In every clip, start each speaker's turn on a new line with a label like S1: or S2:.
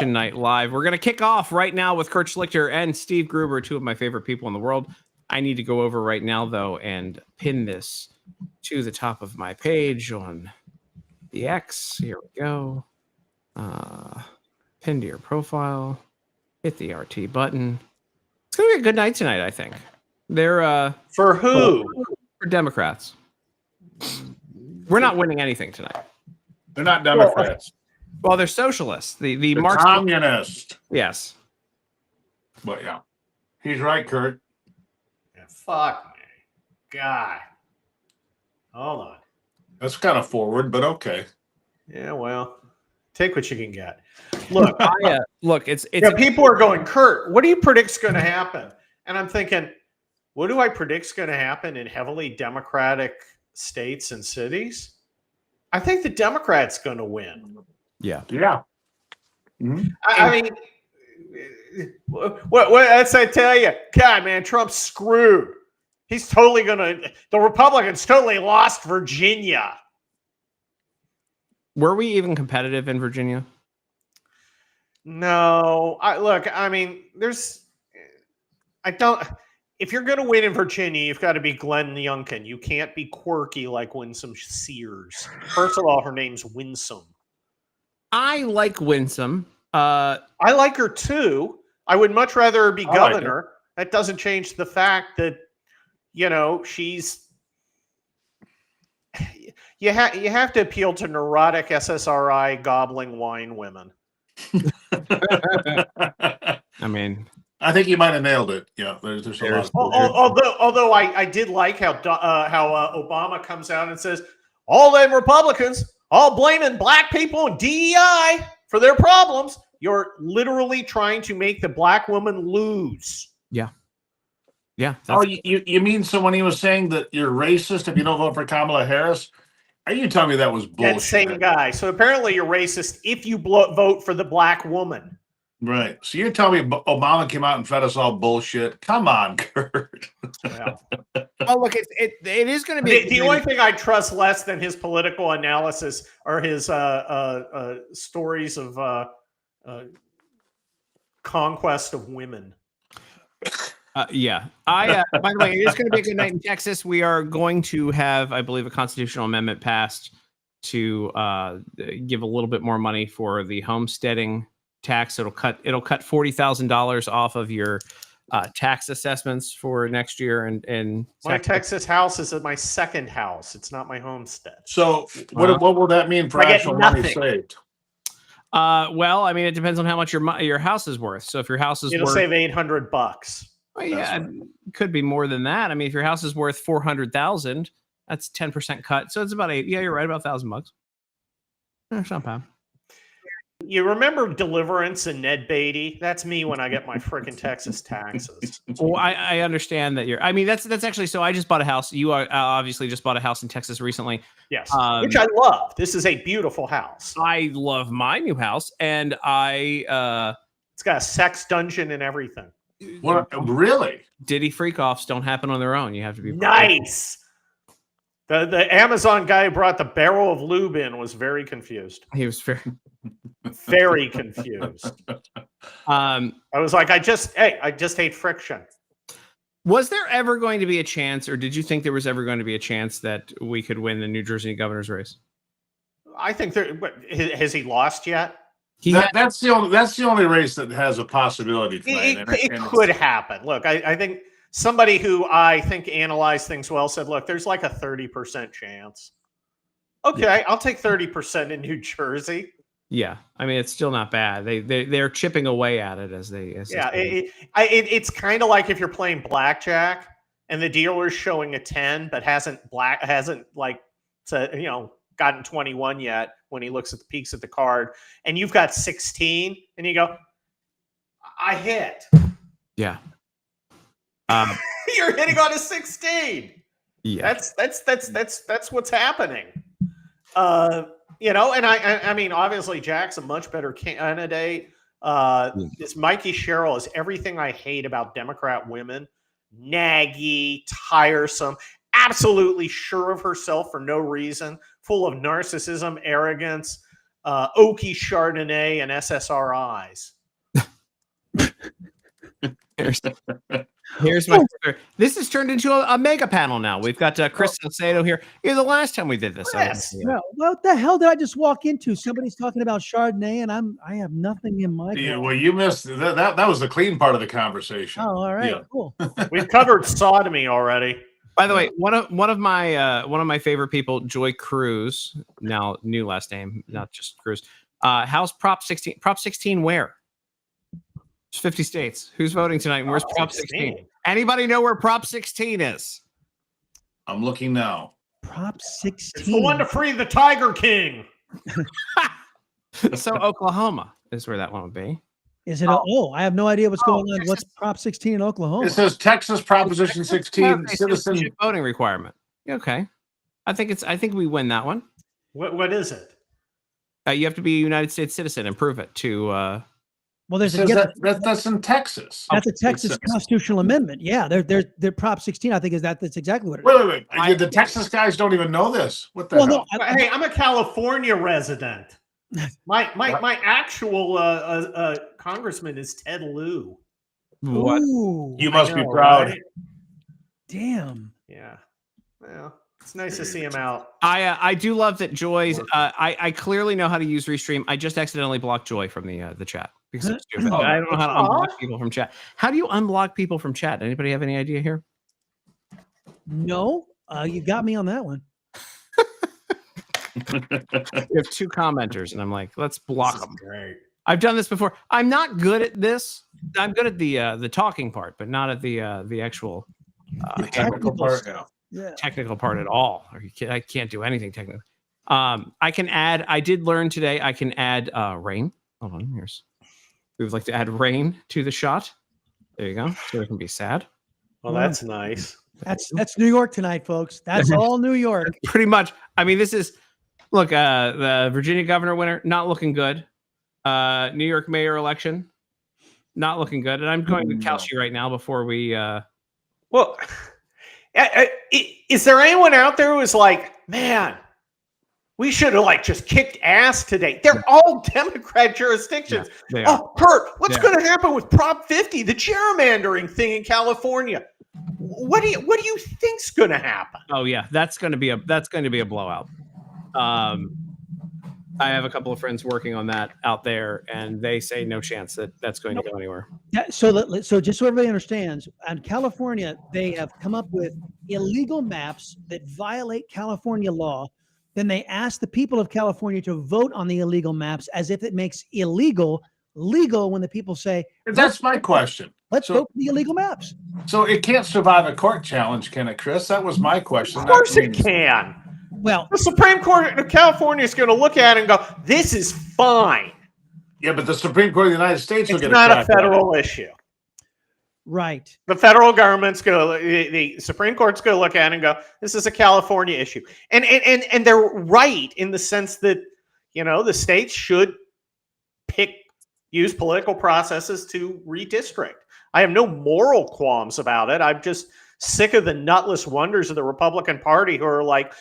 S1: Night Live. We're going to kick off right now with Kurt Schlichter and Steve Gruber, two of my favorite people in the world. I need to go over right now, though, and pin this to the top of my page on the X. Here we go. Pin to your profile. Hit the RT button. It's going to be a good night tonight, I think. They're
S2: for who?
S1: For Democrats. We're not winning anything tonight.
S3: They're not Democrats.
S1: Well, they're socialists. The
S3: communists.
S1: Yes.
S3: But yeah, he's right, Kurt.
S2: Yeah, fuck me, God. Hold on.
S3: That's kind of forward, but okay.
S2: Yeah, well, take what you can get. Look,
S1: look. It's
S2: people are going, Kurt, what do you predict's going to happen? And I'm thinking, what do I predict's going to happen in heavily Democratic states and cities? I think the Democrats going to win.
S1: Yeah.
S2: Mm-hmm. I mean, what else I tell you? God, man, Trump's screwed. He's totally the Republicans totally lost Virginia.
S1: Were we even competitive in Virginia?
S2: No. If you're going to win in Virginia, you've got to be Glenn Youngkin. You can't be quirky like Winsome Sears. First of all, her name's Winsome.
S1: I like Winsome.
S2: I like her too. I would much rather her be governor. Like that doesn't change the fact that, she's. You have to appeal to neurotic SSRI gobbling wine women.
S1: I mean,
S3: I think you might have nailed it. Yeah, there's a lot.
S2: Although I did like how Obama comes out and says all them Republicans all blaming black people and DEI for their problems. You're literally trying to make the black woman lose.
S1: Yeah. Yeah.
S3: Oh, you mean so when he was saying that you're racist if you don't vote for Kamala Harris? Are you telling me that was bullshit?
S2: That same guy. So apparently you're racist if you vote for the black woman.
S3: Right. So you're telling me Obama came out and fed us all bullshit? Come on, Kurt.
S2: Yeah.
S1: Oh, look, it is going to be
S2: the only thing I trust less than his political analysis are his stories of conquest of women.
S1: Yeah. By the way, it is going to be a good night in Texas. We are going to have, I believe, a constitutional amendment passed to give a little bit more money for the homesteading tax. It'll cut $40,000 off of your tax assessments for next year. And
S2: my Texas house is my second house. It's not my homestead.
S3: So what will that mean for actual money saved?
S1: Well, I mean, it depends on how much your house is worth. So if your house is
S2: it'll save $800.
S1: Well, yeah, it could be more than that. I mean, if your house is worth $400,000, that's 10% cut. So it's about yeah, you're right, about $1,000. It's not bad.
S2: You remember Deliverance and Ned Beatty? That's me when I get my freaking Texas taxes.
S1: Well, I understand that I mean, that's actually, so I just bought a house. You obviously just bought a house in Texas recently.
S2: Yes, which I love. This is a beautiful house.
S1: I love my new house, and it's
S2: got a sex dungeon and everything.
S3: What, really?
S1: Diddy freak-offs don't happen on their own. You have to be
S2: nice. The Amazon guy who brought the barrel of lube in was very confused.
S1: He was
S2: very confused. I was like, I just hate friction.
S1: Was there ever going to be a chance, or did you think there was ever going to be a chance that we could win the New Jersey governor's race?
S2: I think has he lost yet?
S3: That's the only race that has a possibility tonight.
S2: It could happen. Look, I think somebody who I think analyzed things well said, look, there's like a 30% chance. Okay, yeah. I'll take 30% in New Jersey.
S1: Yeah, I mean, it's still not bad. They're chipping away at it as
S2: it's kind of like if you're playing blackjack and the dealer's showing a 10 but hasn't gotten 21 yet when he looks at the peaks of the card, and you've got 16 and you go, I hit.
S1: Yeah.
S2: You're hitting on a 16.
S1: Yeah.
S2: That's what's happening. And I mean, obviously Jack's a much better candidate. This Mikey Sherrill is everything I hate about Democrat women. Naggy, tiresome, absolutely sure of herself for no reason, full of narcissism, arrogance, Oaky Chardonnay and SSRIs.
S1: Here's my. This has turned into a mega panel now. We've got Chris Salcedo here. The last time we did this.
S2: Chris.
S4: No, what the hell did I just walk into? Somebody's talking about Chardonnay, and I have nothing in my.
S3: Well, you missed that. That was the clean part of the conversation.
S4: Oh, all right,
S3: Yeah.
S4: cool.
S2: We've covered sodomy already.
S1: By the way, one of my favorite people, Joy Cruz, now new last name, not just Cruz. How's Prop 16? Prop 16 where? It's 50 states. Who's voting tonight? And where's Prop 16? Anybody know where Prop 16 is?
S3: I'm looking now.
S4: Prop 16.
S2: It's the one to free the Tiger King.
S1: So Oklahoma is where that one would be.
S4: Is it? I have no idea what's going on.
S1: Texas.
S4: What's Prop 16 in Oklahoma?
S3: It says Texas Proposition 16 citizen.
S1: Citizenship voting requirement. Okay, I think we win that one.
S2: What is it?
S1: You have to be a United States citizen and prove it to.
S4: Well,
S3: It
S4: there's
S3: says that's in Texas.
S4: that's a Texas constitutional amendment. Yeah, they're Prop 16. I think that's exactly what it is.
S3: Wait. The Texas guys don't even know this. What the
S4: Well,
S3: hell?
S4: no,
S2: Hey, I'm a California resident. My actual congressman is Ted Lieu.
S1: What?
S4: Ooh,
S3: You must
S2: I
S3: be
S2: know,
S3: proud.
S2: right?
S4: damn.
S2: Yeah. Well, it's nice to see him out.
S1: I do love that Joy's. I clearly know how to use Restream. I just accidentally blocked Joy from the chat because I'm stupid.
S3: Oh.
S1: I don't know how to unblock people from chat. How do you unblock people from chat? Anybody have any idea here?
S4: No, you got me on that one.
S1: We have two commenters, and I'm like, let's block them.
S2: Great.
S1: I've done this before. I'm not good at this. I'm good at the talking part, but not at the actual
S4: The
S3: Technical part.
S4: stuff. Yeah.
S1: technical part at all. I can't do anything technical. I can add. I did learn today. I can add rain. Hold on. Here's. We would like to add rain to the shot. There you go. So it can be sad.
S2: Well, that's nice.
S4: That's New York tonight, folks. That's all New York.
S1: Pretty much. I mean, this is look. The Virginia governor winner not looking good. New York mayor election not looking good. And I'm going to Kalshi right now before we.
S2: Well, is there anyone out there who is like, man, we should have like just kicked ass today? They're all Democrat jurisdictions.
S1: They are.
S2: Oh, Kurt, what's
S1: Yeah.
S2: going to happen with Prop 50, the gerrymandering thing in California? What do you think's going to happen?
S1: Oh yeah, that's going to be a blowout. I have a couple of friends working on that out there, and they say no chance that that's going to go anywhere.
S4: Yeah, so just so everybody understands, in California, they have come up with illegal maps that violate California law. Then they ask the people of California to vote on the illegal maps as if it makes illegal legal when the people say,
S3: That's my question.
S4: let's
S3: So-
S4: vote for the illegal maps.
S3: So it can't survive a court challenge, can it, Chris? That was my question.
S2: Of course
S3: That
S2: it
S3: means-
S2: can.
S4: Well,
S2: The Supreme Court of California is going to look at it and go, this is fine.
S3: Yeah, but the Supreme Court of the United States will
S2: It's
S3: get
S2: not a
S3: crack at it.
S2: federal issue.
S4: right.
S2: The federal government's going to, the Supreme Court's going to look at it and go, this is a California issue. And they're right in the sense that, the states should use political processes to redistrict. I have no moral qualms about it. I'm just sick of the nutless wonders of the Republican Party who are like,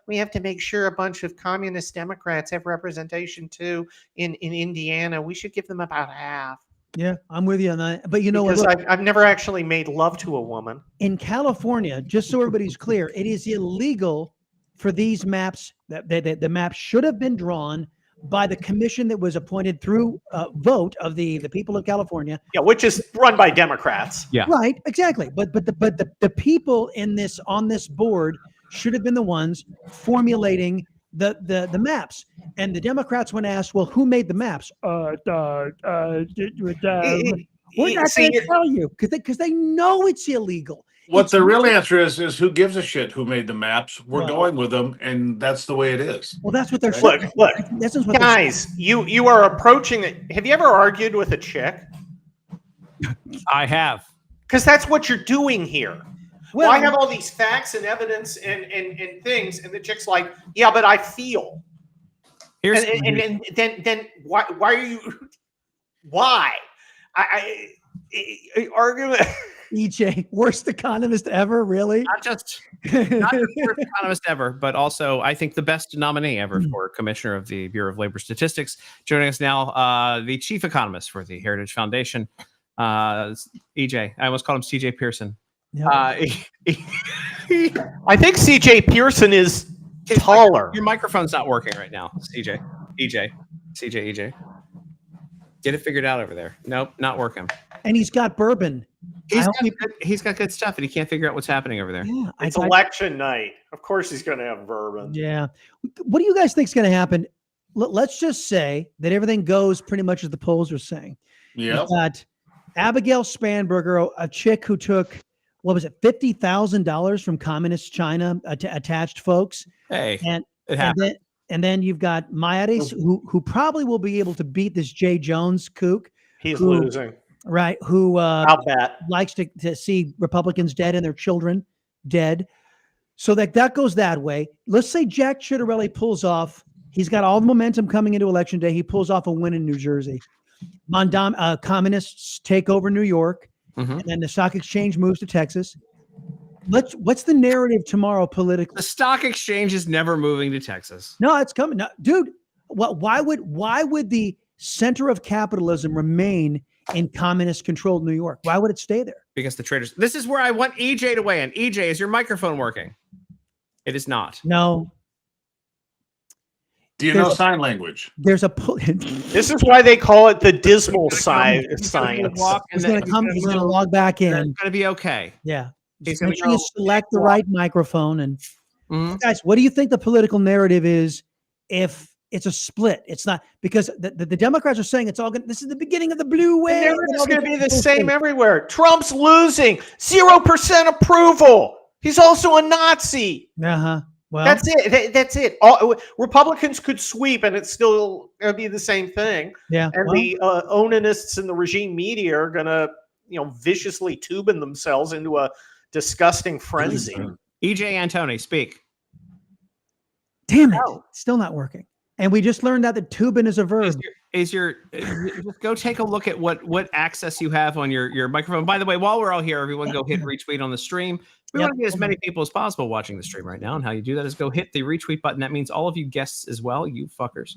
S2: we have to make sure a bunch of communist Democrats have representation too in Indiana. We should give them about half.
S4: Yeah, I'm with you on that. But you know what?
S2: Because
S4: Look,
S2: I've never actually made love to a woman.
S4: in California, just so everybody's clear, it is illegal for these maps that the maps should have been drawn by the commission that was appointed through vote of the people of California.
S2: Yeah, which is run by Democrats.
S1: Yeah.
S4: Right, exactly. But the people on this board should have been the ones formulating the maps. And the Democrats, when asked, well, who made the maps? We're not
S2: See,
S4: going to tell you because they know it's illegal.
S3: What the real answer is who gives a shit who made the maps? We're
S4: Well-
S3: going with them, and that's the way it is.
S4: Well, that's what they're
S2: Look,
S4: saying.
S2: look,
S4: That's just what they're
S2: guys, you are approaching it. Have you ever argued with a chick?
S1: I have.
S2: Because that's what you're doing here.
S4: Well,
S2: I have all these facts and evidence and things, and the chick's like, yeah, but I feel.
S1: Here's
S2: And then why are you? Why? I argument.
S4: EJ, worst economist ever, really?
S1: Not just the worst economist ever, but also I think the best nominee ever for commissioner of the Bureau of Labor Statistics. Joining us now, the chief economist for the Heritage Foundation, EJ. I almost called him CJ Pearson.
S4: Yeah.
S2: I think CJ Pearson is taller.
S1: Your microphone's not working right now, CJ. EJ. Get it figured out over there. Nope, not working.
S4: And he's got bourbon.
S1: He's got good stuff, and he can't figure out what's happening over there.
S4: Yeah,
S2: It's election night. Of course he's going to have bourbon.
S4: Yeah. What do you guys think is going to happen? Let's just say that everything goes pretty much as the polls are saying.
S3: Yeah.
S4: You got Abigail Spanberger, a chick who took, what was it, $50,000 from communist China attached folks.
S1: Hey,
S4: And
S1: it happened.
S4: and then you've got Mayaris, who probably will be able to beat this Jay Jones kook,
S2: He's
S4: Who-
S2: losing.
S4: right? Who
S2: I'll bet.
S4: likes to see Republicans dead and their children dead. So that goes that way. Let's say Jack Ciattarelli pulls off. He's got all the momentum coming into election day. He pulls off a win in New Jersey. Communists take over New York,
S1: Mhm.
S4: and then the stock exchange moves to Texas. What's the narrative tomorrow politically?
S1: The stock exchange is never moving to Texas.
S4: No, it's coming. No, dude, why would the center of capitalism remain in communist-controlled New York? Why would it stay there?
S1: Because the traders. This is where I want EJ to weigh in. EJ, is your microphone working? It is not.
S4: No,
S3: Do you know sign language?
S4: there's a.
S2: This is why they call it the dismal science.
S1: He's gonna walk and
S4: He's
S1: then
S4: going to come. He's going to log back
S1: It's
S4: in.
S1: going to be okay.
S4: Yeah.
S1: He's
S4: Just
S1: gonna
S4: make sure you
S1: go
S4: select the right microphone. And
S1: Mhm.
S4: guys, what do you think the political narrative is if it's a split? It's not, because the Democrats are saying it's all going. This is the beginning of the blue wave.
S2: It's going to be the same everywhere. Trump's losing. 0% approval. He's also a Nazi.
S4: Uh-huh. Well,
S2: That's it. That's it. All, Republicans could sweep, and it's still going to be the same thing.
S4: yeah.
S2: And
S4: well,
S2: the onanists and the regime media are going to, viciously tubing themselves into a disgusting frenzy.
S1: EJ Antoni, speak.
S4: damn it.
S2: No.
S4: Still not working. And we just learned that the tubing is a verb.
S1: Just go take a look at what access you have on your microphone. By the way, while we're all here, everyone go hit retweet on the stream. We
S4: Yep.
S1: want to get as many people as possible watching the stream right now. And how you do that is go hit the retweet button. That means all of you guests as well, you fuckers.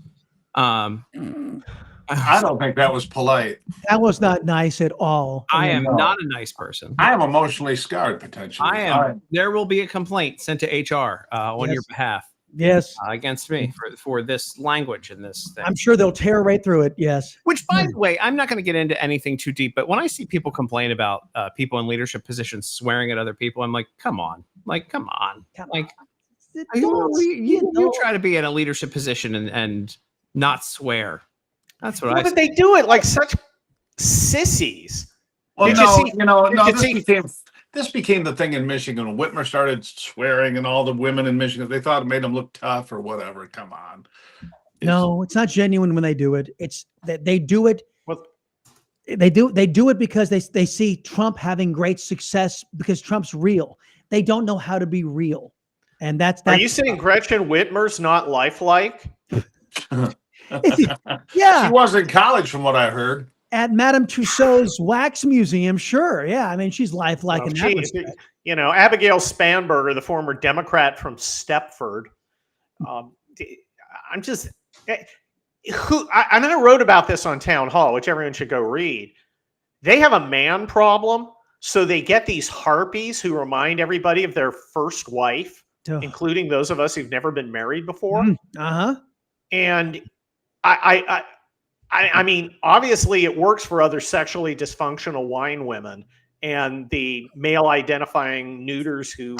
S3: I don't think that was polite.
S4: That was not nice at all.
S1: I am
S3: No.
S1: not a nice person.
S3: I am emotionally scarred potentially.
S1: I am. There will be a complaint sent to HR on
S4: Yes.
S1: your behalf
S4: Yes.
S1: against me for this language and this thing.
S4: I'm sure they'll tear right through it. Yes.
S1: Which, by the way, I'm not going to get into anything too deep, but when I see people complain about people in leadership positions swearing at other people, I'm like, come on. Like, come on. Like, you try to be in a leadership position and not swear. That's what I
S2: But
S1: say.
S2: they do it like such sissies.
S3: Well,
S2: Did you
S3: no,
S2: see- did you see-
S3: this became the thing in Michigan. When Whitmer started swearing, and all the women in Michigan, they thought it made them look tough or whatever. Come on.
S4: No, it's not genuine when they do it. It's that they do it.
S2: Well-
S4: They do it because they see Trump having great success because Trump's real. They don't know how to be real. And that's
S2: Are you saying Gretchen Whitmer's not lifelike?
S4: yeah.
S3: She was in college, from what I heard.
S4: At Madame Tussauds Wax Museum, sure. Yeah. I mean, she's lifelike in that
S2: She-
S4: respect.
S2: Abigail Spanberger, the former Democrat from Stepford. I'm just and I wrote about this on Town Hall, which everyone should go read. They have a man problem, so they get these harpies who remind everybody of their first wife,
S4: Ugh.
S2: including those of us who've never been married before.
S4: Uh-huh.
S2: And I mean, obviously, it works for other sexually dysfunctional wine women and the male identifying neuters who.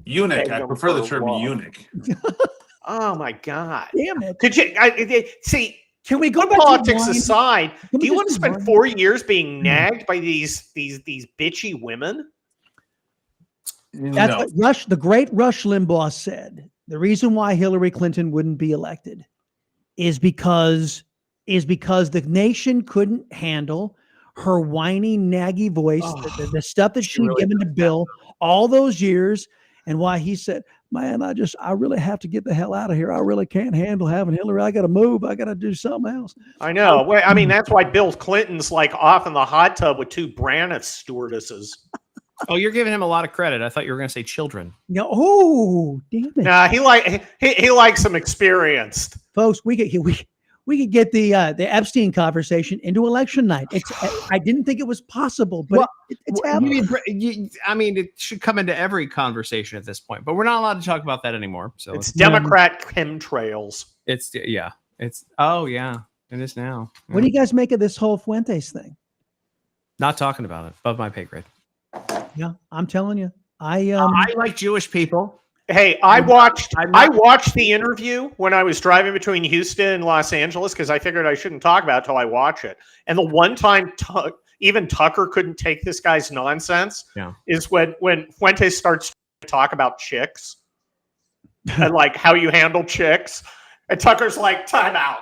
S3: Eunuch. I
S2: them
S3: prefer the
S2: for
S3: term
S2: love.
S3: eunuch.
S2: Oh my God!
S4: Damn it.
S2: Could you see?
S4: Can we go
S2: Put
S4: back
S2: politics
S4: to wine?
S2: aside,
S4: Can we
S2: do you
S4: just
S2: want to
S4: do
S2: spend
S4: wine?
S2: 4 years being nagged by these bitchy women?
S4: That's
S3: No.
S4: what the great Rush Limbaugh said. The reason why Hillary Clinton wouldn't be elected is because the nation couldn't handle her whiny, naggy voice,
S2: Oh,
S4: the stuff that
S2: she
S4: she'd
S2: really
S4: given to Bill all those years, and why he said, man, I really have to get the hell out of here. I really can't handle having Hillary. I got to move. I got to do something else.
S2: I know. Well, I mean, that's why Bill Clinton's like off in the hot tub with 2 Braniff stewardesses.
S1: Oh, you're giving him a lot of credit. I thought you were going to say children.
S4: No, oh, damn it.
S2: Nah, he likes some experienced.
S4: Folks, we could get the Epstein conversation into election night. I didn't think it was possible, but
S1: Well,
S4: it's
S1: Well,
S4: happening.
S1: I mean, it should come into every conversation at this point, but we're not allowed to talk about that anymore. So
S2: It's Democrat chemtrails.
S1: it's yeah, it's oh yeah, it is now.
S4: What do you guys make of this whole Fuentes thing?
S1: Not talking about it. Above my pay grade.
S4: Yeah, I'm telling you.
S1: I like Jewish people.
S2: Hey, I watched
S1: I'm not-
S2: the interview when I was driving between Houston and Los Angeles because I figured I shouldn't talk about it till I watch it. And the one time even Tucker couldn't take this guy's nonsense is when Fuentes starts to talk about chicks and like how you handle chicks. And Tucker's like, time out.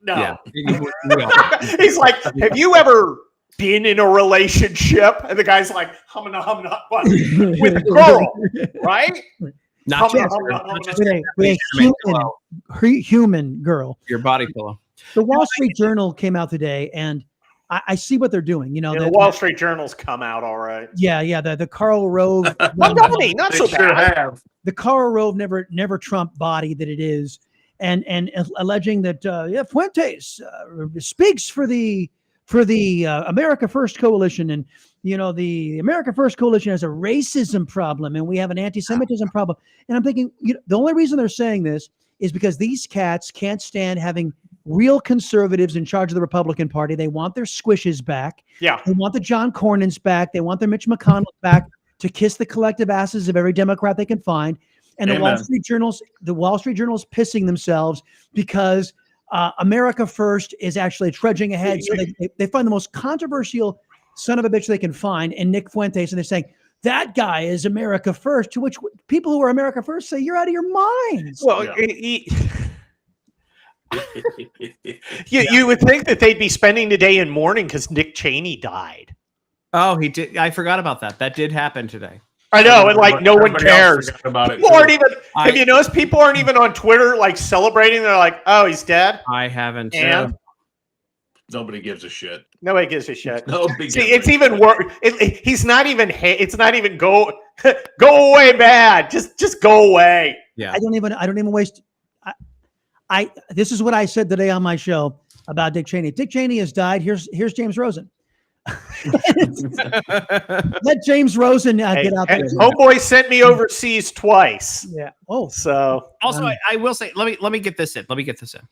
S2: No.
S1: Yeah.
S2: He's like, have you ever been in a relationship? And the guy's like, humna, what? With a girl, right?
S1: Not
S2: Humna,
S1: just
S2: humna, humna.
S4: with a human girl.
S1: your body pillow.
S4: The Wall Street Journal came out today, and I see what they're doing. You know,
S2: Yeah, the Wall Street Journal's come out all right.
S4: yeah, the Karl Rove,
S2: Not
S3: They
S2: so
S3: sure
S2: bad.
S3: have.
S4: the Karl Rove never Trump body that it is, and alleging that Fuentes speaks for the America First Coalition, and you know the America First Coalition has a racism problem, and we have an anti-Semitism problem. And I'm thinking, the only reason they're saying this is because these cats can't stand having real conservatives in charge of the Republican Party. They want their squishes back.
S2: Yeah.
S4: They want the John Cornyn's back. They want their Mitch McConnell back to kiss the collective asses of every Democrat they can find. And the Wall Street Journal's pissing themselves because America First is actually trudging ahead. So they find the most controversial son of a bitch they can find in Nick Fuentes, and they're saying that guy is America First. To which people who are America First say you're out of your minds.
S2: Well, you would think that they'd be spending the day in mourning because Nick Cheney died.
S1: Oh, he did. I forgot about that. That did happen today.
S2: I know, and like no one
S3: Everybody else
S2: cares.
S3: forgot about it,
S2: People
S3: too.
S2: aren't even. Have you noticed people aren't even on Twitter like celebrating? They're like, "Oh, he's dead."
S1: I haven't.
S2: And
S3: Nobody gives a shit.
S2: nobody gives a shit.
S3: Nobody
S2: See,
S3: gives
S2: it's
S3: a
S2: even
S3: shit.
S2: worse. He's not even. It's not even go away bad. Just go away.
S1: Yeah.
S4: I don't even waste. This is what I said today on my show about Dick Cheney. Dick Cheney has died. Here's James Rosen. Let James Rosen get out there.
S2: Homeboy sent me overseas twice.
S4: Yeah. Oh,
S2: So
S1: Also, I will say, let me get this in.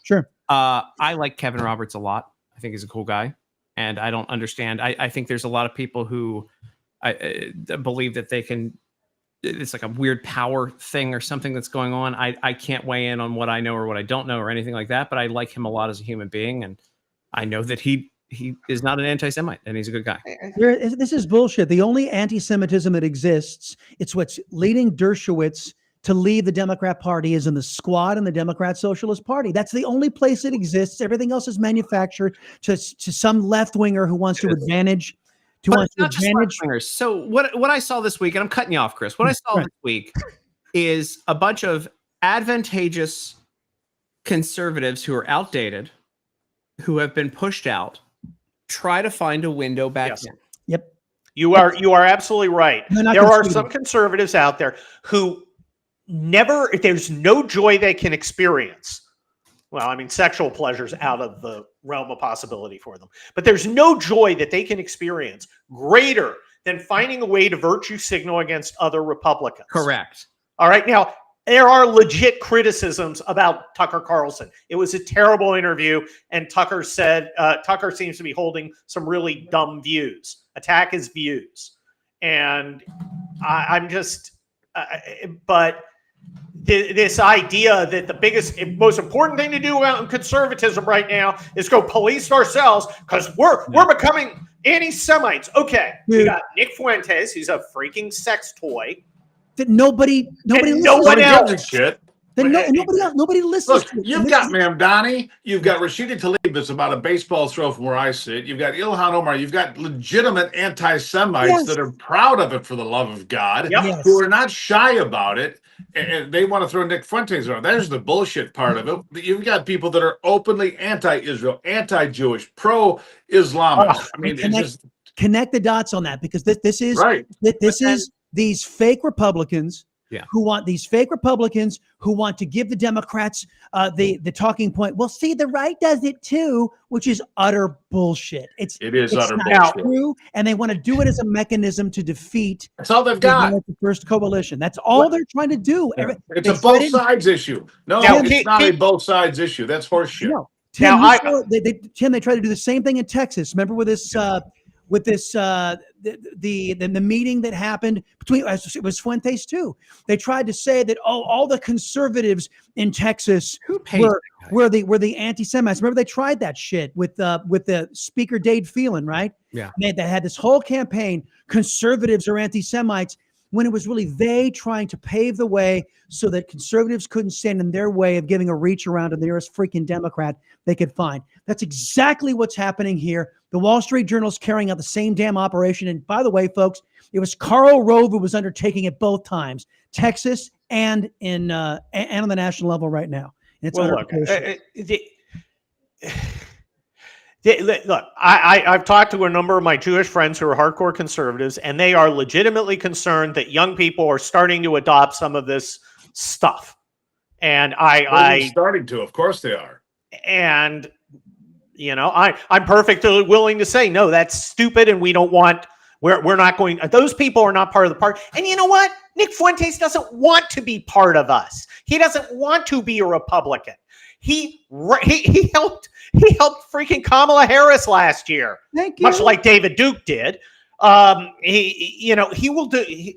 S4: sure.
S1: I like Kevin Roberts a lot. I think he's a cool guy, and I don't understand. I think there's a lot of people who believe that they can. It's like a weird power thing or something that's going on. I can't weigh in on what I know or what I don't know or anything like that. But I like him a lot as a human being, and I know that he is not an anti-Semite, and he's a good guy.
S4: This is bullshit. The only anti-Semitism that exists, it's what's leading Dershowitz to leave the Democrat Party, is in the squad in the Democrat Socialist Party. That's the only place it exists. Everything else is manufactured to some left-winger who wants to advantage.
S1: But it's not just left-wingers. So what I saw this week, and I'm cutting you off, Chris. What I saw this week is a bunch of advantageous conservatives who are outdated, who have been pushed out, try to find a window back in.
S4: Yep.
S2: you are absolutely right.
S4: They're not
S2: There are
S4: conservative.
S2: some conservatives out there who never. There's no joy they can experience. Well, I mean, sexual pleasure's out of the realm of possibility for them. But there's no joy that they can experience greater than finding a way to virtue signal against other Republicans.
S1: Correct.
S2: All right. Now, there are legit criticisms about Tucker Carlson. It was a terrible interview, and Tucker said Tucker seems to be holding some really dumb views. Attack his views. And I'm just, but this idea that the biggest, most important thing to do out in conservatism right now is go police ourselves because we're becoming anti-Semites. Okay, we got Nick Fuentes, who's a freaking sex toy.
S4: That nobody listens
S2: no one
S4: to.
S2: else.
S3: Gives a shit.
S4: Nobody listens
S3: Look,
S4: to.
S3: you've got Mamdani, you've got Rashida Tlaib that's about a baseball throw from where I sit. You've got Ilhan Omar. You've got legitimate anti-Semites
S4: Yes.
S3: that are proud of it, for the love of God,
S2: Yep.
S4: Yes.
S3: who are not shy about it, and they want to throw Nick Fuentes around. There's the bullshit part of it. You've got people that are openly anti-Israel, anti-Jewish, pro-Islamist. I mean, it's just
S4: Connect the dots on that, because this is
S3: right.
S4: this is these fake Republicans
S1: Yeah.
S4: who want to give the Democrats the talking point. Well, see, the right does it too, which is utter bullshit. It's
S3: It is utter
S4: not
S3: bullshit.
S4: true, and they want to do it as a mechanism to defeat
S3: That's all they've
S4: the
S3: got.
S4: American First Coalition. That's all they're trying to do.
S3: It's
S4: they
S3: a both
S4: didn't-
S3: sides issue. No,
S2: Now,
S3: it's not a both sides issue. That's horseshit.
S4: No, Tim,
S2: Now,
S4: Tim, they tried to do the same thing in Texas. Remember with this the meeting that happened between, it was Fuentes too. They tried to say that all the conservatives in Texas
S1: Who pays that guy?
S4: were the anti-Semites. Remember they tried that shit with the Speaker Dade Phelan, right?
S1: Yeah.
S4: They had this whole campaign, conservatives are anti-Semites, when it was really they trying to pave the way so that conservatives couldn't stand in their way of giving a reach around to the nearest freaking Democrat they could find. That's exactly what's happening here. The Wall Street Journal is carrying out the same damn operation. And by the way, folks, it was Karl Rove who was undertaking it both times, Texas and on the national level right now. And it's
S2: Well,
S4: utter bullshit.
S2: Look, I've talked to a number of my Jewish friends who are hardcore conservatives, and they are legitimately concerned that young people are starting to adopt some of this stuff. And
S3: They're starting to, of course they are.
S2: and you know, I'm perfectly willing to say no, that's stupid, and we don't want. We're not going. Those people are not part of the party. And you know what? Nick Fuentes doesn't want to be part of us. He doesn't want to be a Republican. He helped freaking Kamala Harris last year,
S4: Thank you.
S2: much like David Duke did. He will do.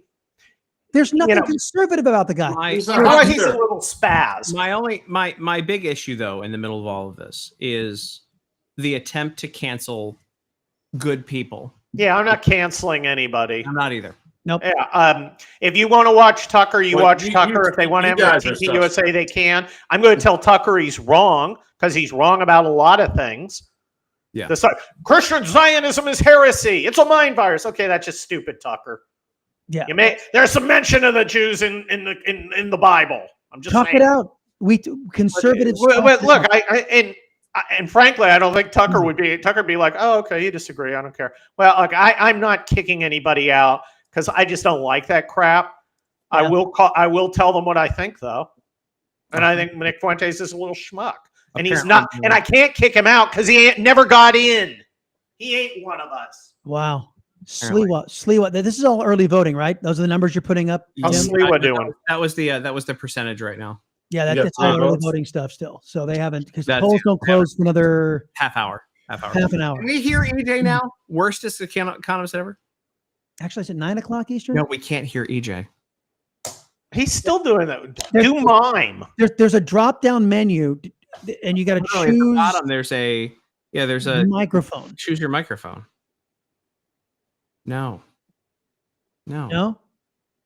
S4: There's nothing
S2: know,
S4: conservative about the guy.
S3: He's
S2: He's
S3: not hot
S2: a
S3: either.
S2: little spaz.
S1: My big issue though in the middle of all of this is the attempt to cancel good people.
S2: Yeah, I'm not canceling anybody.
S1: I'm not either.
S4: Nope.
S2: Yeah, if you want to watch Tucker,
S3: Well,
S2: watch
S3: you-
S2: Tucker.
S3: you-
S2: If they want to
S3: you
S2: have
S3: guys are
S2: TV
S3: such-
S2: USA, they can. I'm going to tell Tucker he's wrong because he's wrong about a lot of things.
S1: Yeah.
S2: Christian Zionism is heresy. It's a mind virus. Okay, that's just stupid, Tucker.
S4: Yeah.
S2: There's some mention of the Jews in the Bible. I'm just
S4: Talk
S2: saying.
S4: it out. Conservatives.
S2: But look,
S4: talk it out.
S2: and frankly, I don't think Tucker would be like, oh, okay, you disagree. I don't care. Well, look, I'm not kicking anybody out because I just don't like that crap.
S4: Yeah.
S2: I will tell them what I think though. And I think Nick Fuentes is a little schmuck. And he's not, and I can't kick him out because he never got in. He ain't one of us.
S4: Wow.
S1: Apparently.
S4: Sliwa. This is all early voting, right? Those are the numbers you're putting up.
S2: How's
S4: Tim?
S2: Sliwa doing?
S1: That was the percentage right now.
S4: Yeah,
S3: Yeah,
S4: that's all early
S3: votes.
S4: voting stuff still. So they haven't, because the
S1: That's-
S4: polls don't close for another
S1: Half hour.
S4: half an hour.
S1: Can we hear EJ now? Worstest economist ever?
S4: Actually, it's at 9:00 Eastern.
S1: No, we can't hear EJ.
S2: He's still doing that.
S4: There's-
S2: Do mime.
S4: There's a drop down menu, and you got to
S1: No, at the
S4: choose
S1: bottom, there's a
S4: microphone.
S1: choose your microphone. No.
S4: No,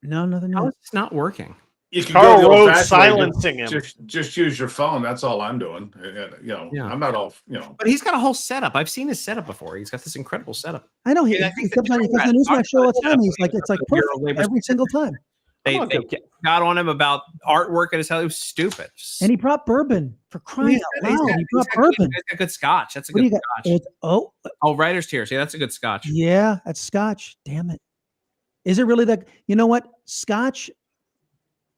S4: nothing.
S1: How
S4: new.
S1: is this not working?
S3: You can
S2: Karl
S3: go the
S2: Rove
S3: old-fashioned way,
S2: silencing him.
S3: Just use your phone. That's all I'm doing.
S1: Yeah.
S3: I'm not all. You know,
S1: But he's got a whole setup. I've seen his setup before. He's got this incredible setup.
S4: I know he
S1: Yeah, I think
S4: comes
S1: the
S4: on the
S1: Democrats
S4: Newsmax
S1: talked
S4: show all the
S1: about
S4: time.
S1: it.
S4: He's like, it's like
S1: The Bureau
S4: perfect
S1: of Labor
S4: every single time.
S1: They
S2: on,
S1: got on him about artwork at his house. It was stupid.
S4: And he brought bourbon for crying
S1: He's
S4: out
S1: got-
S4: loud. He brought
S1: he's
S4: bourbon.
S1: got good scotch. That's a
S4: What do
S1: good
S4: you got?
S1: scotch.
S4: It's,
S1: Oh, Writer's Tears. Yeah, that's a good scotch.
S4: yeah, that's Scotch. Damn it. Is it really that? You know what? Scotch.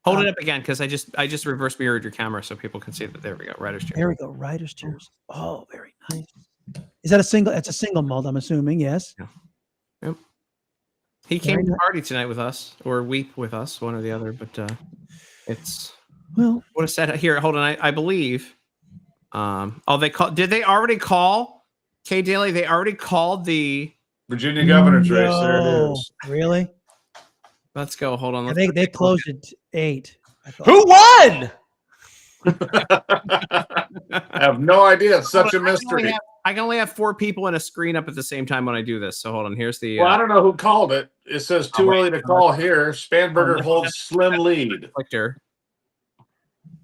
S1: Hold it up again because I just reverse mirrored your camera so people can see that. There we go. Writer's Tears.
S4: There we go. Writer's Tears. Oh, very nice. Is that a single? That's a single malt, I'm assuming. Yes.
S1: He came
S4: Very
S1: to
S4: nice.
S1: party tonight with us or weep with us, one or the other. But it's
S4: Well,
S1: what a set here. Hold on. I believe. They call. Did they already call Kay Daly? They already called the.
S3: Virginia governor's race. There it
S4: no.
S3: is.
S4: Really?
S1: Let's go. Hold on.
S4: Yeah,
S1: Let's
S4: they closed at 8. I thought.
S2: Who won?
S3: I have no idea. It's such a mystery.
S1: I can only have 4 people in a screen up at the same time when I do this. So hold on. Here's the
S3: Well, I don't know who called it. It says too
S1: wait.
S3: early to call here. Spanberger holds slim lead.
S1: clicker.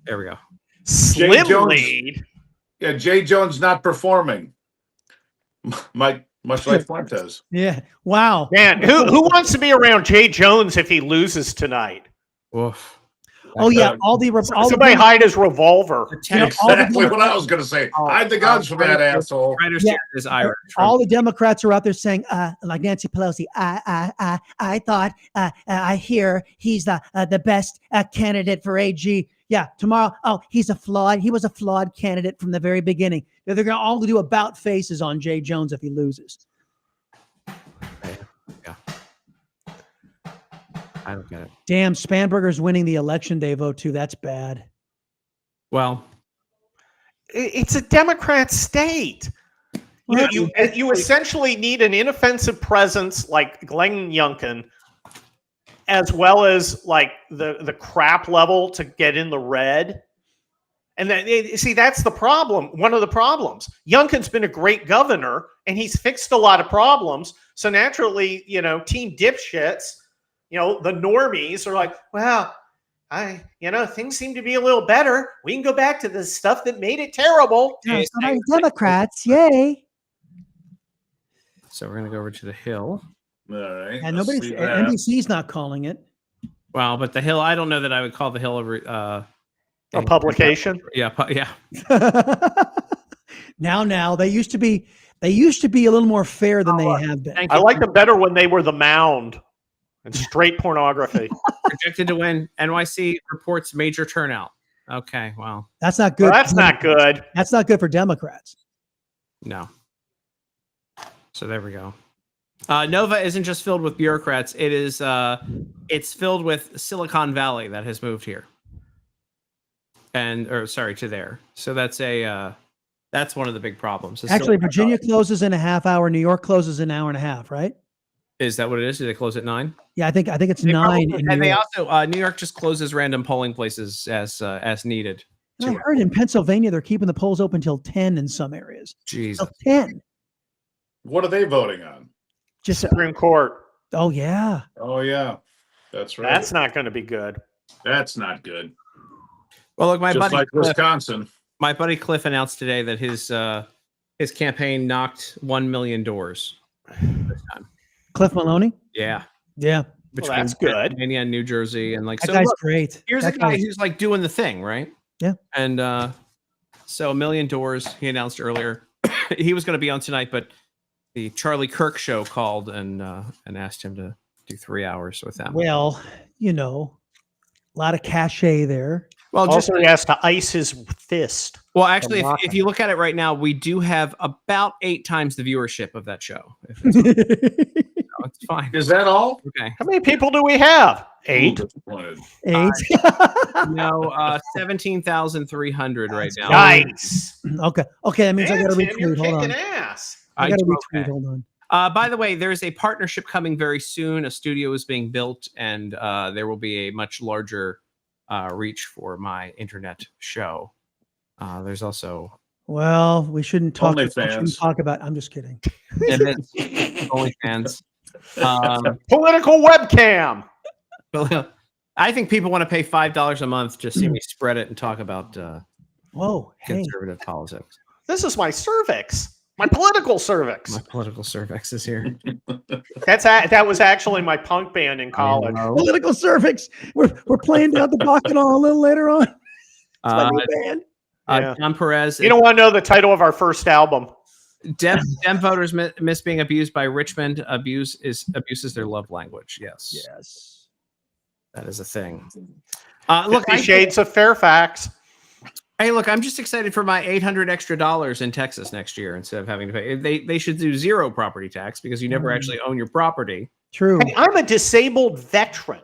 S1: There we go.
S2: Slim
S3: Jones-
S2: lead.
S3: Yeah, Jay Jones not performing. Much like Fuentes.
S4: Yeah. Wow.
S2: Man, who wants to be around Jay Jones if he loses tonight?
S1: Oof.
S4: Oh yeah. All the
S2: Somebody hide his revolver.
S4: You know, all the
S3: Exactly what I was going to say. Hide the guns from that asshole.
S1: Writer's is Irish.
S4: all the Democrats are out there saying, like Nancy Pelosi, I thought, I hear he's the best candidate for AG. Yeah, tomorrow. Oh, he was a flawed candidate from the very beginning. They're going to all do about faces on Jay Jones if he loses.
S1: Yeah. I don't get it.
S4: Damn, Spanberger's winning the election day vote too. That's bad.
S1: Well,
S2: It's a Democrat state.
S4: Well,
S2: You essentially need an inoffensive presence like Glenn Youngkin, as well as like the crap level to get in the red. And then see, that's the problem. One of the problems. Youngkin's been a great governor, and he's fixed a lot of problems. So naturally, team dipshits, the normies are like, well, things seem to be a little better. We can go back to the stuff that made it terrible.
S1: Okay,
S4: Democrats, yay!
S1: so we're gonna go over to the Hill.
S3: All right.
S4: And
S3: let's
S4: nobody's
S3: see that.
S4: NBC's not calling it.
S1: Well, but the Hill, I don't know that I would call the Hill a
S2: publication.
S1: Yeah, yeah.
S4: Now they used to be a little more fair than they have been.
S1: Thank
S2: I
S1: you.
S2: like them better when they were the Mound and straight pornography.
S1: Projected to win. NYC reports major turnout. Okay, well,
S4: That's not good.
S2: Well, that's not good.
S4: That's not good for Democrats.
S1: no. So there we go. Nova isn't just filled with bureaucrats. It is. It's filled with Silicon Valley that has moved here. To there. So that's that's one of the big problems.
S4: Actually,
S1: Silicon
S4: Virginia
S1: Valley.
S4: closes in a half hour. New York closes in an hour and a half. Right?
S1: Is that what it is? Do they close at 9?
S4: Yeah, I think it's
S1: They
S4: 9.
S1: probably-
S4: in
S1: and
S4: New
S1: they
S4: York.
S1: also New York just closes random polling places as needed.
S4: And I heard in Pennsylvania they're keeping the polls open till 10 in some areas.
S1: Jesus.
S4: Till 10.
S3: What are they voting on?
S4: Just
S2: Supreme Court.
S4: oh yeah.
S3: Oh, yeah. That's right.
S2: That's not going to be good.
S3: That's not good.
S1: Well, look,
S3: Just like Wisconsin.
S1: my buddy Cliff announced today that his campaign knocked 1 million doors this time.
S4: Cliff Maloney.
S1: Yeah,
S4: Yeah,
S1: between
S2: that's good.
S1: Pennsylvania and New Jersey, and like
S4: that
S1: so.
S4: guy's
S1: Look,
S4: great.
S1: here's
S4: That
S1: a guy
S4: guy's-
S1: who's like doing the thing, right?
S4: Yeah.
S1: And so 1 million doors. He announced earlier he was going to be on tonight, but the Charlie Kirk show called and asked him to do 3 hours with them.
S4: Well, a lot of cachet there.
S1: Well, just
S2: Also, he has to ice his fist.
S1: well, actually,
S2: From
S1: if you look at it right now, we do have about 8 times the viewership of that show. It's fine.
S3: Is that all?
S1: Okay.
S2: How many people do we have? 8.
S3: Ooh, disappointed.
S4: 8.
S1: No, 17,300 right now.
S2: Nice.
S4: Okay. That means I got to
S2: Man, Tim, you're
S4: retweet. Hold
S2: kicking
S4: on.
S2: ass.
S4: I got to
S1: do
S4: retweet.
S1: okay.
S4: Hold on.
S1: By the way, there's a partnership coming very soon. A studio is being built, and there will be a much larger reach for my internet show. There's also
S4: Well, we shouldn't talk.
S3: OnlyFans.
S4: About. I'm just kidding.
S1: OnlyFans.
S2: Political webcam.
S1: I think people want to pay $5 a month to see me spread it and talk about
S4: Whoa. Hey.
S1: conservative politics.
S2: This is my cervix. My political cervix.
S1: My political cervix is here.
S2: That was actually my punk band in college.
S4: Political cervix. We're playing down the bacchanal a little later on. It's my new band.
S2: Yeah.
S1: John Perez.
S2: You don't want to know the title of our first album.
S1: Dem voters miss being abused by Richmond. Abuse is their love language. Yes.
S4: Yes.
S1: That is a thing. Look,
S2: 50 Shades of Fairfax.
S1: Hey, look, I'm just excited for my $800 extra in Texas next year instead of having to pay. They should do 0 property tax because you never actually own your property.
S4: True.
S2: Hey, I'm a disabled veteran,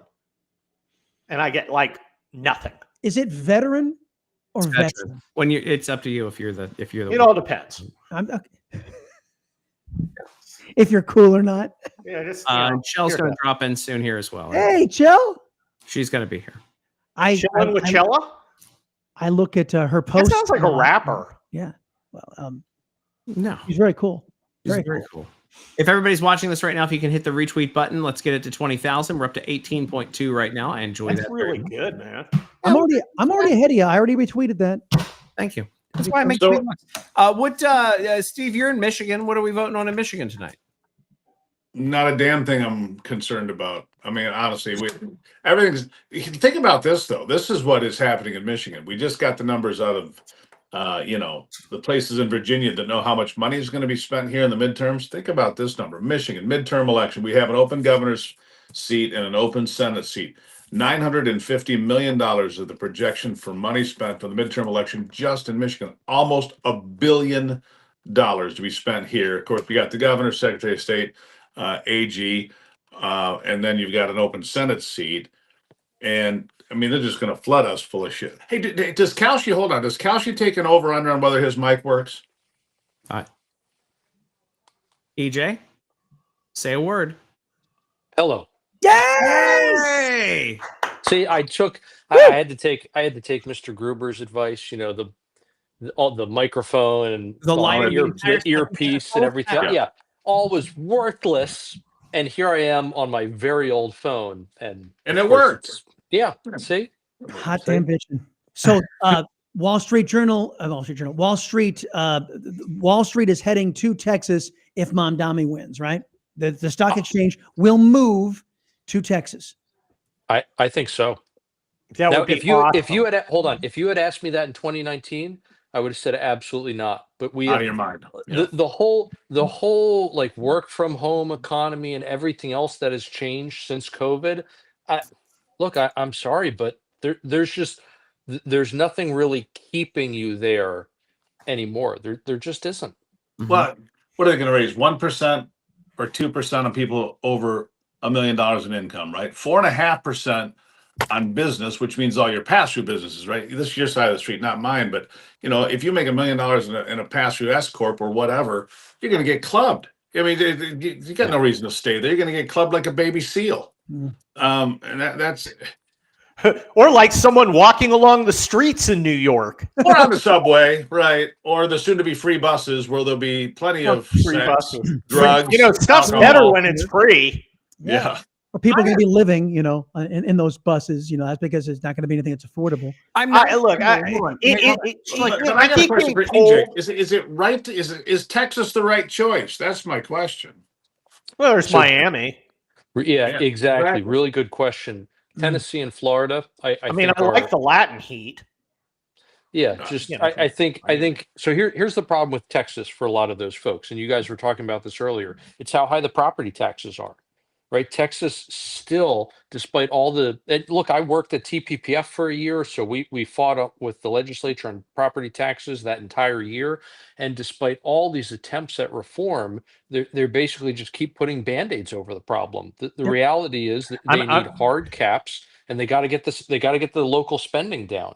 S2: and I get like nothing.
S4: Is it veteran or
S1: Veteran.
S4: veteran?
S1: When you, it's up to you if you're the.
S2: It all depends.
S4: I'm okay. If you're cool or not.
S2: Yeah, just
S1: Shell's going to drop in soon here as well.
S4: Hey, Jill.
S1: She's going to be here.
S2: chilling with Chella.
S4: I look at her
S2: That
S4: post.
S2: sounds like a rapper.
S4: Yeah. Well,
S1: No,
S4: he's very cool.
S1: she's very cool. If everybody's watching this right now, if you can hit the retweet button, let's get it to 20,000. We're up to 18.2 right now. I enjoy
S2: That's
S1: that.
S2: really
S1: very much.
S2: good, man.
S4: I'm already ahead of you. I already retweeted that.
S1: Thank you. That's why I make
S3: So-
S1: $3. Steve, you're in Michigan. What are we voting on in Michigan tonight?
S3: Not a damn thing I'm concerned about. I mean, honestly, everything's. Think about this though. This is what is happening in Michigan. We just got the numbers out of, the places in Virginia that know how much money is going to be spent here in the midterms. Think about this number: Michigan midterm election. We have an open governor's seat and an open Senate seat. $950 million of the projection for money spent for the midterm election just in Michigan. Almost $1 billion to be spent here. Of course, we got the governor, secretary of state, AG, and then you've got an open Senate seat. And I mean, they're just going to flood us full of shit. Hey, does Kalshi, hold on, does Kalshi take an over under on whether his mic works?
S1: EJ, say a word.
S5: Hello.
S1: Hey!
S5: See, I had to take Mr. Gruber's advice. You know, all the microphone and
S1: The line of the entire
S5: earpiece and everything.
S3: Yeah.
S5: Yeah, all was worthless. And here I am on my very old phone, and
S3: And
S5: of
S3: it
S5: course
S3: worked.
S5: it's- Yeah. See,
S4: Hot damn bitchin'. So, Wall Street is heading to Texas if Mamdani wins, right? The stock exchange will move to Texas.
S5: I think so.
S2: That
S5: Now,
S2: would be
S5: if you
S2: awesome.
S5: had hold on, if you had asked me that in 2019, I would have said absolutely not. But we
S3: Out
S5: have
S3: of your mind. Yeah.
S5: the whole like work from home economy and everything else that has changed since COVID. I'm sorry, but there's nothing really keeping you there anymore. There just isn't.
S3: Well, what are they going to raise? 1% or 2% on people over $1 million in income, right? 4.5% on business, which means all your pass-through businesses, right? This is your side of the street, not mine. But if you make $1 million in a pass-through S corp or whatever, you're going to get clubbed. I mean, you got no reason to stay there. You're going to get clubbed like a baby seal. And that's
S2: Or like someone walking along the streets in New York.
S3: or on the subway, right? Or the soon-to-be free buses, where there'll be plenty of
S2: Free
S3: sex,
S2: buses.
S3: drugs.
S2: Stuff's
S3: alcohol.
S2: better when it's free.
S3: Yeah.
S4: But people are going to be living, in those buses. That's because it's not going to be anything that's affordable.
S1: I'm not.
S2: Look,
S3: But I got a question for EJ. Is it right? Is Texas the right choice? That's my question.
S2: Well, there's
S5: So-
S2: Miami.
S5: Yeah,
S3: Yeah,
S5: exactly.
S3: exactly.
S5: Really good question. Tennessee and Florida. I
S2: I like the Latin heat.
S5: Yeah,
S3: Uh,
S5: just
S2: you know,
S5: I think so. Here's the problem with Texas for a lot of those folks, and you guys were talking about this earlier. It's how high the property taxes are, right? Texas still, despite all look, I worked at TPPF for a year, so we fought up with the legislature on property taxes that entire year, and despite all these attempts at reform, they're basically just keep putting band-aids over the problem. The reality is that they need hard caps, and they got to get the local spending down.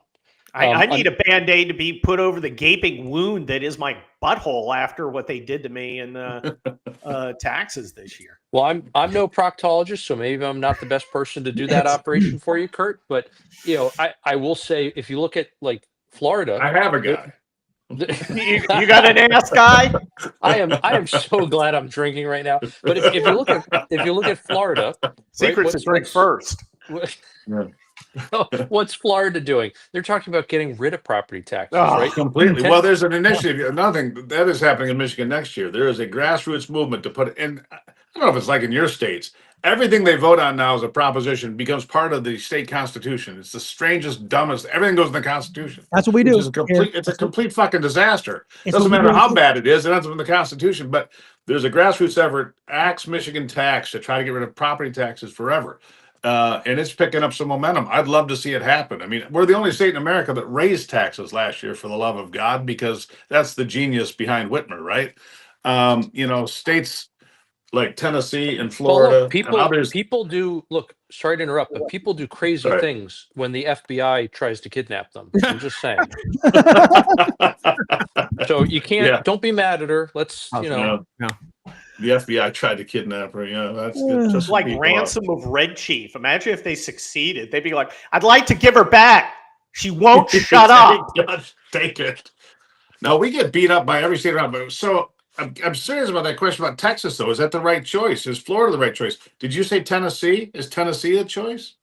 S2: I need a Band-Aid to be put over the gaping wound that is my butthole after what they did to me in taxes this year.
S5: Well, I'm no proctologist, so maybe I'm not the best person to do that operation for you, Kurt. But I will say, if you look at like Florida,
S3: I have a guy.
S2: You got an ass guy?
S5: I am so glad I'm drinking right now. But if you look at Florida,
S2: Secrets to drink first.
S5: What's Florida doing? They're talking about getting rid of property taxes,
S2: Oh,
S5: right?
S3: Completely. Well, there's an initiative. Another thing that is happening in Michigan next year. There is a grassroots movement to put in. I don't know if it's like in your states. Everything they vote on now as a proposition becomes part of the state constitution. It's the strangest, dumbest. Everything goes in the constitution.
S4: That's what we do.
S3: It's a complete fucking disaster.
S4: It's
S3: Doesn't
S4: what we
S3: matter
S4: do.
S3: how bad it is. It ends up in the Constitution. But there's a grassroots effort, Axe Michigan Tax, to try to get rid of property taxes forever. And it's picking up some momentum. I'd love to see it happen. I mean, we're the only state in America that raised taxes last year, for the love of God, because that's the genius behind Whitmer, right? States like Tennessee and Florida
S5: Well, look,
S3: and others.
S5: people do look. Sorry to interrupt, but people do crazy
S3: Right.
S5: things when the FBI tries to kidnap them. I'm just saying. So you can't.
S3: Yeah.
S5: Don't be mad at her. Let's
S3: No. The FBI tried to kidnap her. Yeah, that's good.
S2: It's
S3: Just
S2: like
S3: people
S2: ransom of Red Chief. Imagine if they succeeded. They'd be like, I'd like to give her back. She won't shut up.
S3: Take it. No, we get beat up by every state around. But so I'm serious about that question about Texas, though. Is that the right choice? Is Florida the right choice? Did you say Tennessee? Is Tennessee a choice?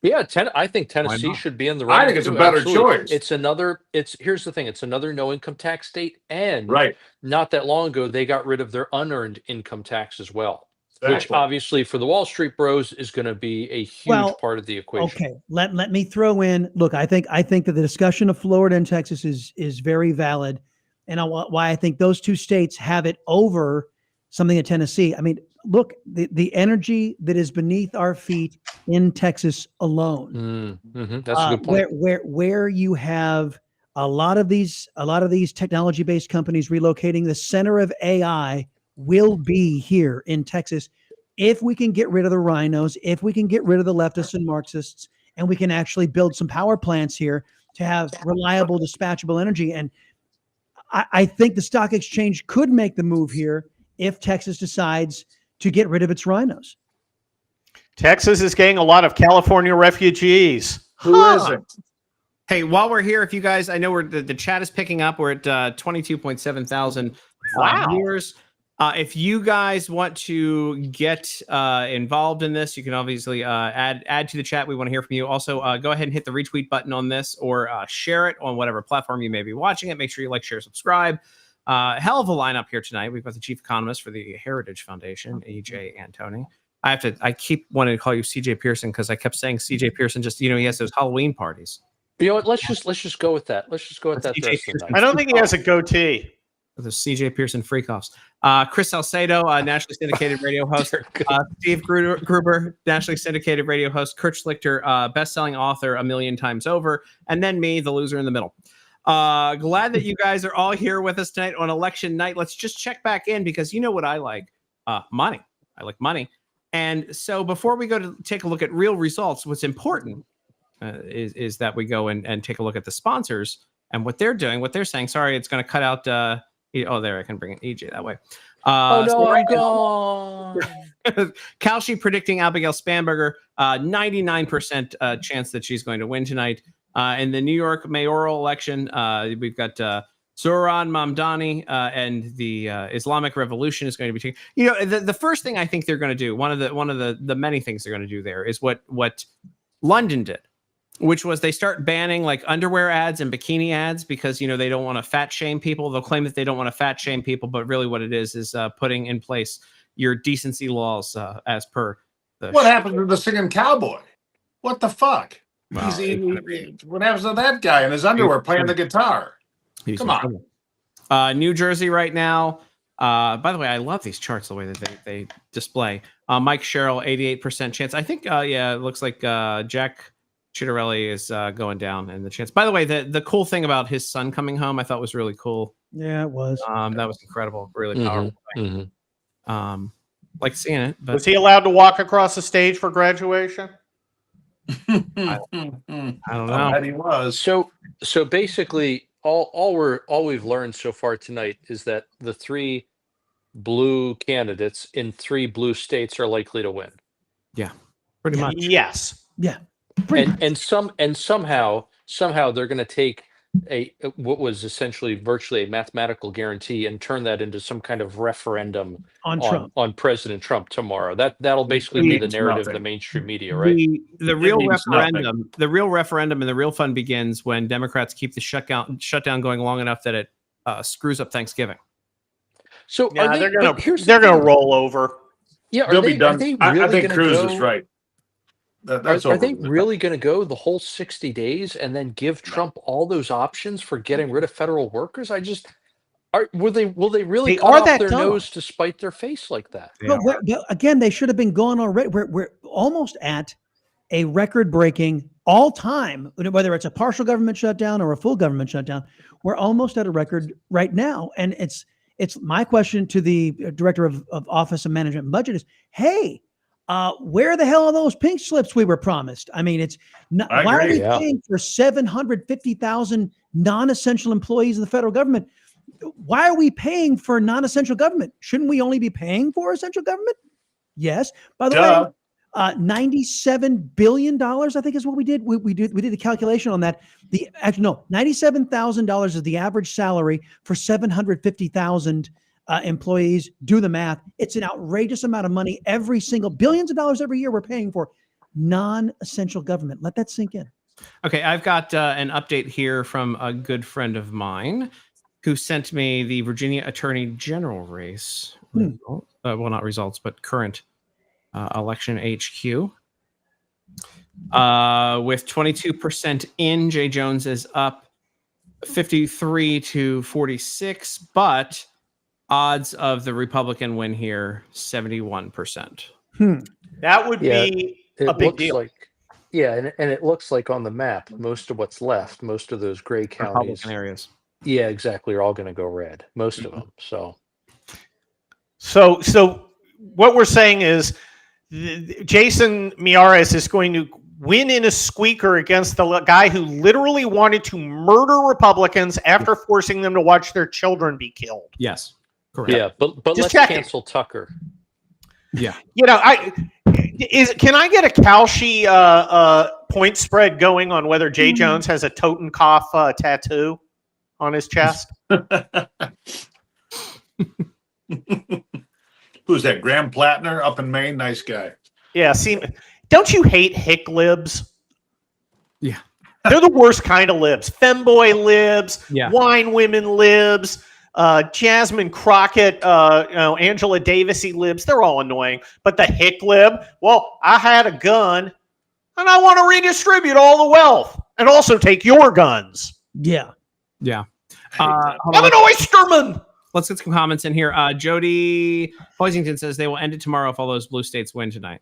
S5: Yeah, I think
S1: Why
S5: Tennessee
S1: not?
S5: should be in the
S3: I
S5: running.
S3: think it's a
S5: too,
S3: better
S5: absolutely.
S3: choice.
S5: Here's the thing, it's another no income tax state, and
S3: Right.
S5: not that long ago they got rid of their unearned income tax as well, which
S3: Exactly.
S5: obviously for the Wall Street bros is going to be a huge
S4: Well,
S5: part of the equation.
S4: Okay, let me throw in. Look, I think that the discussion of Florida and Texas is very valid, and why I think those two states have it over something in Tennessee. I mean, look, the energy that is beneath our feet in Texas alone,
S5: That's a good point.
S4: where you have a lot of these technology based companies relocating, the center of AI will be here in Texas. If we can get rid of the rhinos, if we can get rid of the leftists and Marxists, and we can actually build some power plants here to have reliable, dispatchable energy. And I think the stock exchange could make the move here if Texas decides to get rid of its rhinos.
S2: Texas is getting a lot of California refugees.
S3: Who is it?
S1: Hey, while we're here, if you guys, I know the chat is picking up. We're at 22.7 thousand
S2: Wow.
S1: viewers. If you guys want to get involved in this, you can obviously add to the chat. We want to hear from you. Also, go ahead and hit the retweet button on this, or share it on whatever platform you may be watching it. Make sure you like, share, subscribe. Hell of a lineup here tonight. We've got the chief economist for the Heritage Foundation, EJ Antoni. I keep wanting to call you CJ Pearson because I kept saying CJ Pearson. Just he has those Halloween parties.
S5: You know what? Let's just go with that. Let's just go with that.
S1: CJ
S5: the rest of the
S1: Pearson.
S5: night.
S2: I don't think he has a goatee.
S1: The CJ Pearson freak-offs. Chris Salcedo, nationally syndicated radio host. Steve Gruber, nationally syndicated radio host. Kurt Schlichter, best-selling author a million times over. And then me, the loser in the middle. Glad that you guys are all here with us tonight on election night. Let's just check back in because you know what I like? Money. I like money. And so before we go to take a look at real results, what's important is that we go and take a look at the sponsors and what they're doing, what they're saying. Sorry, it's going to cut out... there, I can bring in EJ that way.
S5: I'm
S1: gone.
S5: gone.
S1: Kalshi predicting Abigail Spanberger, 99% chance that she's going to win tonight. In the New York mayoral election, we've got Zohran Mamdani, and the Islamic Revolution is going to be taking. The first thing I think they're going to do, one of the many things they're going to do there is what London did, which was they start banning like underwear ads and bikini ads because, they don't want to fat shame people. They'll claim that they don't want to fat shame people, but really what it is putting in place your decency laws as per the...
S3: What happened to the singing cowboy? What the fuck?
S1: Well,
S3: what happens to that guy in his underwear playing the guitar? Come on.
S1: New Jersey right now. By the way, I love these charts, the way that they display. Mike Sherrill, 88% chance. I think, it looks like Jack Ciattarelli is going down in the chance. By the way, the cool thing about his son coming home, I thought was really cool.
S4: Yeah, it was.
S1: That was incredible, really powerful. Like seeing it. But
S2: Was he allowed to walk across the stage for graduation?
S1: I don't know.
S3: He was.
S5: So basically, all we've learned so far tonight is that the three blue candidates in three blue states are likely to win.
S1: Yeah, pretty much.
S2: Yes.
S4: Yeah.
S5: And somehow they're going to take what was essentially virtually a mathematical guarantee and turn that into some kind of referendum on President Trump tomorrow. That'll basically be the narrative of the mainstream media, right?
S1: The real referendum, and the real fun begins when Democrats keep the shutdown going long enough that it screws up Thanksgiving.
S5: So
S2: Yeah, they're gonna roll over.
S5: Yeah,
S3: They'll be done.
S5: Really
S3: I think Cruz is right.
S5: Are they really going to go the whole 60 days and then give Trump all those options for getting rid of federal workers? Will they really cut off their nose to spite their face like that?
S4: But again, they should have been gone already. We're almost at a record-breaking all-time, whether it's a partial government shutdown or a full government shutdown. We're almost at a record right now, and it's my question to the director of Office of Management and Budget is, hey. Where the hell are those pink slips we were promised? I mean, it's not, why are we paying for 750,000 non-essential employees of the federal government? Why are we paying for non-essential government? Shouldn't we only be paying for essential government? Yes. By the way, $97 billion, I think is what we did. We did the calculation on that. $97,000 is the average salary for 750,000 employees. Do the math. It's an outrageous amount of money. Billions of dollars every year we're paying for non-essential government. Let that sink in.
S1: Okay, I've got an update here from a good friend of mine who sent me the Virginia Attorney General race. Well, not results, but current election HQ. With 22% in, Jay Jones is up 53 to 46, but odds of the Republican win here 71%.
S2: That would
S5: Yeah,
S2: be
S5: It
S2: a big
S5: looks
S2: deal.
S5: like, yeah, and it looks like on the map, most of what's left, most of those gray counties,
S1: Republican areas.
S5: yeah, exactly, are all going to go red. Most of them. So
S2: So what we're saying is Jason Miyares is going to win in a squeaker against the guy who literally wanted to murder Republicans after forcing them to watch their children be killed.
S1: Yes, correct.
S5: yeah, but
S2: Just
S5: let's
S2: checking.
S5: cancel Tucker.
S1: Yeah.
S2: Can I get a Kalshi point spread going on whether Jay Jones has a Totenkopf tattoo on his chest?
S3: Who's that? Graham Plattner up in Maine? Nice guy.
S2: Yeah. See, don't you hate hick libs?
S1: Yeah.
S2: They're the worst kind of libs. Femboy libs,
S1: Yeah.
S2: wine women libs, Jasmine Crockett, Angela Davisy libs. They're all annoying. But the hick lib, well, I had a gun and I want to redistribute all the wealth and also take your guns.
S4: Yeah.
S1: Yeah.
S3: I
S1: Hold
S2: I'm
S1: on,
S2: an oysterman.
S1: let's get some comments in here. Jody Poisington says they will end it tomorrow if all those blue states win tonight.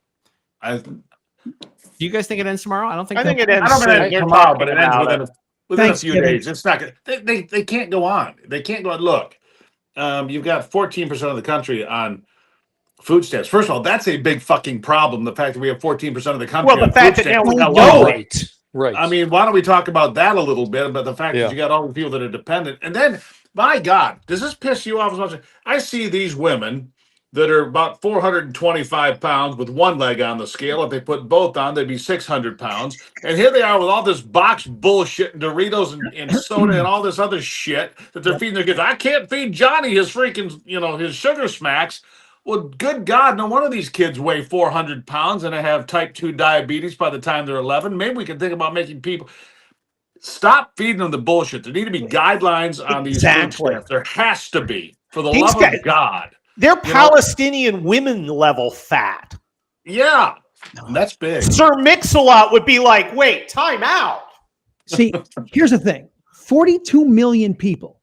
S1: Do you guys think it ends tomorrow? I don't think.
S2: I think it ends
S3: don't
S2: soon.
S3: know if it
S2: They're
S3: ends tomorrow,
S2: talking
S3: but it ends
S2: about
S3: within a few
S4: Thanksgiving.
S3: days. It's not good. They can't go on. They can't go on. Look, you've got 14% of the country on food stamps. First of all, that's a big fucking problem. The fact that we have 14% of the country
S2: Well, the
S3: on
S2: fact
S3: food
S2: that now
S3: stamps.
S2: we got
S3: Whoa!
S2: low
S5: Right. Right.
S3: I mean, why don't we talk about that a little bit? But the fact
S5: Yeah.
S3: that you got all the people that are dependent, and then, my God, does this piss you off as much? I see these women that are about 425 pounds with one leg on the scale. If they put both on, they'd be 600 pounds. And here they are with all this box bullshit and Doritos and soda and all this other shit that they're feeding their kids. I can't feed Johnny his freaking, his sugar smacks. Well, good God, no wonder these kids weigh 400 pounds and they have type 2 diabetes by the time they're 11. Maybe we can think about making people stop feeding them the bullshit. There need to be guidelines on these food
S2: Exactly.
S3: stamps. There has to be, for the
S2: These
S3: love
S2: guys-
S3: of God.
S2: They're Palestinian women level fat.
S3: Yeah, that's big.
S2: Sir Mix-a-Lot would be like, wait, time out.
S4: See, here's the thing. 42 million people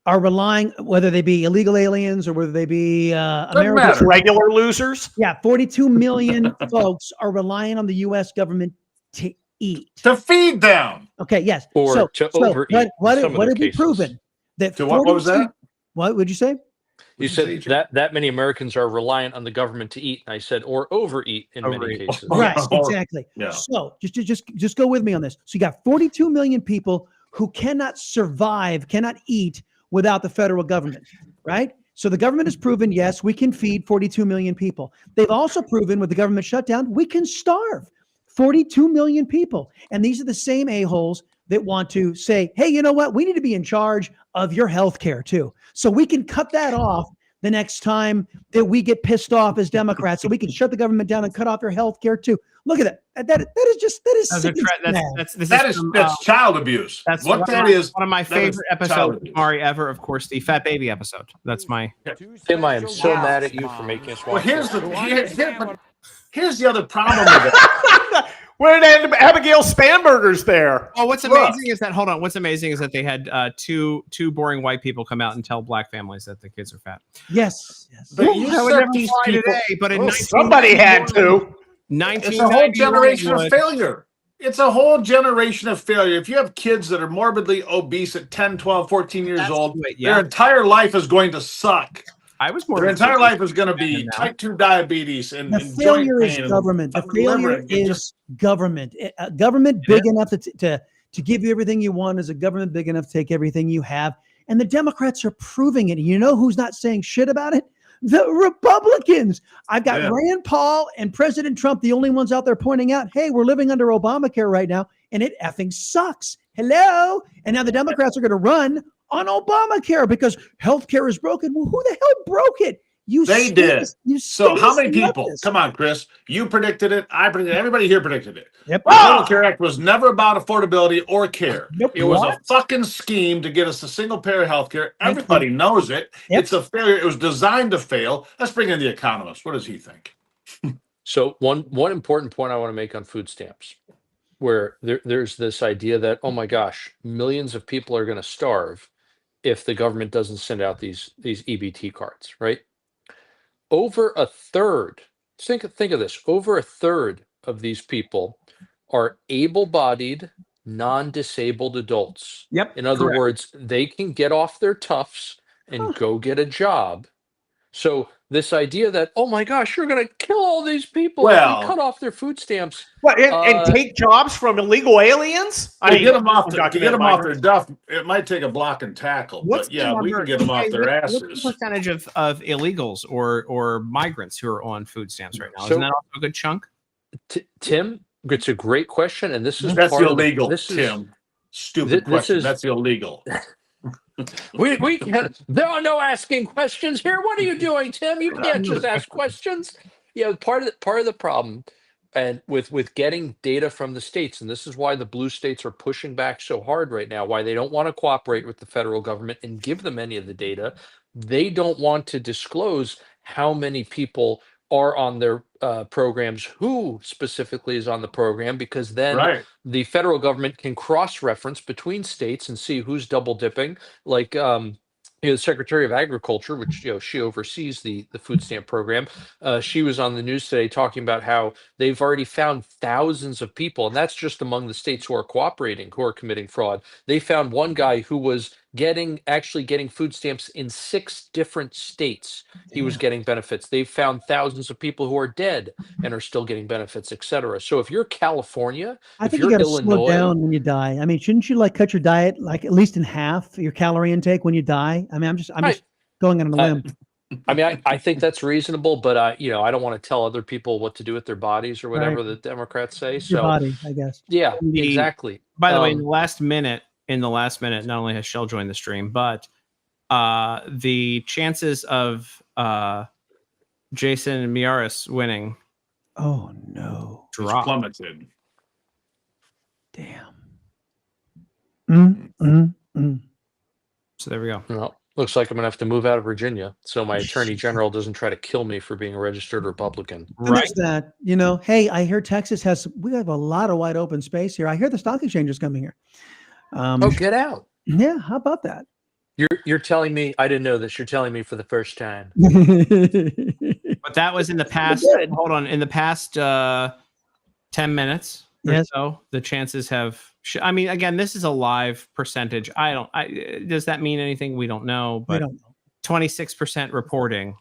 S4: are relying, whether they be illegal aliens or whether they be Americans.
S3: matter.
S2: Regular losers.
S4: Yeah, 42 million folks are relying on the U.S. government to eat.
S3: To feed them.
S4: Okay, yes.
S5: Or to overeat
S4: What
S5: in some of
S4: have
S5: their
S4: you
S5: cases.
S4: proven? That
S3: To what was
S4: 42
S3: that?
S4: What would you say?
S5: You said that many Americans are reliant on the government to eat. And I said, or overeat in many
S1: Overeat.
S5: cases.
S4: Right,
S3: Or-
S4: exactly.
S3: yeah.
S4: So just go with me on this. So you got 42 million people who cannot survive, cannot eat without the federal government, right? So the government has proven, yes, we can feed 42 million people. They've also proven with the government shutdown, we can starve 42 million people. And these are the same a-holes that want to say, hey, you know what? We need to be in charge of your health care too. So we can cut that off the next time that we get pissed off as Democrats. So we can shut the government down and cut off their health care too. Look at that. That is
S1: That's
S4: sick and sad.
S1: this
S3: That
S1: is
S3: is
S1: from,
S3: that's child abuse.
S1: that's
S3: What
S1: one
S3: that
S1: of my,
S3: is.
S1: one of my
S3: that is
S1: favorite episodes
S3: child
S1: of
S3: abuse.
S1: Mari ever, of course, the Fat Baby episode. That's my
S5: Tim, I am so mad at you for making us
S3: Well,
S5: watch
S3: here's
S5: this.
S3: here's the other problem with it.
S2: Where did Abigail Spanberger's there?
S1: Oh, what's
S3: Look.
S1: amazing is that what's amazing is that they had two boring white people come out and tell black families that the kids are fat.
S4: Yes.
S3: But you
S1: That would
S3: set
S1: never
S3: these
S1: fly
S3: people.
S1: today, but in
S2: Well, somebody had to.
S3: It's a whole generation of
S1: 1991
S3: failure. It's a whole generation of failure. If you have kids that are morbidly obese at 10, 12, 14 years
S1: That's
S3: old,
S1: the way-
S3: their
S1: yeah.
S3: entire life is going to suck.
S1: I was more
S3: Their entire life is going to be
S1: now.
S3: type 2 diabetes and,
S4: The
S3: and
S4: failure
S3: joint
S4: is
S3: pain.
S4: government. The
S3: upper liver
S4: failure
S3: and it
S4: is government. Government big enough to give you everything you want is a government big enough to take everything you have. And the Democrats are proving it. You know who's not saying shit about it? The Republicans. I've got
S3: Yeah.
S4: Rand Paul and President Trump, the only ones out there pointing out, hey, we're living under Obamacare right now, and it effing sucks. Hello? And now the Democrats are going to run on Obamacare because healthcare is broken. Well, who the hell broke it? You
S3: They
S4: say
S3: did.
S4: this- You
S3: So
S4: say
S3: how
S4: this
S3: many
S4: and
S3: people?
S4: left this.
S3: Come on, Chris. You predicted it. I predicted it. Everybody here predicted it.
S4: Yep.
S3: The Affordable Care Act was never about affordability or care.
S4: Nope.
S3: It was
S2: What?
S3: a fucking scheme to get us a single payer health care.
S4: Thank you.
S3: Everybody knows it.
S4: Yep.
S3: It's a failure. It was designed to fail. Let's bring in the economist. What does he think?
S5: So one important point I want to make on food stamps, where there's this idea that, oh my gosh, millions of people are going to starve if the government doesn't send out these EBT cards, right? Over a third, think of this, over a third of these people are able-bodied, non-disabled adults.
S1: Yep.
S5: In other
S1: correct.
S5: words, they can get off their tufts and
S4: Huh.
S5: go get a job. So this idea that, oh my gosh, you're going to kill all these people if
S3: Well-
S5: we cut off their food stamps.
S2: What, and take jobs from illegal aliens?
S3: To get them off,
S2: undocumented
S3: their
S2: migrants.
S3: duff, it might take a block and tackle.
S1: What's
S3: But yeah, we can get them off their
S1: What's
S3: asses.
S1: the percentage of illegals or migrants who are on food stamps right now?
S5: So-
S1: Isn't that also a good chunk?
S5: Tim, it's a great question, and this is
S3: That's
S5: part of the-
S3: illegal,
S5: this is-
S3: Tim. Stupid
S5: this
S3: question.
S5: is-
S3: That's illegal.
S5: We can't, there are no asking questions here. What are you doing, Tim? You can't just ask questions. Yeah, part of the problem, and with getting data from the states, and this is why the blue states are pushing back so hard right now, why they don't want to cooperate with the federal government and give them any of the data. They don't want to disclose how many people are on their programs, who specifically is on the program, because then
S3: Right.
S5: the federal government can cross-reference between states and see who's double dipping. Like the Secretary of Agriculture, which she oversees the food stamp program. She was on the news today talking about how they've already found thousands of people, and that's just among the states who are cooperating, who are committing fraud. They found one guy who was actually getting food stamps in 6 different states. He was getting benefits. They've found thousands of people who are dead and are still getting benefits, etc. So if you're California,
S4: I
S5: if
S4: think you
S5: you're
S4: got to slow
S5: Illinois,
S4: down when you die. I mean, shouldn't you like cut your diet like at least in half your calorie intake when you die? I mean, I'm just going on a limb.
S5: I mean, I think that's reasonable, but I don't want to tell other people what to do with their bodies or whatever
S4: Right.
S5: the Democrats say.
S4: It's your
S5: So
S4: body, I guess.
S5: yeah,
S1: Indeed.
S5: exactly.
S1: By the way, in
S5: Um,
S1: the last minute, not only has Shell joined the stream, but the chances of Jason Miaris winning
S4: Oh no!
S3: It's
S1: drop.
S3: plummeted.
S4: Damn. Mm.
S1: So there we go.
S5: well, looks like I'm gonna have to move out of Virginia, so my attorney general doesn't try to kill me for being a registered Republican.
S4: And
S1: Right.
S4: there's that. Hey, I hear Texas we have a lot of wide open space here. I hear the stock exchange is coming here.
S5: Oh, get out!
S4: Yeah, how about that?
S5: You're telling me I didn't know this. You're telling me for the first time.
S1: But that was in the past.
S4: Good.
S1: Hold on. In the past 10 minutes or
S4: Yes.
S1: so, the chances have. I mean, again, this is a live percentage. Does that mean anything? We don't know.
S4: We
S1: But
S4: don't know.
S1: 26% reporting,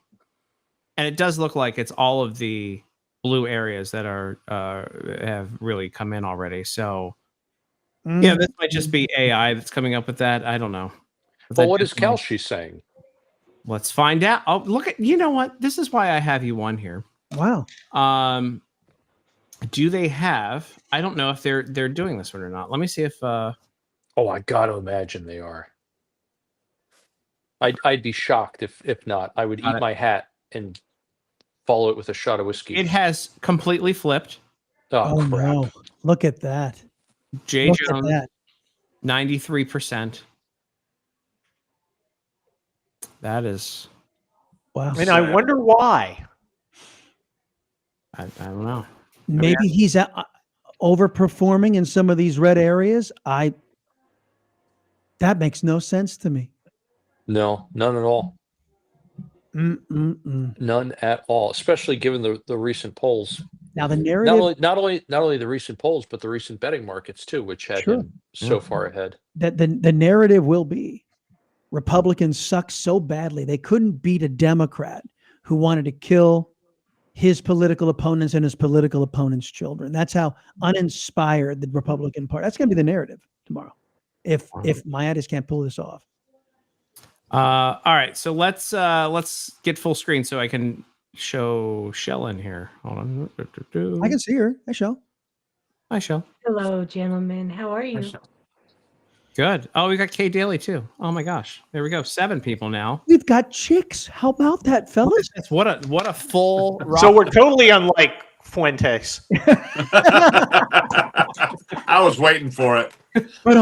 S1: and it does look like it's all of the blue areas that are have really come in already. So yeah, this might just be AI that's coming up with that. I don't know.
S5: Well, what is
S1: Definitely-
S5: Kelshi saying?
S1: Let's find out. Oh, look at, you know what? This is why I have you on here.
S4: Wow.
S1: Do they have, I don't know if they're doing this one or not. Let me see if
S5: Oh, I got to imagine they are. I'd be shocked if not. I would
S1: Got
S5: eat
S1: it.
S5: my hat and follow it with a shot of whiskey.
S1: it has completely flipped.
S5: Oh,
S4: Oh
S5: crap.
S4: no! Look at that.
S1: Jay
S4: Look at
S1: Jones,
S4: that.
S1: 93%. That is,
S4: Wow.
S2: And I wonder why.
S1: I don't know.
S4: Maybe he's overperforming in some of these red areas. That makes no sense to me.
S5: No, none at all. None at all. Especially given the recent polls.
S4: Now the narrative
S5: Not only the recent polls, but the recent betting markets too, which had
S4: Sure.
S5: him so far ahead.
S4: that the narrative will be Republicans suck so badly they couldn't beat a Democrat who wanted to kill his political opponents and his political opponents' children. That's how uninspired the Republican Party. That's going to be the narrative tomorrow. If Mayatis can't pull this off.
S1: All right, so let's get full screen so I can show Shell in here. Hold on.
S4: I can see her. I shall.
S1: Hi, Shell.
S6: Hello, gentlemen. How are you?
S1: Good. Good. Oh, we got Kay Daly too. Oh my gosh. There we go. 7 people now.
S4: We've got chicks. How about that, fellas?
S1: What a full
S2: So we're totally unlike Fuentes.
S3: I was waiting for it.
S4: But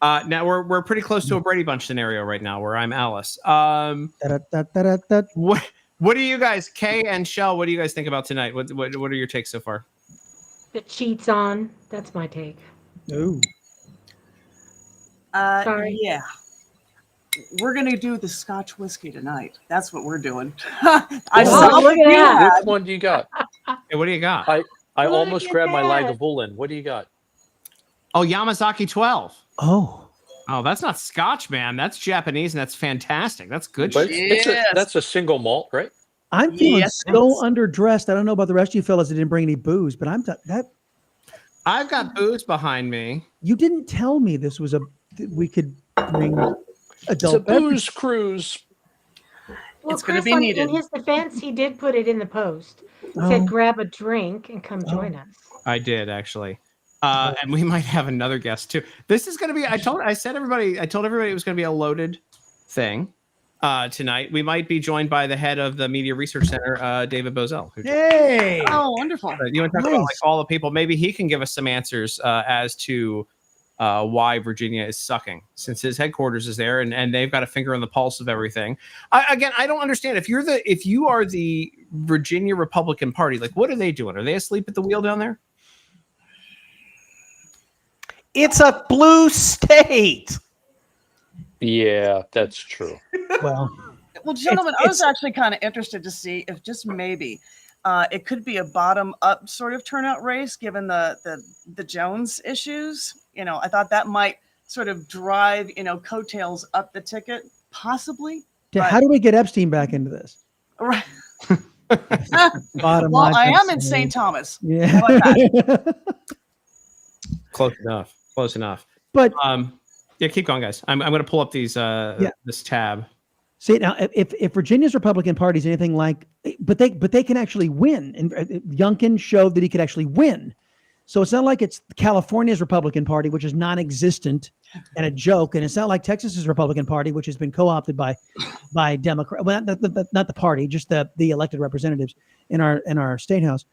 S3: Yeah.
S1: now we're pretty close to a Brady Bunch scenario right now where I'm Alice.
S4: da-da-da-da-da.
S1: What do you guys, Kay and Shell, what do you guys think about tonight? What are your takes so far?
S6: The cheats on. That's my take.
S4: Ooh.
S6: Sorry.
S7: Yeah. We're gonna do the Scotch whiskey tonight. That's what we're doing. I
S6: Oh,
S7: saw
S6: look
S7: what
S6: at
S7: you
S6: that.
S7: had.
S5: Which one do you got?
S1: Hey, what do you got?
S5: I
S6: Look
S5: almost
S6: at
S5: grabbed my
S6: that.
S5: Lagavulin. What do you got?
S1: Oh, Yamazaki 12.
S4: Oh.
S1: Oh, that's not Scotch, man. That's Japanese, and that's fantastic. That's good
S5: But
S1: shit.
S7: Yes.
S5: that's a single malt, right?
S4: I'm feeling
S7: Yes.
S4: so underdressed. I don't know about the rest of you fellas that didn't bring any booze, but that
S1: I've got booze behind me.
S4: you didn't tell me this was that we could bring
S5: It's a
S4: adult beverage.
S5: booze cruise.
S6: Well,
S7: It's gonna
S6: Chris,
S7: be needed.
S6: in his defense, he did put it in the post. He
S4: Oh.
S6: said, grab a drink and come join us.
S1: I did actually. And we might have another guest too. This is going to be. I told everybody it was going to be a loaded thing tonight. We might be joined by the head of the Media Research Center, David Bozell.
S4: Hey.
S7: Oh, wonderful.
S1: You want to talk about like
S4: Nice.
S1: all the people? Maybe he can give us some answers as to why Virginia is sucking, since his headquarters is there and they've got a finger on the pulse of everything. Again, I don't understand if you are the Virginia Republican Party, like what are they doing? Are they asleep at the wheel down there?
S2: It's a blue state.
S5: Yeah, that's true.
S4: Well,
S7: Well, gentlemen, I was actually kind of interested to see if just maybe it could be a bottom-up sort of turnout race, given the Jones issues. You know, I thought that might sort of drive coattails up the ticket, possibly.
S4: how do we get Epstein back into this?
S7: Right.
S4: Bottom
S7: Well,
S4: line,
S7: I am
S4: that's-
S7: in St. Thomas.
S4: Yeah.
S7: How about
S1: Close enough. Close enough.
S4: But
S1: Yeah, keep going, guys. I'm going to pull up these this tab.
S4: see now, if Virginia's Republican Party is anything like, but they can actually win, and Youngkin showed that he could actually win. So it's not like it's California's Republican Party, which is non-existent and a joke, and it's not like Texas's Republican Party, which has been co-opted by Democrat. Well, not the party, just the elected representatives in our state house,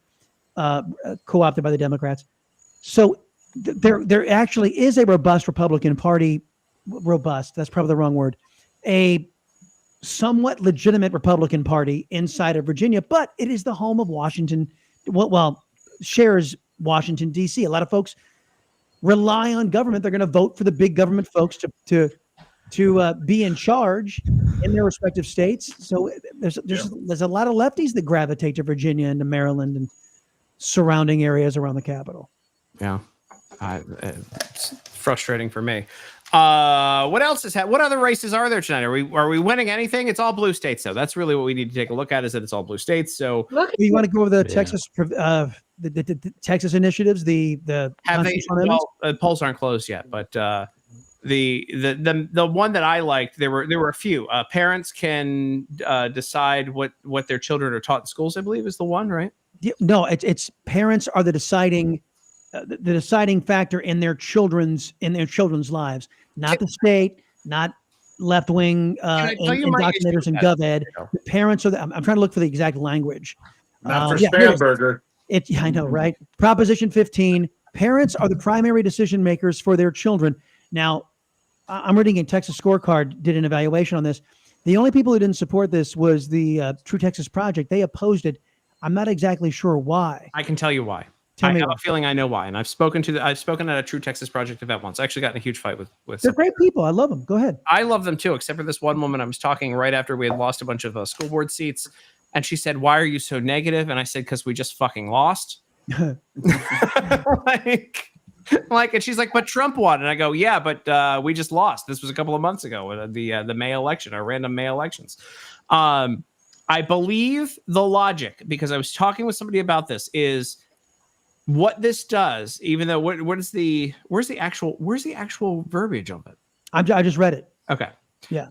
S4: co-opted by the Democrats. So there actually is a robust Republican Party. Robust, that's probably the wrong word. A somewhat legitimate Republican Party inside of Virginia, but it is the home of Washington. Well, shares Washington, D.C. A lot of folks rely on government. They're going to vote for the big government folks to be in charge in their respective states. So there's a lot of lefties that gravitate to Virginia and to Maryland and surrounding areas around the Capitol.
S1: Yeah. It's frustrating for me. What else is what other races are there tonight? Are we winning anything? It's all blue states, though. That's really what we need to take a look at, is that it's all blue states. So
S6: Look at
S4: You want to go over the
S5: Yeah.
S4: Texas, the Texas initiatives, the
S1: have they?
S4: constitutional amendments?
S1: Well, polls aren't closed yet, but the one that I liked, there were a few. Parents can decide what their children are taught in schools, I believe, is the one, right?
S4: Yeah, no, it's parents are the deciding factor in their children's lives, not the state, not left wing
S1: I tell you my issue
S4: indoctrinators and
S1: with
S4: gov
S1: that?
S4: ed. The parents are I'm trying to look for the exact language.
S3: Not for
S4: yeah, here it is.
S3: Spanberger.
S4: Yeah, I know, right? Proposition 15: parents are the primary decision makers for their children. Now, I'm reading a Texas Scorecard did an evaluation on this. The only people who didn't support this was the True Texas Project. They opposed it. I'm not exactly sure why.
S1: I can tell you why.
S4: Tell
S1: I
S4: me
S1: have
S4: why.
S1: a feeling I know why, and I've spoken at a True Texas Project event once. I actually got in a huge fight with
S4: They're
S1: some.
S4: great people. I love them. Go ahead.
S1: I love them too, except for this one woman I was talking right after we had lost a bunch of school board seats, and she said, "Why are you so negative?" And I said, "Because we just fucking lost." And she's like, "But Trump won," and I go, "Yeah, but we just lost. This was a couple of months ago, the May election, our random May elections." I believe the logic, because I was talking with somebody about this, is what this does. Even though where's the actual verbiage of it?
S4: I just read it.
S1: Okay.
S4: Yeah.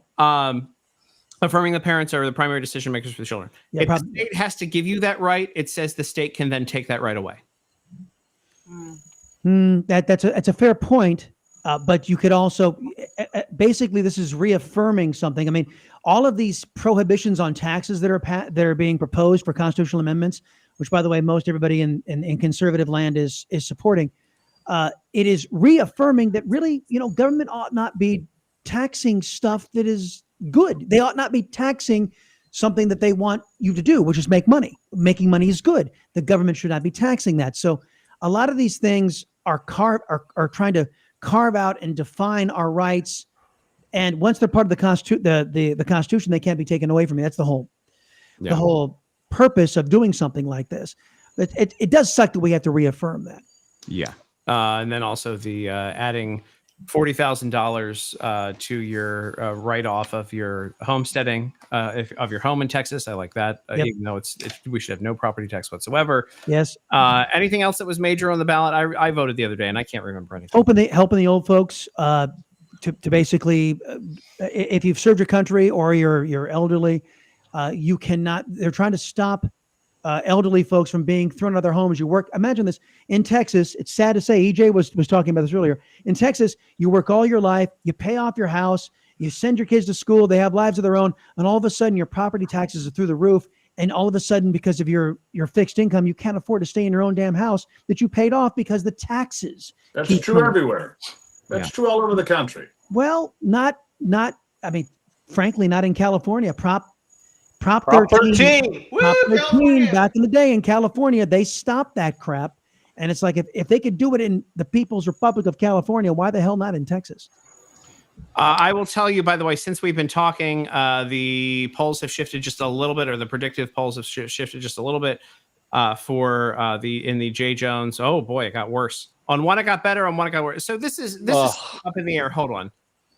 S1: Affirming the parents are the primary decision makers for the children.
S4: Yeah,
S1: If
S4: probably.
S1: the state has to give you that right, it says the state can then take that right away.
S4: That's a fair point. But you could also, basically, this is reaffirming something. I mean, all of these prohibitions on taxes that are being proposed for constitutional amendments, which, by the way, most everybody in conservative land is supporting. It is reaffirming that really, government ought not be taxing stuff that is good. They ought not be taxing something that they want you to do, which is make money. Making money is good. The government should not be taxing that. So a lot of these things are trying to carve out and define our rights. And once they're part of the Constitution, they can't be taken away from you. That's the whole purpose of doing something like this. But it does suck that we have to reaffirm that.
S1: Yeah. And then also the adding $40,000 to your write-off of your homesteading of your home in Texas. I like that,
S4: Yep.
S1: even though we should have no property tax whatsoever.
S4: Yes.
S1: Anything else that was major on the ballot? I voted the other day, and I can't remember anything.
S4: Helping the old folks to basically, if you've served your country or you're elderly, you cannot. They're trying to stop elderly folks from being thrown out of their homes. You work. Imagine this in Texas. It's sad to say. EJ was talking about this earlier. In Texas, you work all your life. You pay off your house. You send your kids to school. They have lives of their own, and all of a sudden, your property taxes are through the roof. And all of a sudden, because of your fixed income, you can't afford to stay in your own damn house that you paid off because the taxes.
S3: That's
S4: keep
S3: true
S4: coming.
S3: everywhere. That's true all over the country.
S4: Well, not. I mean, frankly, not in California. Prop
S2: Prop
S4: 13.
S2: 13. Woo,
S4: Prop 13
S2: California.
S4: back in the day in California, they stopped that crap. And it's like, if they could do it in the People's Republic of California, why the hell not in Texas?
S1: I will tell you, by the way, since we've been talking, the polls have shifted just a little bit, or the predictive polls have shifted just a little bit for in the J. Jones. Oh boy, it got worse. On one, it got better. On one, it got worse. So this is up in the air. Hold on.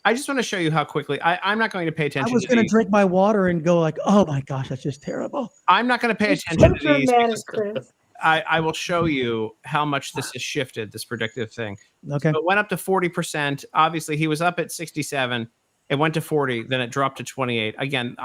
S1: I just want to show you how quickly I'm not going to pay attention.
S4: I was going to drink my water and go like, oh my gosh, that's just terrible.
S1: I'm not going to pay attention to these.
S6: Dramatic,
S1: Because
S6: Chris.
S1: I will show you how much this has shifted, this predictive thing.
S4: Okay.
S1: So it went up to 40%. Obviously, he was up at 67. It went to 40. Then it dropped to 28. Again,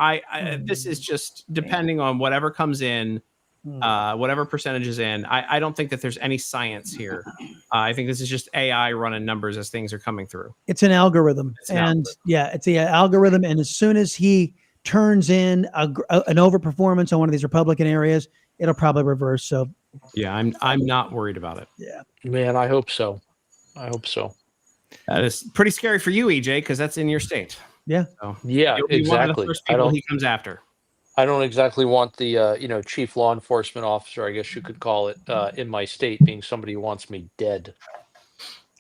S1: this is just depending on whatever comes in, whatever percentage is in. I don't think that there's any science here. I think this is just AI running numbers as things are coming through.
S4: It's an algorithm.
S1: It's an
S4: and
S1: algorithm.
S4: yeah, it's the algorithm. And as soon as he turns in an overperformance on one of these Republican areas, it'll probably reverse. So
S1: Yeah, I'm not worried about it.
S4: yeah.
S5: Man, I hope so. I hope so.
S1: That is pretty scary for you, EJ, because that's in your state.
S4: Yeah.
S1: So
S5: Yeah,
S1: you'll be one of the
S5: exactly.
S1: first
S5: I
S1: people
S5: don't.
S1: he comes after.
S5: I don't exactly want the chief law enforcement officer, I guess you could call it, in my state being somebody who wants me dead.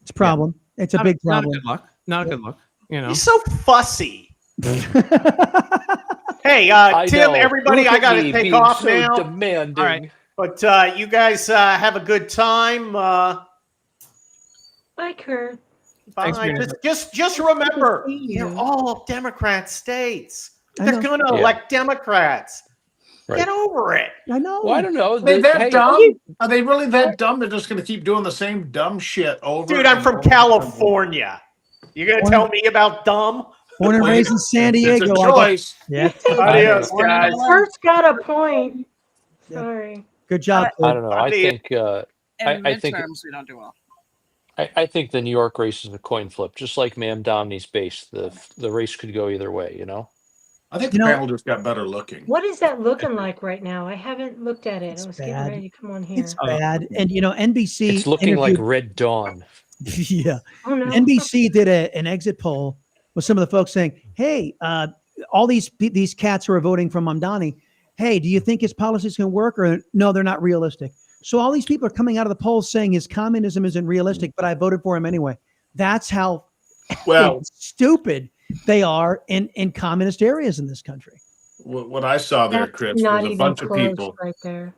S4: It's a problem. It's a big
S1: Not a
S4: problem.
S1: good look. Not a good look. You know.
S2: He's so fussy. Hey,
S5: I
S2: Tim,
S5: know.
S2: everybody,
S5: Look
S2: I
S5: at
S2: got to
S5: me
S2: take
S5: being
S2: off
S5: so
S2: now.
S5: Demanding.
S1: All right.
S2: But you guys have a good time.
S6: Bye, Kurt.
S1: Thanks,
S2: Bye.
S1: man.
S2: Just remember,
S6: See you.
S2: they're all Democrat states.
S4: I
S2: They're
S4: know.
S2: going to
S5: Yeah.
S2: elect Democrats.
S5: Right.
S2: Get over it.
S4: I know.
S5: Well, I don't know.
S3: Are they that
S5: Hey,
S3: dumb? Are they really that dumb? They're just going to keep doing the same dumb shit over.
S2: Dude, I'm
S3: and
S2: from
S3: over and over.
S2: California. You're going to tell me about dumb?
S4: Born and
S3: Wait,
S4: raised in San
S3: It's
S4: Diego.
S3: a
S4: I got-
S3: choice.
S4: yeah.
S2: Adios,
S5: I know.
S2: guys.
S6: Kurt's got a point.
S4: Yeah.
S6: Sorry.
S4: Good job.
S5: I
S4: Kurt.
S5: don't know. I
S2: Adios.
S5: think
S7: In
S5: I think-
S7: midterms, we don't do well.
S5: I think the New York race is a coin flip, just like Ma'am Domney's base. The race could go either way, you know.
S3: I think
S4: You
S3: the
S4: know-
S3: panel just got better looking.
S6: What is that looking like right now? I haven't looked at it.
S4: It's
S6: I was getting
S4: bad.
S6: ready to come on here.
S4: It's bad. And NBC.
S5: It's looking like
S4: interviewed-
S5: Red Dawn.
S4: yeah.
S6: Oh no.
S4: NBC did an exit poll with some of the folks saying, "Hey, all these cats who are voting for Mamdani, hey, do you think his policies can work or no? They're not realistic." So all these people are coming out of the polls saying his communism isn't realistic, but I voted for him anyway. That's how
S3: Well,
S4: stupid they are in communist areas in this country.
S3: what I saw there,
S6: That's
S3: Chris,
S6: not
S3: was a
S6: even
S3: bunch of
S6: close
S3: people.
S6: right there.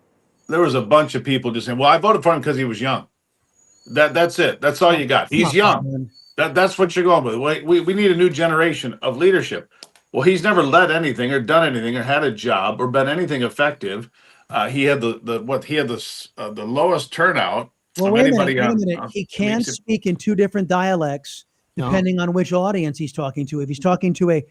S3: There was a bunch of people just saying, "Well, I voted for him because he was young." That's it. That's all you got. He's
S4: Come
S3: young.
S4: on, man.
S3: That's what you're going with. We need a new generation of leadership. Well, he's never led anything or done anything or had a job or been anything effective. He had the lowest turnout
S4: Well,
S3: of
S4: wait a
S3: anybody
S4: minute. Wait a
S3: on-
S4: minute.
S3: on-
S4: He can
S3: makes it-
S4: speak in two different dialects
S1: No.
S4: depending on which audience he's talking to. If he's talking to a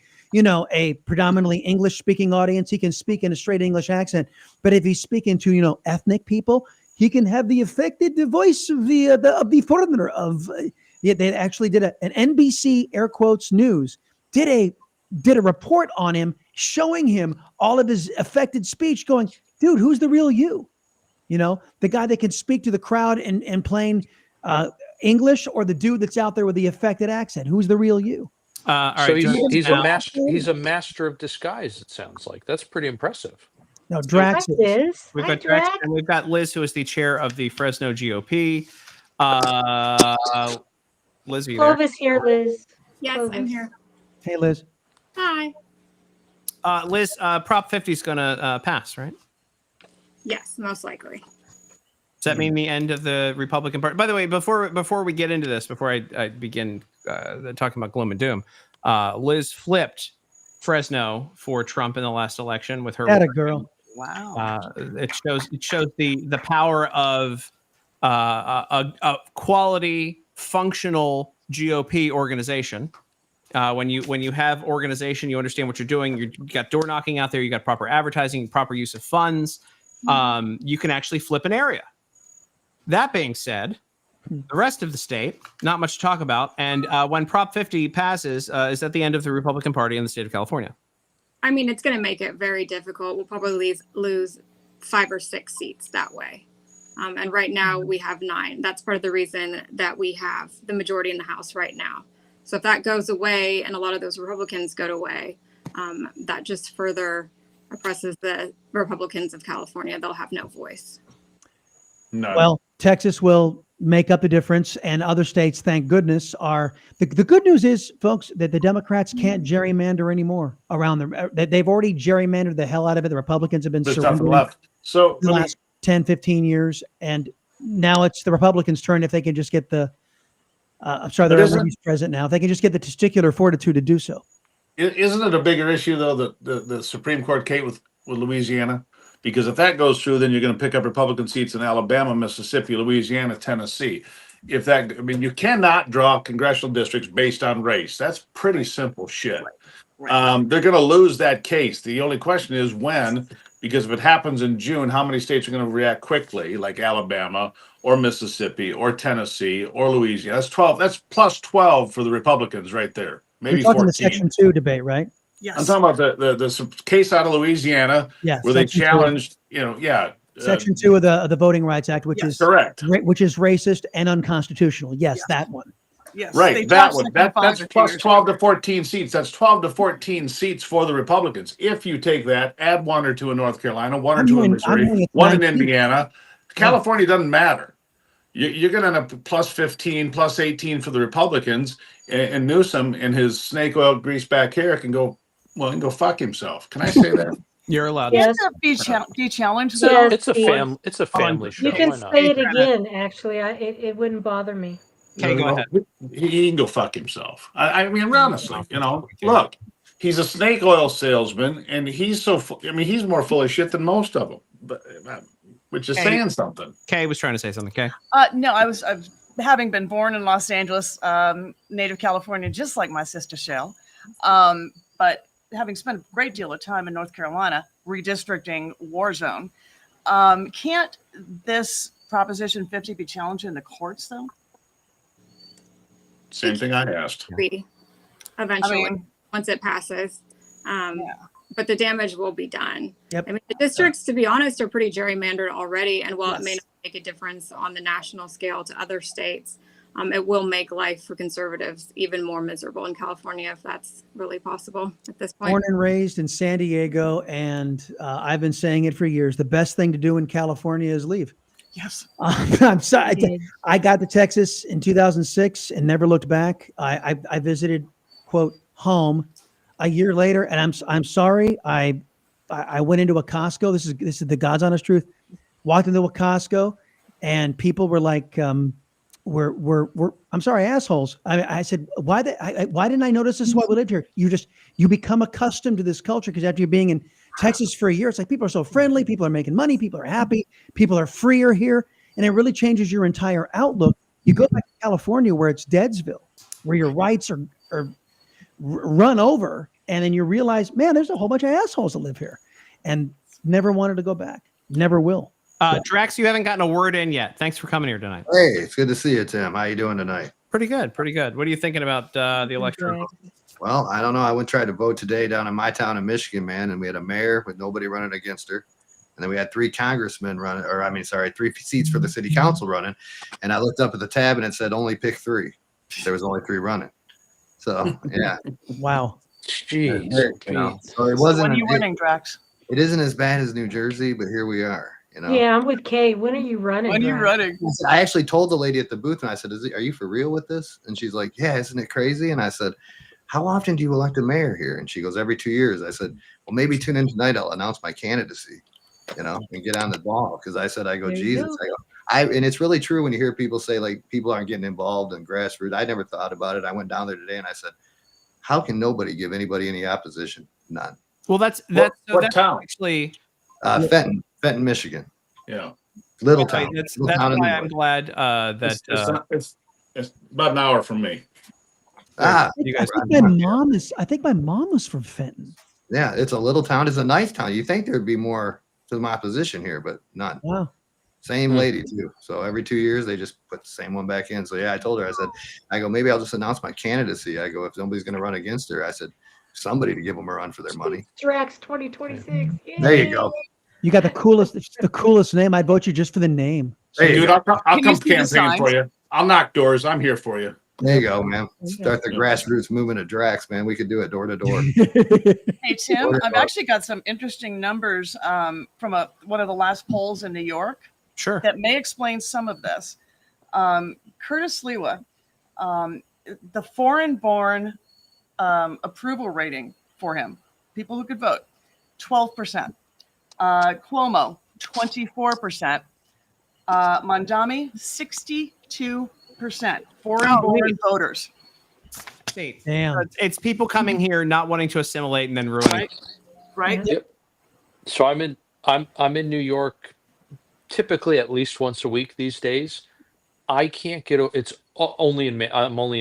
S4: predominantly English speaking audience, he can speak in a straight English accent. But if he's speaking to ethnic people, he can have the affected voice of the foreigner of They actually did an NBC air quotes news did a report on him, showing him all of his affected speech, going, dude, who's the real you? You know, the guy that can speak to the crowd in plain English, or the dude that's out there with the affected accent? Who's the real you?
S1: All
S5: So
S1: right, John,
S5: he's
S1: now-
S5: a master. He's a master of disguise. It sounds like that's pretty impressive.
S4: No, Drax is.
S6: Liz.
S1: We've
S6: Hi,
S1: got Drax,
S6: Drax.
S1: and we've got Liz, who is the chair of the Fresno GOP. Liz, are you there?
S6: Clovis here, Liz.
S8: Yes, I'm
S6: Clovis.
S8: here.
S4: Hey, Liz.
S8: Hi.
S1: Liz, Prop 50 is going to pass, right?
S8: Yes, most likely.
S1: Does that mean the end of the Republican Party? By the way, before we get into this, before I begin talking about gloom and doom, Liz flipped Fresno for Trump in the last election with her.
S4: That a girl.
S7: Wow.
S1: It shows the power of a quality, functional GOP organization. When you have organization, you understand what you're doing. You got door knocking out there. You got proper advertising, proper use of funds. You can actually flip an area. That being said, the rest of the state, not much to talk about. And when Prop 50 passes, is that the end of the Republican Party in the state of California?
S8: I mean, it's going to make it very difficult. We'll probably lose 5 or 6 seats that way. And right now we have 9. That's part of the reason that we have the majority in the House right now. So if that goes away and a lot of those Republicans go away, that just further oppresses the Republicans of California. They'll have no voice.
S3: No.
S4: Well, Texas will make up the difference, and other states, thank goodness, are the good news is, folks, that the Democrats can't gerrymander anymore around them. They've already gerrymandered the hell out of it. The Republicans have been
S3: there's nothing
S4: surrendering
S3: left. So
S4: the last 10, 15 years, and now it's the Republicans' turn if they can just get the I'm sorry,
S3: But
S4: they're
S3: isn't-
S4: already present now. If they can just get the testicular fortitude to do so.
S3: isn't it a bigger issue though, the Supreme Court case with Louisiana? Because if that goes through, then you're going to pick up Republican seats in Alabama, Mississippi, Louisiana, Tennessee. If that, I mean, you cannot draw congressional districts based on race. That's pretty simple shit. They're going to lose that case. The only question is when, because if it happens in June, how many states are going to react quickly, like Alabama or Mississippi or Tennessee or Louisiana? That's 12. That's plus 12 for the Republicans right there. Maybe
S4: We're talking
S3: 14.
S4: the Section 2 debate, right?
S7: Yes.
S3: I'm talking about the case out of Louisiana
S4: Yeah.
S3: where they
S4: Section 2.
S3: challenged,
S4: Section 2 of the Voting Rights Act, which is
S3: correct.
S4: which is racist and unconstitutional. Yes,
S7: Yes.
S4: that one.
S7: Yes. They
S3: Right, that
S7: dropped
S3: one.
S7: second
S3: That's
S7: funds a few
S3: plus
S7: years
S3: 12
S7: ago.
S3: to 14 seats. That's 12 to 14 seats for the Republicans. If you take that, add 1 or 2 in North Carolina, 1 or
S4: I'm
S3: 2 in
S4: doing- I'm
S3: Missouri,
S4: doing it
S3: 1 in
S4: 19.
S3: Indiana. California doesn't matter. You're going to end up plus 15, plus 18 for the Republicans, and Newsom and his snake oil grease back hair can go, well, he can go fuck himself. Can I say that?
S1: You're allowed.
S6: Yes.
S7: Can't be challenged
S6: Yes.
S7: though.
S5: It's a
S6: Yes.
S5: It's a family show.
S6: You can
S5: Why not?
S6: say it again, actually. It wouldn't bother me.
S1: Okay, go ahead.
S3: He can go fuck himself. I mean, honestly, look, he's a snake oil salesman, and he's he's more full of shit than most of them. But which is
S1: Hey.
S3: saying something.
S1: Kay was trying to say something. Kay.
S7: No, I've having been born in Los Angeles, native California, just like my sister Shell, but having spent a great deal of time in North Carolina redistricting war zone, can't this Proposition 50 be challenged in the courts though?
S3: Same thing I asked.
S8: Be eventually,
S7: I mean,
S8: once it passes.
S7: Yeah.
S8: But the damage will be done.
S4: Yep.
S8: I mean, the districts, to be honest, are pretty gerrymandered already. And while it may
S7: Yes.
S8: not make a difference on the national scale to other states, it will make life for conservatives even more miserable in California, if that's really possible at this point.
S4: Born and raised in San Diego, and I've been saying it for years. The best thing to do in California is leave.
S7: yes.
S4: I'm sorry. I got to Texas in 2006 and never looked back. I visited, quote, home a year later, and I'm sorry. I went into a Costco. This is the God's honest truth. Walked into a Costco, and people were like, we're I'm sorry, assholes. I said, why didn't I notice this is why we lived here? You become accustomed to this culture because after you're being in Texas for a year, it's like people are so friendly, people are making money, people are happy, people are freer here, and it really changes your entire outlook. You go back to California where it's Deadsville, where your rights are run over, and then you realize, man, there's a whole bunch of assholes that live here, and never wanted to go back, never will.
S1: Drax, you haven't gotten a word in yet. Thanks for coming here tonight.
S9: Hey, it's good to see you, Tim. How you doing tonight?
S1: Pretty good. Pretty good. What are you thinking about the election?
S9: Well, I don't know. I went tried to vote today down in my town in Michigan, man, and we had a mayor with nobody running against her. And then we had 3 congressmen running, or 3 seats for the city council running. And I looked up at the tab and it said only pick 3. There was only 3 running. So yeah.
S4: Wow.
S5: Jeez.
S9: You know, so it
S7: When
S9: wasn't.
S7: are you running, Drax?
S9: It isn't as bad as New Jersey, but here we are. You know.
S6: Yeah, I'm with Kay. When are you running?
S7: When are you
S6: Brad?
S7: running?
S9: I actually told the lady at the booth, and I said, are you for real with this? And she's like, yeah, isn't it crazy? And I said, how often do you elect a mayor here? And she goes, every 2 years. I said, well, maybe tune in tonight. I'll announce my candidacy, you know, and get on the ball. Because I said,
S6: There you
S9: Jesus.
S6: go.
S9: And it's really true when you hear people say, like, people aren't getting involved in grassroots. I never thought about it. I went down there today and I said, how can nobody give anybody any opposition? None.
S1: Well, that's
S3: What town?
S1: actually
S9: Fenton, Michigan.
S3: Yeah.
S9: Little
S1: right,
S9: town.
S1: that's
S9: Little town in
S1: why
S9: the
S1: I'm
S9: north.
S1: glad that
S3: It's about an hour from me.
S1: you guys.
S4: I think my mom was from Fenton.
S9: Yeah, it's a little town. It's a nice town. You think there'd be more to my opposition here, but none.
S4: Wow.
S9: Same lady too. So every 2 years they just put the same one back in. So yeah, I told her, I go, maybe I'll just announce my candidacy. I go, if nobody's going to run against her, I said, somebody to give them a run for their money.
S6: Drax 2026.
S9: There you go.
S4: You got the coolest name. I'd vote you just for the name.
S9: There you
S3: Dude,
S9: go.
S3: I'll
S7: Can you
S3: come
S7: see the
S3: campaign
S7: signs?
S3: for you. I'll knock doors. I'm here for you.
S9: There you go, man. Start the grassroots movement of Drax, man. We could do it door to door.
S7: Hey, Tim, I've actually got some interesting numbers from one of the last polls in New York
S1: Sure.
S7: that may explain some of this. Curtis Lewa, the foreign-born approval rating for him, people who could vote, 12%. Cuomo, 24%. Mandami, 62%. Foreign-born voters.
S1: State.
S4: Damn.
S1: It's people coming here not wanting to assimilate and then ruining.
S7: Right?
S5: Yep. So I'm in New York typically at least once a week these days. I can't get I'm only in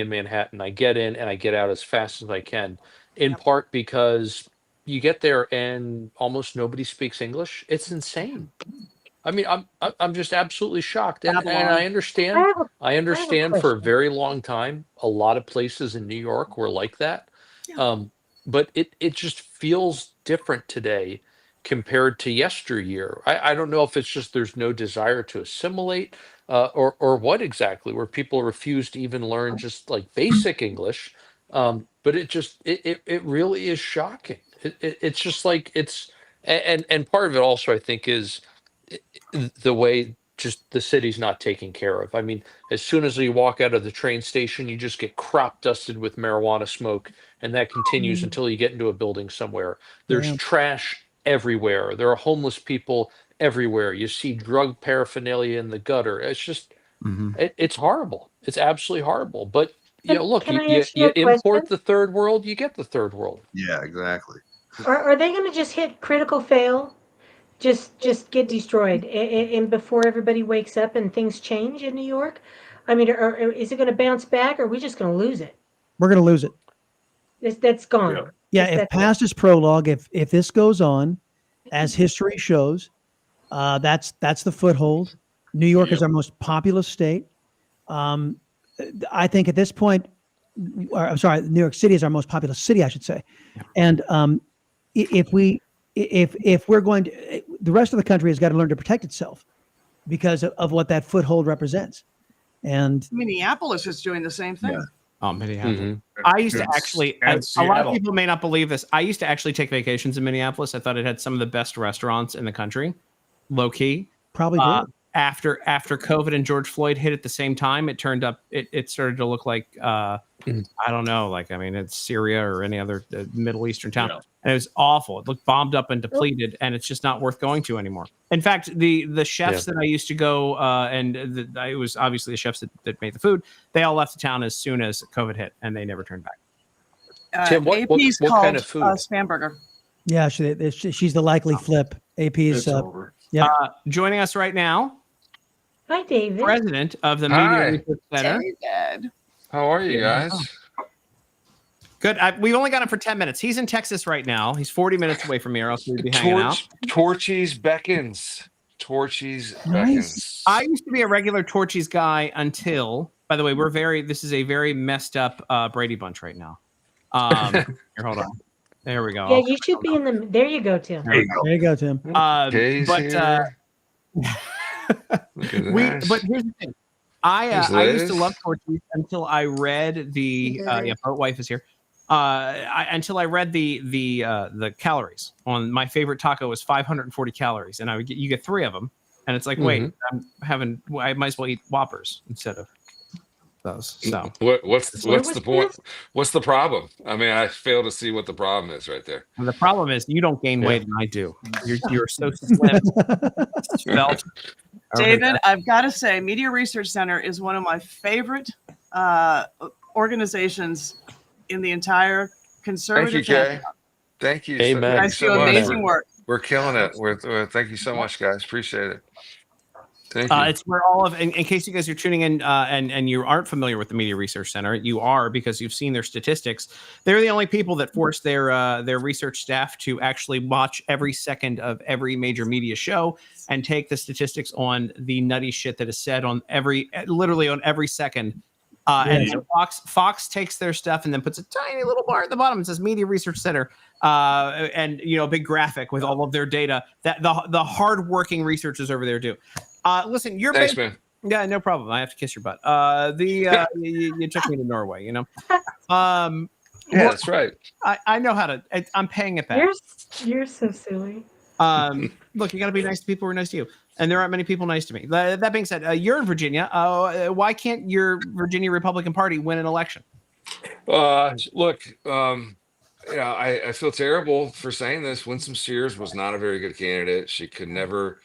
S5: Manhattan. I get in and I get out as fast as I can, in part because you get there and almost nobody speaks English. It's insane. I mean, I'm just absolutely shocked, and I understand. I understand for a
S6: question.
S5: very long time, a lot of places in New York were like that. But it just feels different today compared to yesteryear. I don't know if it's just there's no desire to assimilate or what exactly, where people refuse to even learn just like basic English. But it really is shocking. It's just like and part of it also, I think, is the way just the city's not taken care of. I mean, as soon as you walk out of the train station, you just get crop dusted with marijuana smoke, and that continues until you get into a building somewhere. There's
S4: Yeah.
S5: trash everywhere. There are homeless people everywhere. You see drug paraphernalia in the gutter. It's just, it's horrible. It's absolutely horrible. But you know, look,
S6: Can I
S5: you
S6: ask you a
S5: import
S6: question?
S5: the third world, you get the third world.
S9: Yeah, exactly.
S6: Are they going to just hit critical fail? Just get destroyed and before everybody wakes up and things change in New York? I mean, or is it going to bounce back or are we just going to lose it?
S4: We're going to lose it.
S6: That's gone.
S4: Yeah,
S6: That's
S4: if past is prologue, if this goes on, as history shows, that's the foothold. New York is our most populous state. I think at this point, or I'm sorry, New York City is our most populous city, I should say. And if we're going to, the rest of the country has got to learn to protect itself because of what that foothold represents. And
S7: Minneapolis is doing the same thing.
S9: Yeah.
S1: Oh, Minneapolis.
S5: Mhm.
S1: I used to
S3: And-
S1: actually,
S3: and
S1: a lot of
S3: Seattle.
S1: people may not believe this. I used to actually take vacations in Minneapolis. I thought it had some of the best restaurants in the country, low key.
S4: probably do.
S1: After COVID and George Floyd hit at the same time, it turned up. It started to look like I don't know, like I mean, it's Syria or any other Middle Eastern town,
S3: Yeah.
S1: and it was awful. It looked bombed up and depleted, and it's just not worth going to anymore. In fact, the chefs that I used to go it was obviously the chefs that made the food. They all left the town as soon as COVID hit, and they never turned back.
S5: Tim, what
S7: AP's
S5: kind
S7: called
S5: of food?
S7: Spamberger.
S4: Yeah, she's the likely flip. AP is
S3: It's over.
S1: Joining us right now,
S6: Hi, David.
S1: president of the
S10: Hi.
S1: Media Research Center.
S7: David.
S10: How are you guys?
S1: Good. We've only got him for 10 minutes. He's in Texas right now. He's 40 minutes away from here, or else we'd be hanging out.
S10: Torchies beckons. Torchies
S4: Nice.
S10: beckons.
S1: I used to be a regular Torchies guy until By the way, this is a very messed up Brady Bunch right now. Here, hold on. There we go.
S6: Yeah, you should be in the. There you go, Tim.
S1: There we go.
S4: There you go, Tim.
S10: Kay's
S1: but
S10: here. Look at that.
S1: but here's the thing. I
S10: There's
S1: used to
S10: Liz.
S1: love tortillas until I read the boat wife is here. Until I read the calories on my favorite taco was 540 calories, and you get 3 of them, and it's like, wait, I might as well eat Whoppers instead of those. So
S10: What's the point? What's the problem? I mean, I fail to see what the problem is right there.
S1: and the problem is you don't gain weight, and I do. You're so slim, svelte.
S7: David, I've got to say, Media Research Center is one of my favorite organizations in the entire
S10: Thank
S7: conservative.
S10: you, Kay.
S7: pantheon.
S10: Thank you.
S5: Amen.
S7: You
S10: Thank you
S7: guys
S10: so
S7: do
S10: much.
S7: amazing work.
S10: We're killing it. Thank you so much, guys. Appreciate it. Thank you.
S1: It's where all of, in case you guys are tuning in and you aren't familiar with the Media Research Center, you are because you've seen their statistics. They're the only people that force their research staff to actually watch every second of every major media show and take the statistics on the nutty shit that is said on literally on every second. And so Fox takes their stuff and then puts a tiny little bar at the bottom and says Media Research Center, and a big graphic with all of their data that the hardworking researchers over there do. Listen, you're
S10: Thanks, man.
S1: yeah, no problem. I have to kiss your butt. You took me to Norway,
S10: Yeah, that's right.
S1: I know how to. I'm paying it back.
S6: You're so silly.
S1: Look, you got to be nice to people who are nice to you, and there aren't many people nice to me. That being said, you're in Virginia. Why can't your Virginia Republican Party win an election?
S10: Look, I feel terrible for saying this. Winsome Sears was not a very good candidate. She could never,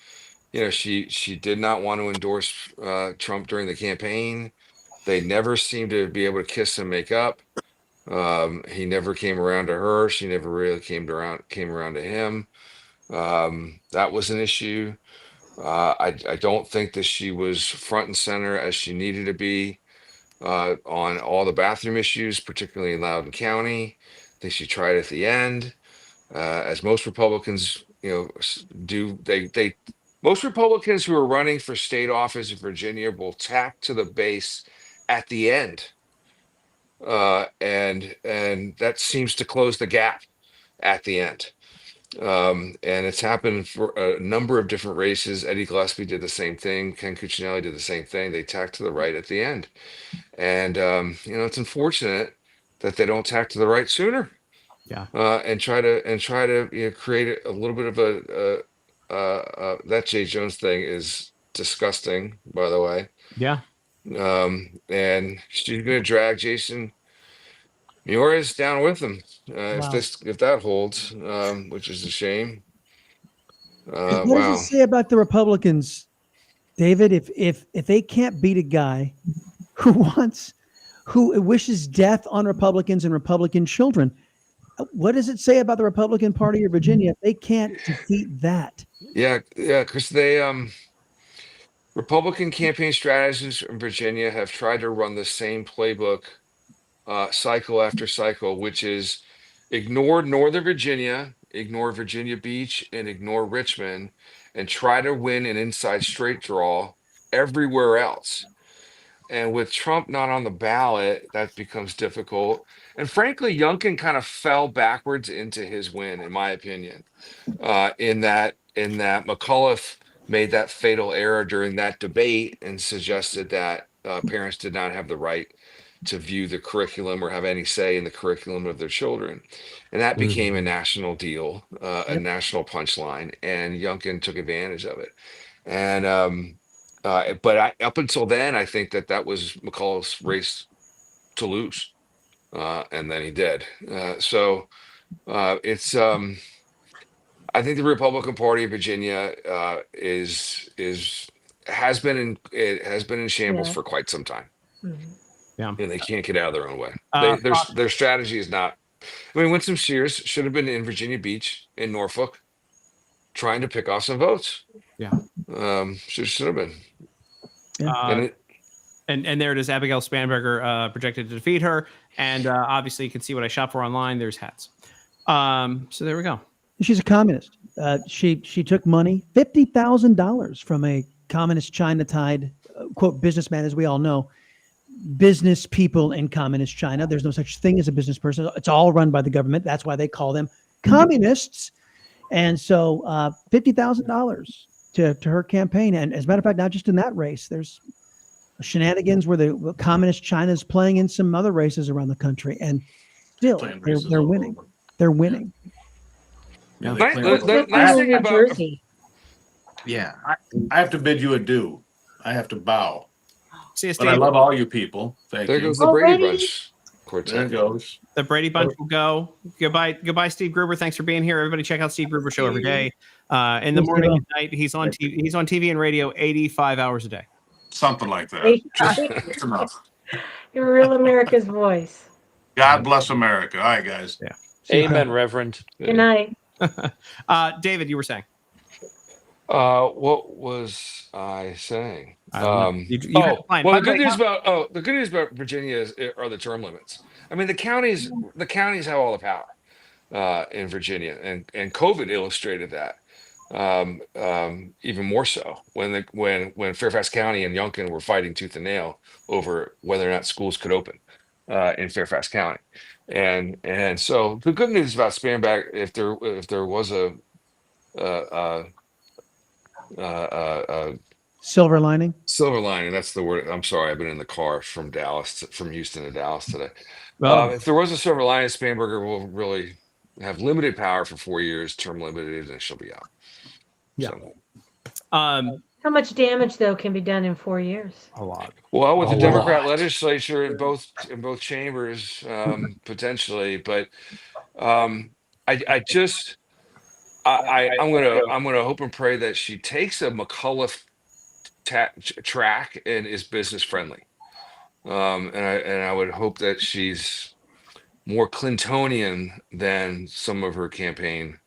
S10: she did not want to endorse Trump during the campaign. They never seemed to be able to kiss and make up. He never came around to her. She never really came around to him. That was an issue. I don't think that she was front and center as she needed to be on all the bathroom issues, particularly in Loudoun County. I think she tried at the end, as most Republicans, do. Most Republicans who are running for state office in Virginia will tack to the base at the end, and that seems to close the gap at the end. And it's happened for a number of different races. Eddie Gillespie did the same thing. Ken Cuccinelli did the same thing. They tack to the right at the end. And, it's unfortunate that they don't tack to the right sooner.
S1: Yeah.
S10: And try to create a little bit of that Jay Jones thing is disgusting, by the way.
S1: Yeah.
S10: And she's going to drag Jason Miores down with him if that holds, which is a shame.
S4: What
S10: Wow.
S4: does it say about the Republicans, David? If they can't beat a guy who wishes death on Republicans and Republican children, what does it say about the Republican Party of Virginia if they can't defeat that?
S10: Yeah, because Republican campaign strategists in Virginia have tried to run the same playbook cycle after cycle, which is ignore Northern Virginia, ignore Virginia Beach, and ignore Richmond, and try to win an inside straight draw everywhere else. And with Trump not on the ballot, that becomes difficult. And frankly, Youngkin kind of fell backwards into his win, in my opinion, in that McAuliffe made that fatal error during that debate and suggested that parents did not have the right to view the curriculum or have any say in the curriculum of their children. And that became a national deal, a national punchline, and Youngkin took advantage of it. And but up until then, I think that was McAuliffe's race to lose, and then he did. So it's I think the Republican Party of Virginia has been in shambles for quite some time.
S6: Mhm.
S1: Yeah.
S10: And they can't get out of their own way.
S1: Fox-
S10: Their strategy is not. I mean, Winsome Sears should have been in Virginia Beach, in Norfolk, trying to pick off some votes.
S1: Yeah.
S10: Should have been.
S1: And there it is. Abigail Spanberger projected to defeat her. And obviously, you can see what I shop for online. There's hats. So there we go.
S4: She's a communist. She took money, $50,000 from a communist China-tied quote businessman, as we all know. business people in communist China. There's no such thing as a business person. It's all run by the government. That's why they call them communists. And so $50,000 to her campaign. And as a matter of fact, not just in that race, there's shenanigans where the communist China is playing in some other races around the country. And still,
S3: Playing races
S4: they're
S3: all
S4: winning.
S3: over.
S4: They're winning.
S3: Yeah, they
S10: Nice-
S3: play
S10: the-
S3: all
S10: the
S3: over.
S10: nice thing
S6: New
S10: about-
S6: Jersey.
S9: Yeah.
S3: I have to bid you adieu. I have to bow.
S1: See you,
S3: But I
S1: Steve.
S3: love all you people. Thank
S10: There
S3: you.
S10: goes the Brady
S6: Already?
S10: Bunch
S3: There
S10: quartet.
S3: it goes.
S1: The Brady Bunch will go. Goodbye, Steve Gruber. Thanks for being here. Everybody, check out Steve Gruber show every day. In the
S4: Yes,
S1: morning,
S4: we
S1: at night, he's on TV. He's on TV and radio 85 hours a day.
S3: Something like that.
S6: Hey,
S3: Just enough.
S6: You're real America's voice.
S3: God bless America. All right, guys.
S5: Amen, Reverend.
S6: Good night.
S1: David, you were saying.
S10: What was I saying?
S1: I don't know. You had to find-
S10: Well,
S1: by
S10: the
S1: the
S10: good
S1: way,
S10: news about the good news about Virginia are the term limits. I mean, the counties have all the power in Virginia, and COVID illustrated that even more so when Fairfax County and Yunkin were fighting tooth and nail over whether or not schools could open in Fairfax County, and so the good news about Spanback, if there was a
S4: Silver lining.
S10: silver lining, that's the word. I'm sorry, I've been in the car from Houston to Dallas today.
S1: Well,
S10: If there was a silver lining, Spanberger will really have limited power for 4 years, term limited, and she'll be out.
S1: Yeah.
S10: So,
S6: How much damage though can be done in 4 years?
S1: a lot.
S10: well, with
S5: A
S10: the Democrat
S5: lot.
S10: legislature in both chambers, potentially, but I'm gonna hope and pray that she takes a McAuliffe track and is business friendly. And I would hope that she's more Clintonian than some of her campaign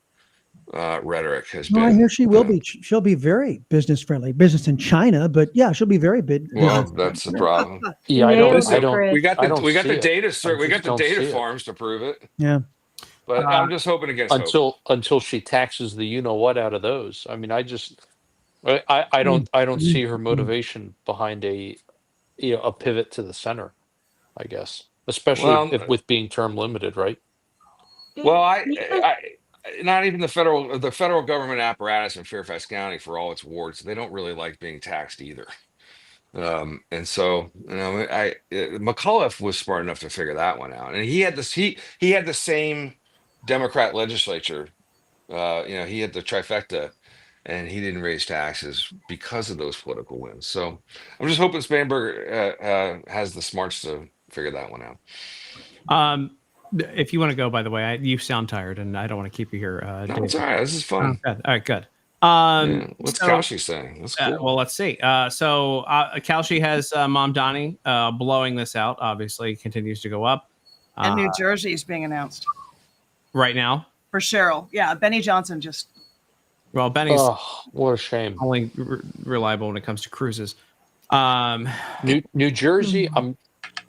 S10: rhetoric has
S4: No, I
S10: been.
S4: hear she will be. She'll be very business friendly. Business in China, but yeah, she'll be very big.
S10: Well,
S4: business
S10: that's the problem.
S5: Yeah, I
S6: Nailed
S5: don't. I
S6: it,
S5: don't.
S6: Chris.
S10: We got
S5: I
S10: the
S5: don't
S10: we got
S5: see
S10: the
S5: it.
S10: data
S5: I
S10: we got
S5: just
S10: the
S5: don't
S10: data
S5: see it.
S10: farms to prove it.
S4: Yeah.
S10: But I'm just hoping against hope.
S5: Until she taxes the you know what out of those. I mean, I don't see her motivation behind a pivot to the center. I guess, especially
S10: Well,
S5: with being term limited, right?
S10: Well, I
S6: Yeah.
S10: not even the federal government apparatus in Fairfax County, for all its wards, they don't really like being taxed either. And so, McAuliffe was smart enough to figure that one out, and he had the same Democrat legislature. He had the trifecta, and he didn't raise taxes because of those political wins. So I'm just hoping Spanberger has the smarts to figure that one out.
S1: If you want to go, by the way, you sound tired, and I don't want to keep you here.
S10: No,
S1: Dave.
S10: it's all right. This is
S1: Oh,
S10: fun.
S1: good. All right, good.
S10: Yeah. What's
S1: so-
S10: Kaushi saying? That's cool.
S1: Well, let's see. So Kalshi has Mom Donnie blowing this out. Obviously, continues to go up.
S7: And New Jersey is being announced
S1: Right now.
S7: for Cheryl. Yeah, Benny Johnson just.
S1: Well, Benny's
S5: Oh, what a shame.
S1: only reliable when it comes to cruises.
S5: New Jersey.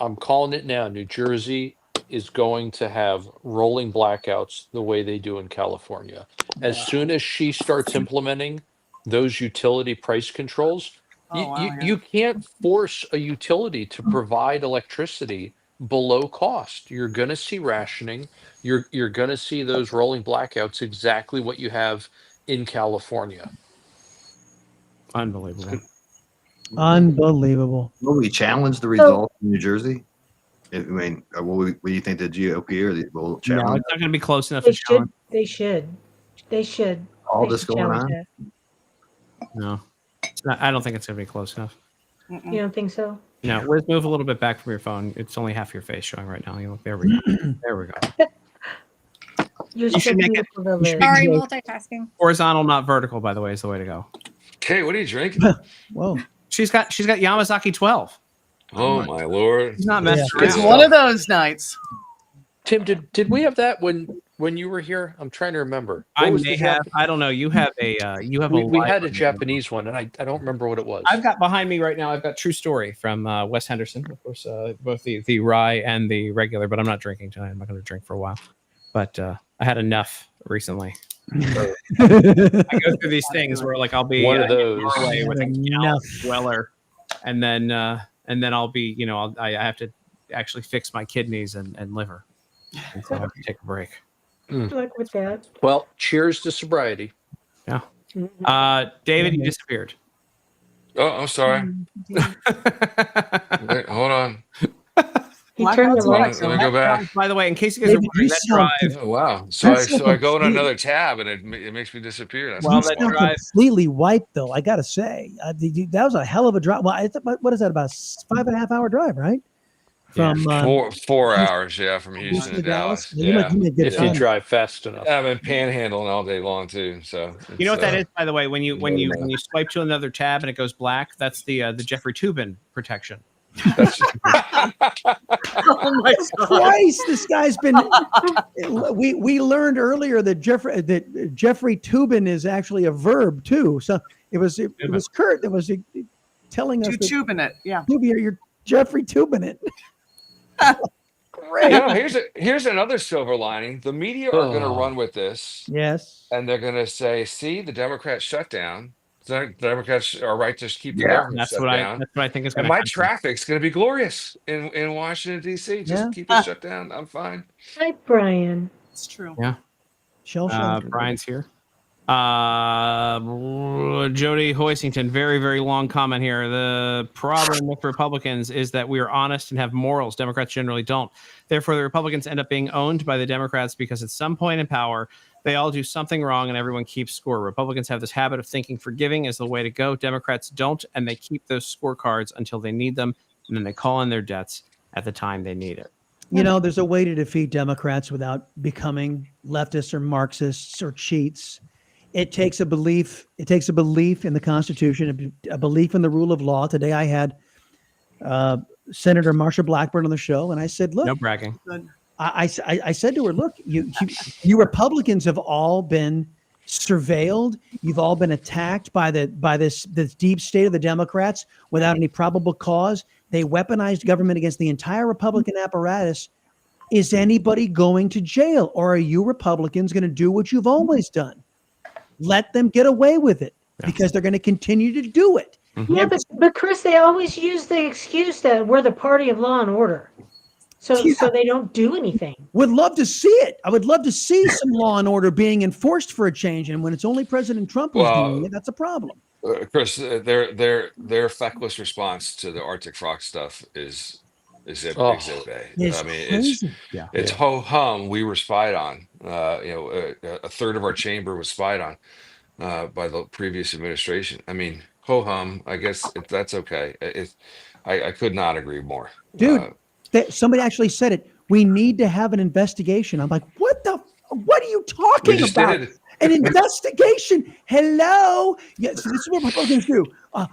S5: I'm calling it now. New Jersey is going to have rolling blackouts the way they do in California. As soon as she starts implementing those utility price controls, you can't force a utility to provide electricity below cost. You're going to see rationing. You're going to see those rolling blackouts, exactly what you have in California.
S1: Unbelievable.
S4: Unbelievable.
S9: Will we challenge the results in New Jersey? I mean, what do you think the GOP or will
S1: No,
S9: challenge
S1: it's not going to be close enough
S6: They
S1: to challenge.
S6: should. They should.
S9: all
S6: They
S9: this
S6: should
S9: going
S6: challenge
S9: on?
S6: it.
S1: No, I don't think it's going to be close enough.
S6: You don't think so?
S1: No, let's move a little bit back from your phone. It's only half your face showing right now. You look, there we go. There we go.
S6: You're
S1: You should
S6: so
S1: make it-
S6: beautiful to
S1: you should
S6: live.
S1: make
S8: Sorry,
S1: it
S8: multitasking.
S1: horizontal, not vertical. By the way, is the way to go.
S10: Okay, what are you drinking?
S4: Whoa.
S1: She's got Yamazaki 12.
S10: Oh my lord!
S1: She's not messing
S7: It's
S1: around.
S7: one of those nights.
S5: Tim, did we have that when you were here? I'm trying to remember. What
S1: I
S5: was
S1: may
S5: the
S1: have. I don't know. You have a.
S5: we
S1: live
S5: had a
S1: one.
S5: Japanese one, and I don't remember what it was.
S1: I've got behind me right now. I've got True Story from Wes Henderson, of course, both the rye and the regular. But I'm not drinking tonight. I'm not going to drink for a while. But I had enough recently. I go through these things where like I'll be
S5: One of those.
S1: Norway with a
S4: Enough.
S1: gallon Weller, and then and then I'll be, I have to actually fix my kidneys and liver. And so I have to take a break.
S6: Good luck with that.
S5: Well, cheers to sobriety.
S1: David, you disappeared.
S10: Oh, I'm sorry. Wait, hold on.
S6: He turned the
S10: Hold on,
S6: lights
S10: let me
S6: on.
S10: go back.
S1: By the way, in case you guys are
S4: David,
S1: wondering,
S4: you
S1: that
S4: sound
S1: drive,
S10: Oh, wow. So
S4: That's
S10: I go on
S4: complete-
S10: another tab and it makes me disappear. That's
S1: Well,
S4: You
S1: that
S4: sound
S1: drive-
S4: completely wiped, though. I gotta say, that was a hell of a drive. Well, what is that? About a 5.5 hour drive, right? From
S10: 4 hours, from Houston to Dallas.
S4: You might get
S5: If you
S4: done.
S5: drive fast enough.
S10: I've been panhandling all day long too. So
S1: you know what that
S10: it's,
S1: is, by the way, when you swipe to another tab and it goes black, that's the Jeffrey Toobin protection.
S10: That's
S2: Oh my God.
S4: Christ, this guy's been. We learned earlier that Jeffrey Toobin is actually a verb too. So it was Kurt that was telling us that
S7: tubing it. Yeah.
S4: you're Jeffrey Toobin it. Great.
S10: here's another silver lining. The media are going to run with this,
S4: Yes.
S10: and they're going to say, "See, the Democrats shut down. The Democrats are right to keep the
S1: Yeah,
S10: government
S1: that's
S10: shut
S1: what
S10: down."
S1: that's what I think is going
S10: And
S1: to
S10: my
S1: happen.
S10: traffic's going to be glorious in Washington D.C. Just
S4: Yeah.
S10: keep it shut down. I'm fine.
S6: Hi, Brian.
S7: It's true.
S4: Shell shock.
S1: Brian's here. Jody Hoisington, very, very long comment here. The problem with Republicans is that we are honest and have morals. Democrats generally don't. Therefore, the Republicans end up being owned by the Democrats because at some point in power, they all do something wrong and everyone keeps score. Republicans have this habit of thinking forgiving is the way to go. Democrats don't, and they keep those scorecards until they need them, and then they call in their debts at the time they need it.
S4: There's a way to defeat Democrats without becoming leftists or Marxists or cheats. It takes a belief. It takes a belief in the Constitution, a belief in the rule of law. Today, I had Senator Marsha Blackburn on the show, and I said, "Look,
S1: No bragging.
S4: I said to her, look, you Republicans have all been surveilled. You've all been attacked by this deep state of the Democrats without any probable cause. They weaponized government against the entire Republican apparatus. Is anybody going to jail, or are you Republicans going to do what you've always done? Let them get away with it because they're going to continue to do it."
S6: Yeah, but Chris, they always use the excuse that we're the party of law and order. So they don't do anything.
S4: Would love to see it. I would love to see some law and order being enforced for a change. And when it's only President Trump who's doing it, that's a problem.
S10: Chris, their feckless response to the Arctic Frog stuff is Exhibit A.
S4: It's
S10: I mean,
S4: crazy.
S10: it's ho hum. We were spied on. A third of our chamber was spied on by the previous administration. I mean, ho hum. I guess that's okay. I could not agree more,
S4: Dude. Somebody actually said it. We need to have an investigation. I'm like, what are you talking about? An investigation? Hello? Yes, this is what Republicans do.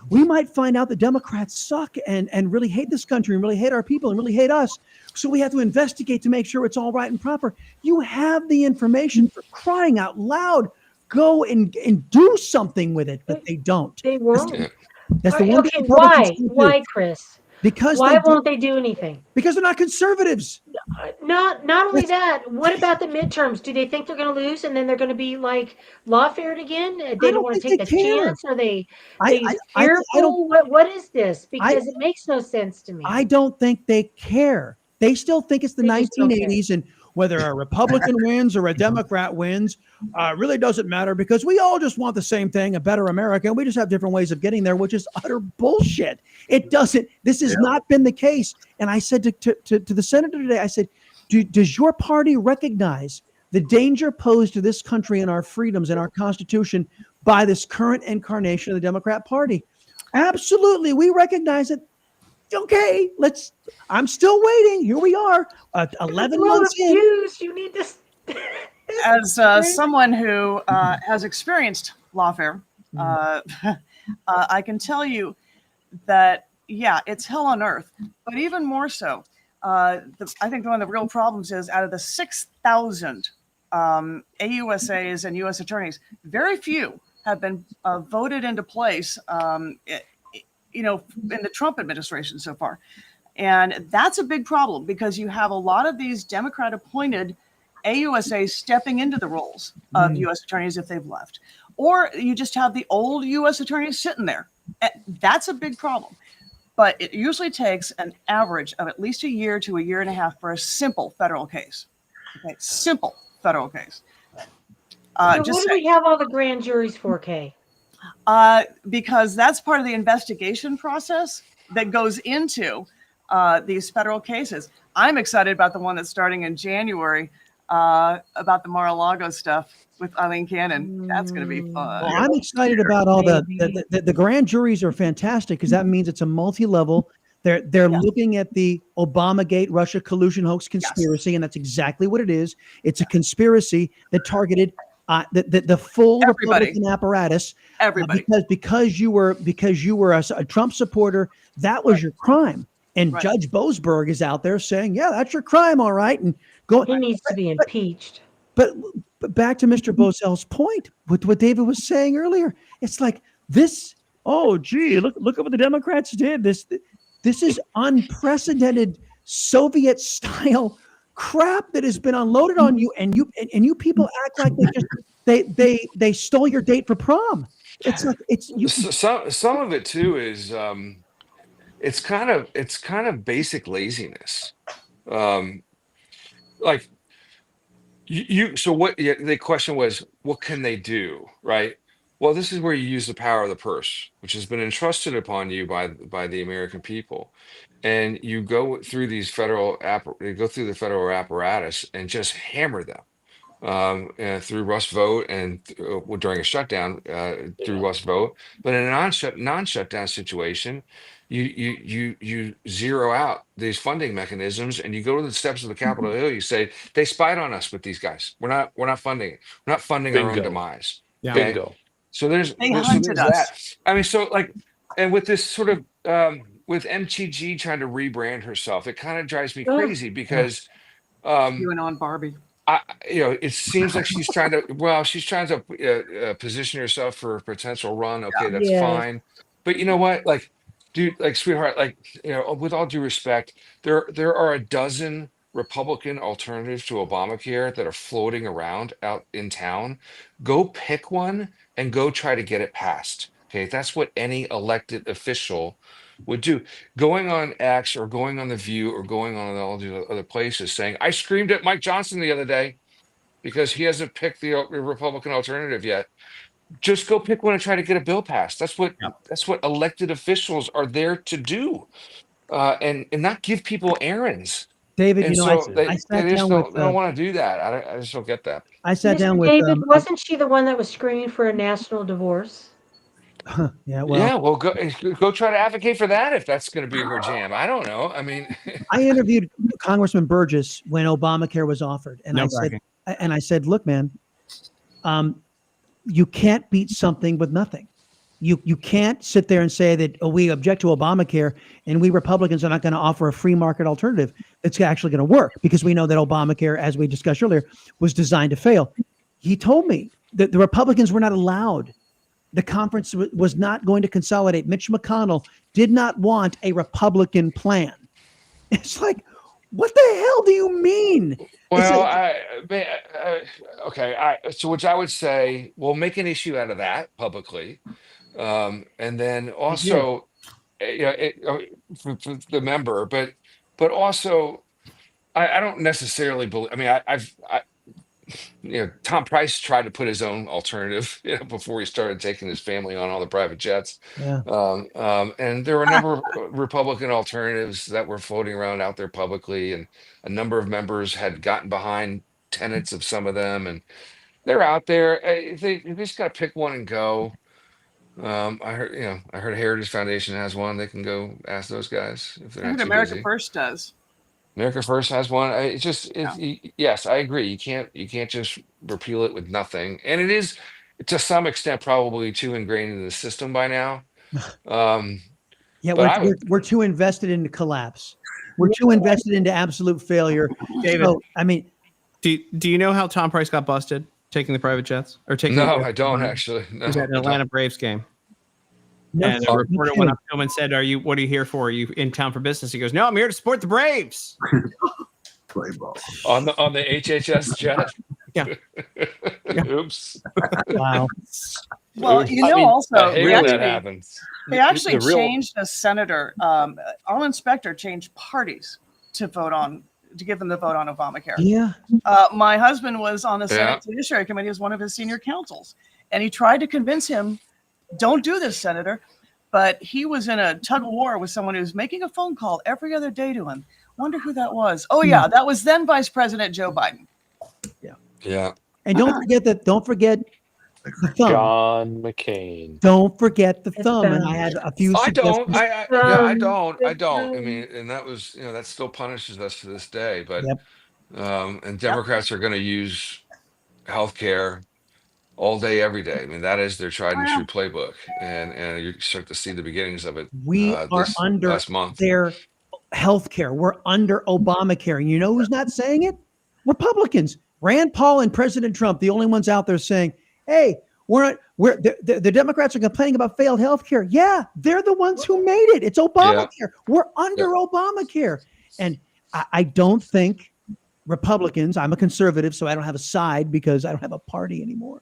S4: We might find out the Democrats suck and really hate this country and really hate our people and really hate us. So we have to investigate to make sure it's all right and proper. You have the information, for crying out loud. Go and do something with it, but they don't.
S6: They won't.
S4: That's the one thing
S6: Okay, why?
S4: Republicans do.
S6: Why, Chris?
S4: Because
S6: why won't they do anything?
S4: Because they're not conservatives.
S6: Not only that. What about the midterms? Do they think they're going to lose and then they're going to be like lawfared again? They don't want to take the chance. Are they fearful? What is this? Because it makes no sense to me.
S4: I don't think they care. They still think it's the 1980s, and whether a Republican wins or a Democrat wins really doesn't matter because we all just want the same thing, a better America, and we just have different ways of getting there, which is utter bullshit. It doesn't. This has not been the case. And I said to the senator today, I said, does your party recognize the danger posed to this country and our freedoms and our Constitution by this current incarnation of the Democrat Party? Absolutely. We recognize it. Okay, I'm still waiting. Here we are, 11 months in.
S6: You need to.
S7: As someone who has experienced lawfare, I can tell you that, it's hell on earth. But even more so, I think one of the real problems is out of the 6,000 AUSAs and U.S. attorneys, very few have been voted into place in the Trump administration so far. And that's a big problem because you have a lot of these Democrat appointed AUSAs stepping into the roles of U.S. attorneys if they've left, or you just have the old U.S. attorneys sitting there. That's a big problem. but it usually takes an average of at least a year to a year and a half for a simple federal case. Okay, simple federal case.
S6: So what do we have all the grand juries for, Kay?
S7: Because that's part of the investigation process that goes into these federal cases. I'm excited about the one that's starting in January about the Mar-a-Lago stuff with Eileen Cannon. That's going to be fun.
S4: Well, I'm excited about all the grand juries are fantastic because that means it's a multi-level. They're looking at the Obamagate Russia collusion hoax conspiracy, and that's exactly what it is. It's a conspiracy that targeted the full Republican apparatus.
S7: Everybody.
S4: Because you were a Trump supporter, that was your crime. And Judge Boasberg is out there saying, "Yeah, that's your crime, all right." And
S6: he needs to be impeached.
S4: But back to Mr. Bozel's point, with what David was saying earlier, it's like this. Oh, gee, look at what the Democrats did. This is unprecedented Soviet-style crap that has been unloaded on you, and you people act like they stole your date for prom. It's like
S10: some of it too is it's kind of basic laziness. Like you so what the question was, what can they do, right? Well, this is where you use the power of the purse, which has been entrusted upon you by the American people, and you go through the federal apparatus and just hammer them through Rust vote and during a shutdown through Rust vote. But in a non-shutdown situation, you zero out these funding mechanisms and you go to the steps of the Capitol Hill. You say they spied on us with these guys. We're not funding it. We're not funding our own demise.
S1: Yeah.
S10: Okay?
S5: Bingo.
S10: So there's that. I mean, so like, and with this sort of with MTG trying to rebrand herself, it kind of drives me crazy because
S7: QAnon Barbie.
S10: It seems like she's trying to position herself for a potential run. Okay, that's fine. But you know what? Like, dude, like, sweetheart, like, with all due respect, there are a dozen Republican alternatives to Obamacare that are floating around out in town. Go pick one and go try to get it passed. Okay, that's what any elected official would do. Going on X or going on The View or going on all the other places saying, I screamed at Mike Johnson the other day because he hasn't picked the Republican alternative yet. Just go pick one and try to get a bill passed. That's what elected officials are there to do, and not give people errands.
S4: David,
S10: and
S4: I sat down with.
S10: They don't want to do that. I just don't get that.
S4: I sat down with
S6: David. Wasn't she the one that was screaming for a national divorce?
S10: Well, go try to advocate for that if that's going to be her jam. I don't know. I mean,
S4: I interviewed Congressman Burgess when Obamacare was offered, and I said, look, man, you can't beat something with nothing. You can't sit there and say that we object to Obamacare and we Republicans are not going to offer a free market alternative that's actually going to work, because we know that Obamacare, as we discussed earlier, was designed to fail. He told me that the Republicans were not allowed. The conference was not going to consolidate. Mitch McConnell did not want a Republican plan. It's like, what the hell do you mean?
S10: Well, so which I would say, we'll make an issue out of that publicly. And then also, for the member, but also, I don't necessarily believe. I mean, Tom Price tried to put his own alternative before he started taking his family on all the private jets.
S4: Yeah.
S10: And there were a number of Republican alternatives that were floating around out there publicly, and a number of members had gotten behind tenets of some of them, and they're out there. They just got to pick one and go. I heard Heritage Foundation has one. They can go ask those guys if they're not too
S7: America
S10: busy.
S7: First does.
S10: America First has one. Yes, I agree. You can't just repeal it with nothing, and it is to some extent probably too ingrained in the system by now.
S4: We're too invested in the collapse. We're too invested into absolute failure.
S1: David,
S4: so, I mean,
S1: do you know how Tom Price got busted taking the private jets or taking?
S10: No, I don't actually. No,
S1: he was at an Atlanta Braves game.
S4: No,
S1: and a reporter went up to him and said, what are you here for? Are you in town for business? He goes, no, I'm here to support the Braves.
S9: Play ball.
S10: On the HHS jet.
S1: Yeah.
S10: Oops.
S4: Wow.
S7: Well, you know,
S5: I
S7: also
S5: hate
S7: they
S5: when that
S7: actually,
S5: happens.
S7: they actually
S5: The real-
S7: changed a senator. Arlen Specter changed parties to give them the vote on Obamacare.
S4: Yeah.
S7: My husband was on the
S10: Yeah.
S7: Senate Judiciary Committee as one of his senior counsels, and he tried to convince him, "Don't do this, Senator." But he was in a tug of war with someone who was making a phone call every other day to him. Wonder who that was. Oh yeah, that was then Vice President Joe Biden.
S10: Yeah.
S4: And don't forget the thumb.
S5: John McCain.
S4: Don't forget the
S6: The
S4: thumb. And
S6: thumb.
S4: I had a few
S10: I don't.
S4: suggestions.
S10: I don't. I don't. I mean, and that was, that still punishes us to this day. But
S4: Yep.
S10: and Democrats are going to use healthcare all day, every day. I mean, that is their tried and true playbook, and you start to see the beginnings of it.
S4: We are
S10: this
S4: under
S10: last month.
S4: their health care. We're under Obamacare. And you know who's not saying it? Republicans. Rand Paul and President Trump, the only ones out there saying, hey, the Democrats are complaining about failed health care. Yeah, they're the ones who made it. It's Obamacare. We're under Obamacare. And I don't think Republicans, I'm a conservative, so I don't have a side because I don't have a party anymore.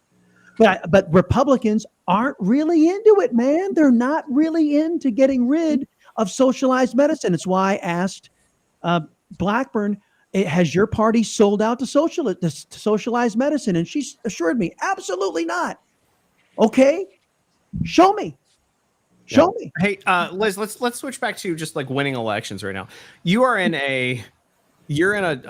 S4: But Republicans aren't really into it, man. They're not really into getting rid of socialized medicine. It's why I asked Blackburn, has your party sold out to socialized medicine? And she assured me, absolutely not. Okay, show me. Show me.
S1: Hey, Liz, let's switch back to just like winning elections right now. You're in a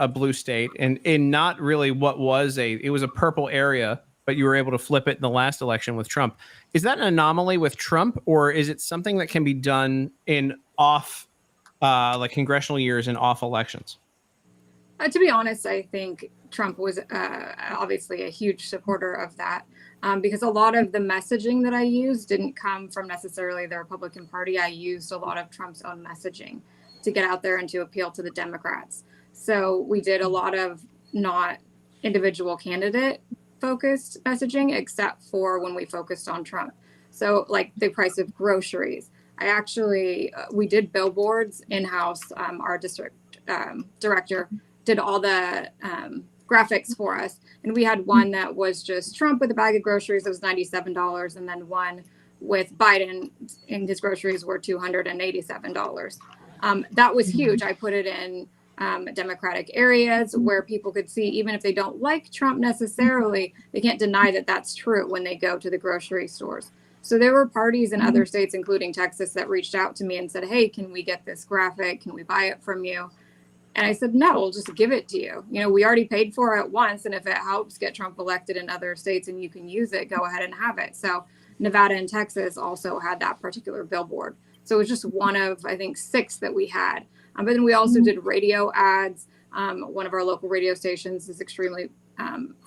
S1: blue state, and in not really what was it was a purple area, but you were able to flip it in the last election with Trump. Is that an anomaly with Trump, or is it something that can be done in off like congressional years and off elections?
S8: To be honest, I think Trump was obviously a huge supporter of that because a lot of the messaging that I used didn't come from necessarily the Republican Party. I used a lot of Trump's own messaging to get out there and to appeal to the Democrats. So we did a lot of not individual candidate focused messaging, except for when we focused on Trump. So like the price of groceries. I actually, we did billboards in-house. Our district director did all the graphics for us. And we had one that was just Trump with a bag of groceries that was $97. And then one with Biden and his groceries were $287. That was huge. I put it in Democratic areas where people could see, even if they don't like Trump necessarily, they can't deny that that's true when they go to the grocery stores. So there were parties in other states, including Texas, that reached out to me and said, hey, can we get this graphic? Can we buy it from you? And I said, no, we'll just give it to you. You know, we already paid for it once. And if it helps get Trump elected in other states and you can use it, go ahead and have it. So Nevada and Texas also had that particular billboard. So it was just one of, I think, 6 that we had. But then we also did radio ads. One of our local radio stations is extremely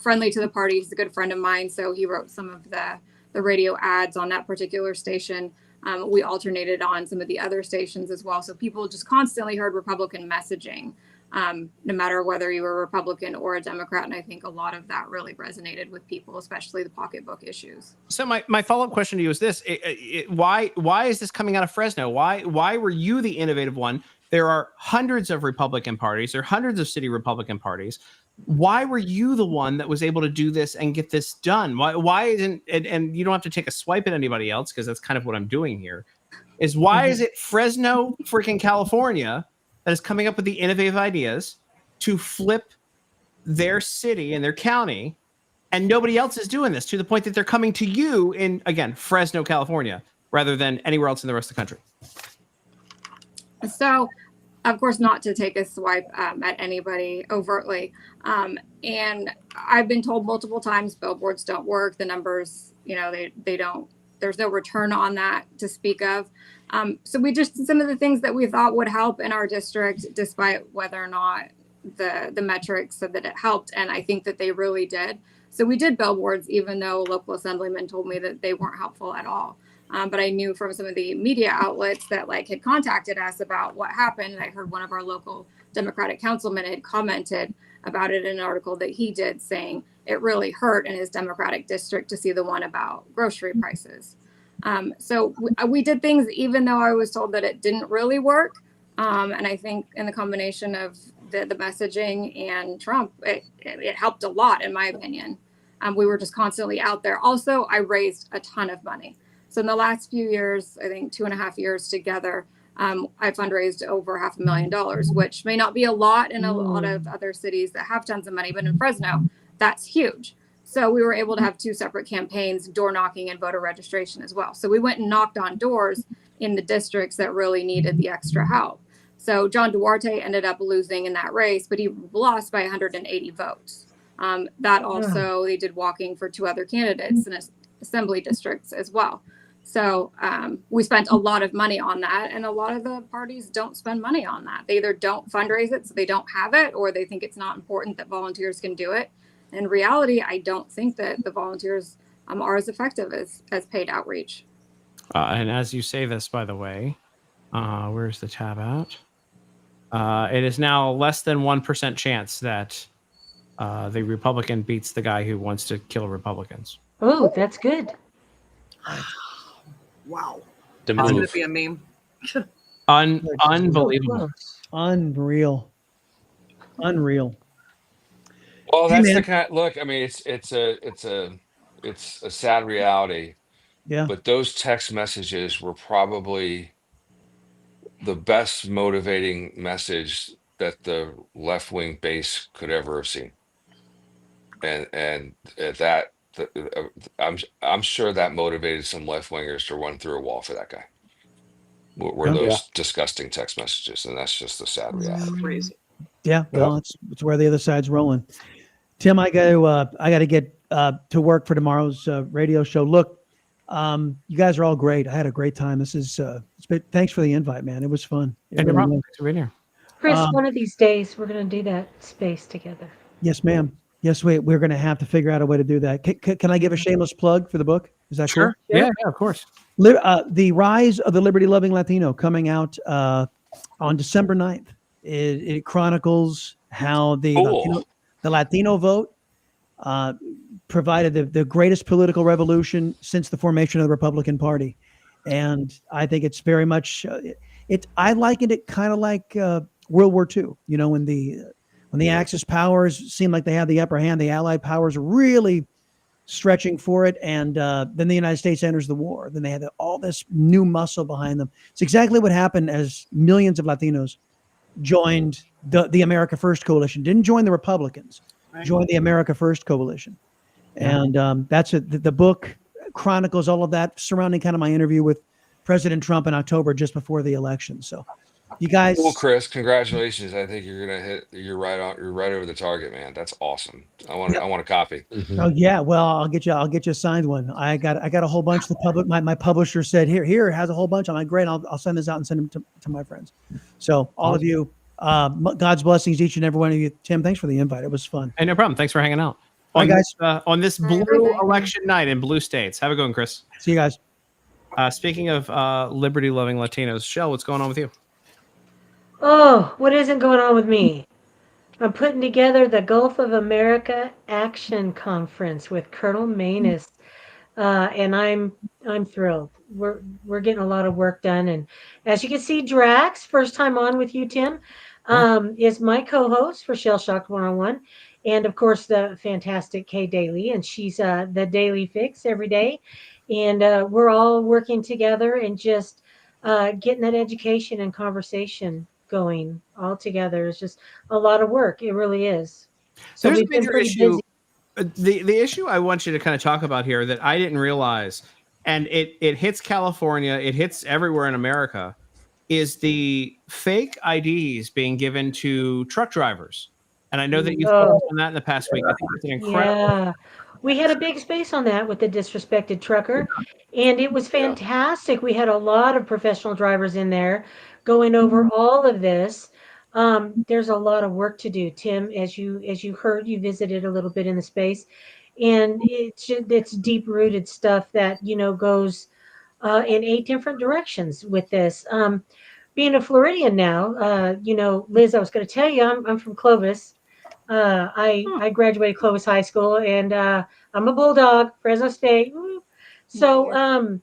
S8: friendly to the party. He's a good friend of mine. So he wrote some of the radio ads on that particular station. We alternated on some of the other stations as well. So people just constantly heard Republican messaging, no matter whether you were a Republican or a Democrat. And I think a lot of that really resonated with people, especially the pocketbook issues.
S1: So my follow-up question to you is this: why is this coming out of Fresno? Why were you the innovative one? There are hundreds of Republican parties. There are hundreds of city Republican parties. Why were you the one that was able to do this and get this done? Why isn't, and you don't have to take a swipe at anybody else, because that's kind of what I'm doing here, is why is it Fresno, freaking California, that is coming up with the innovative ideas to flip their city and their county, and nobody else is doing this, to the point that they're coming to you in, again, Fresno, California, rather than anywhere else in the rest of the country?
S8: So, of course, not to take a swipe at anybody overtly. And I've been told multiple times billboards don't work. The numbers, they don't, there's no return on that to speak of. So we just did some of the things that we thought would help in our district, despite whether or not the metrics said that it helped. And I think that they really did. So we did billboards, even though local assemblymen told me that they weren't helpful at all. But I knew from some of the media outlets that had contacted us about what happened. I heard one of our local Democratic councilmen had commented about it in an article that he did, saying it really hurt in his Democratic district to see the one about grocery prices. So we did things, even though I was told that it didn't really work. And I think in the combination of the messaging and Trump, it helped a lot, in my opinion. We were just constantly out there. Also, I raised a ton of money. So in the last few years, I think 2.5 years together, I fundraised over $500,000, which may not be a lot in a lot of other cities that have tons of money, but in Fresno, that's huge. So we were able to have 2 separate campaigns, door knocking and voter registration as well. So we went and knocked on doors in the districts that really needed the extra help. So John Duarte ended up losing in that race, but he lost by 180 votes. That also, they did walking for 2 other candidates in assembly districts as well. So we spent a lot of money on that, and a lot of the parties don't spend money on that. They either don't fundraise it, so they don't have it, or they think it's not important that volunteers can do it. In reality, I don't think that the volunteers are as effective as paid outreach.
S1: And as you say this, by the way, where's the tab at? It is now less than 1% chance that the Republican beats the guy who wants to kill Republicans.
S6: Oh, that's good.
S7: Wow.
S5: The
S7: That's going
S5: move.
S7: to be a meme.
S1: Unbelievable.
S4: Unreal.
S10: Well,
S4: Hey,
S10: that's
S4: man.
S10: the kind. Look, I mean, it's a sad reality.
S4: Yeah.
S10: But those text messages were probably the best motivating message that the left wing base could ever have seen. And I'm sure that motivated some left wingers to run through a wall for that guy. Were
S4: Yeah.
S10: those disgusting text messages, and that's just a sad reality.
S7: Crazy.
S4: Yeah. Well, it's where the other side's rolling. Tim, I got to get to work for tomorrow's radio show. Look, you guys are all great. I had a great time. This is thanks for the invite, man. It was fun.
S1: And no problem. Thanks for being here.
S6: Chris, one of these days we're going to do that space together.
S4: Yes, ma'am. Yes, we're going to have to figure out a way to do that. Can I give a shameless plug for the book? Is that
S1: Sure.
S4: cool?
S1: Yeah, of course.
S4: The Rise of the Liberty-Loving Latino, coming out on December 9th. It chronicles how the Latino vote provided the greatest political revolution since the formation of the Republican Party. And I think it's very much, I likened it kind of like World War II, when the Axis powers seemed like they had the upper hand, the Allied powers really stretching for it. And then the United States enters the war. Then they had all this new muscle behind them. It's exactly what happened as millions of Latinos joined the America First Coalition, didn't join the Republicans, joined the America First Coalition. And that's the book chronicles all of that surrounding kind of my interview with President Trump in October, just before the election. So you guys.
S10: Well, Chris, congratulations. I think you're right over the target, man. That's awesome. I want a copy.
S4: Oh yeah. Well, I'll get you a signed one. I got a whole bunch. My publisher said, here has a whole bunch. I'm like, great. I'll send this out and send them to my friends. So all of you, God's blessings, each and every one of you. Tim, thanks for the invite. It was fun.
S1: Hey, no problem. Thanks for hanging out.
S4: Bye, guys.
S1: On this blue election night in blue states. Have a good one, Chris.
S4: See you guys.
S1: Speaking of liberty-loving Latinos, Shell, what's going on with you?
S6: Oh, what isn't going on with me? I'm putting together the Gulf of America Action Conference with Colonel Manus, and I'm thrilled. We're getting a lot of work done, and as you can see, Drax, first time on with you, Tim, is my co-host for Shell Shocked 101, and of course the fantastic Kay Daly, and she's the Daily Fix every day, and we're all working together and just getting that education and conversation going all together. Is just a lot of work. It really is. So
S1: There's a
S6: we've been
S1: major
S6: pretty
S1: issue.
S6: busy.
S1: The issue I want you to kind of talk about here that I didn't realize, and it hits California, it hits everywhere in America, is the fake IDs being given to truck drivers. And I know that you've focused on that in the past week. I think it's an incredible.
S6: Yeah. We had a big space on that with the disrespected trucker, and it was fantastic. We had a lot of professional drivers in there going over all of this. There's a lot of work to do, Tim. As you heard, you visited a little bit in the space, and it's deep rooted stuff that goes in 8 different directions with this. Being a Floridian now, Liz, I was going to tell you, I'm from Clovis. I graduated Clovis High School, and I'm a Bulldog, Fresno State. Woo. So,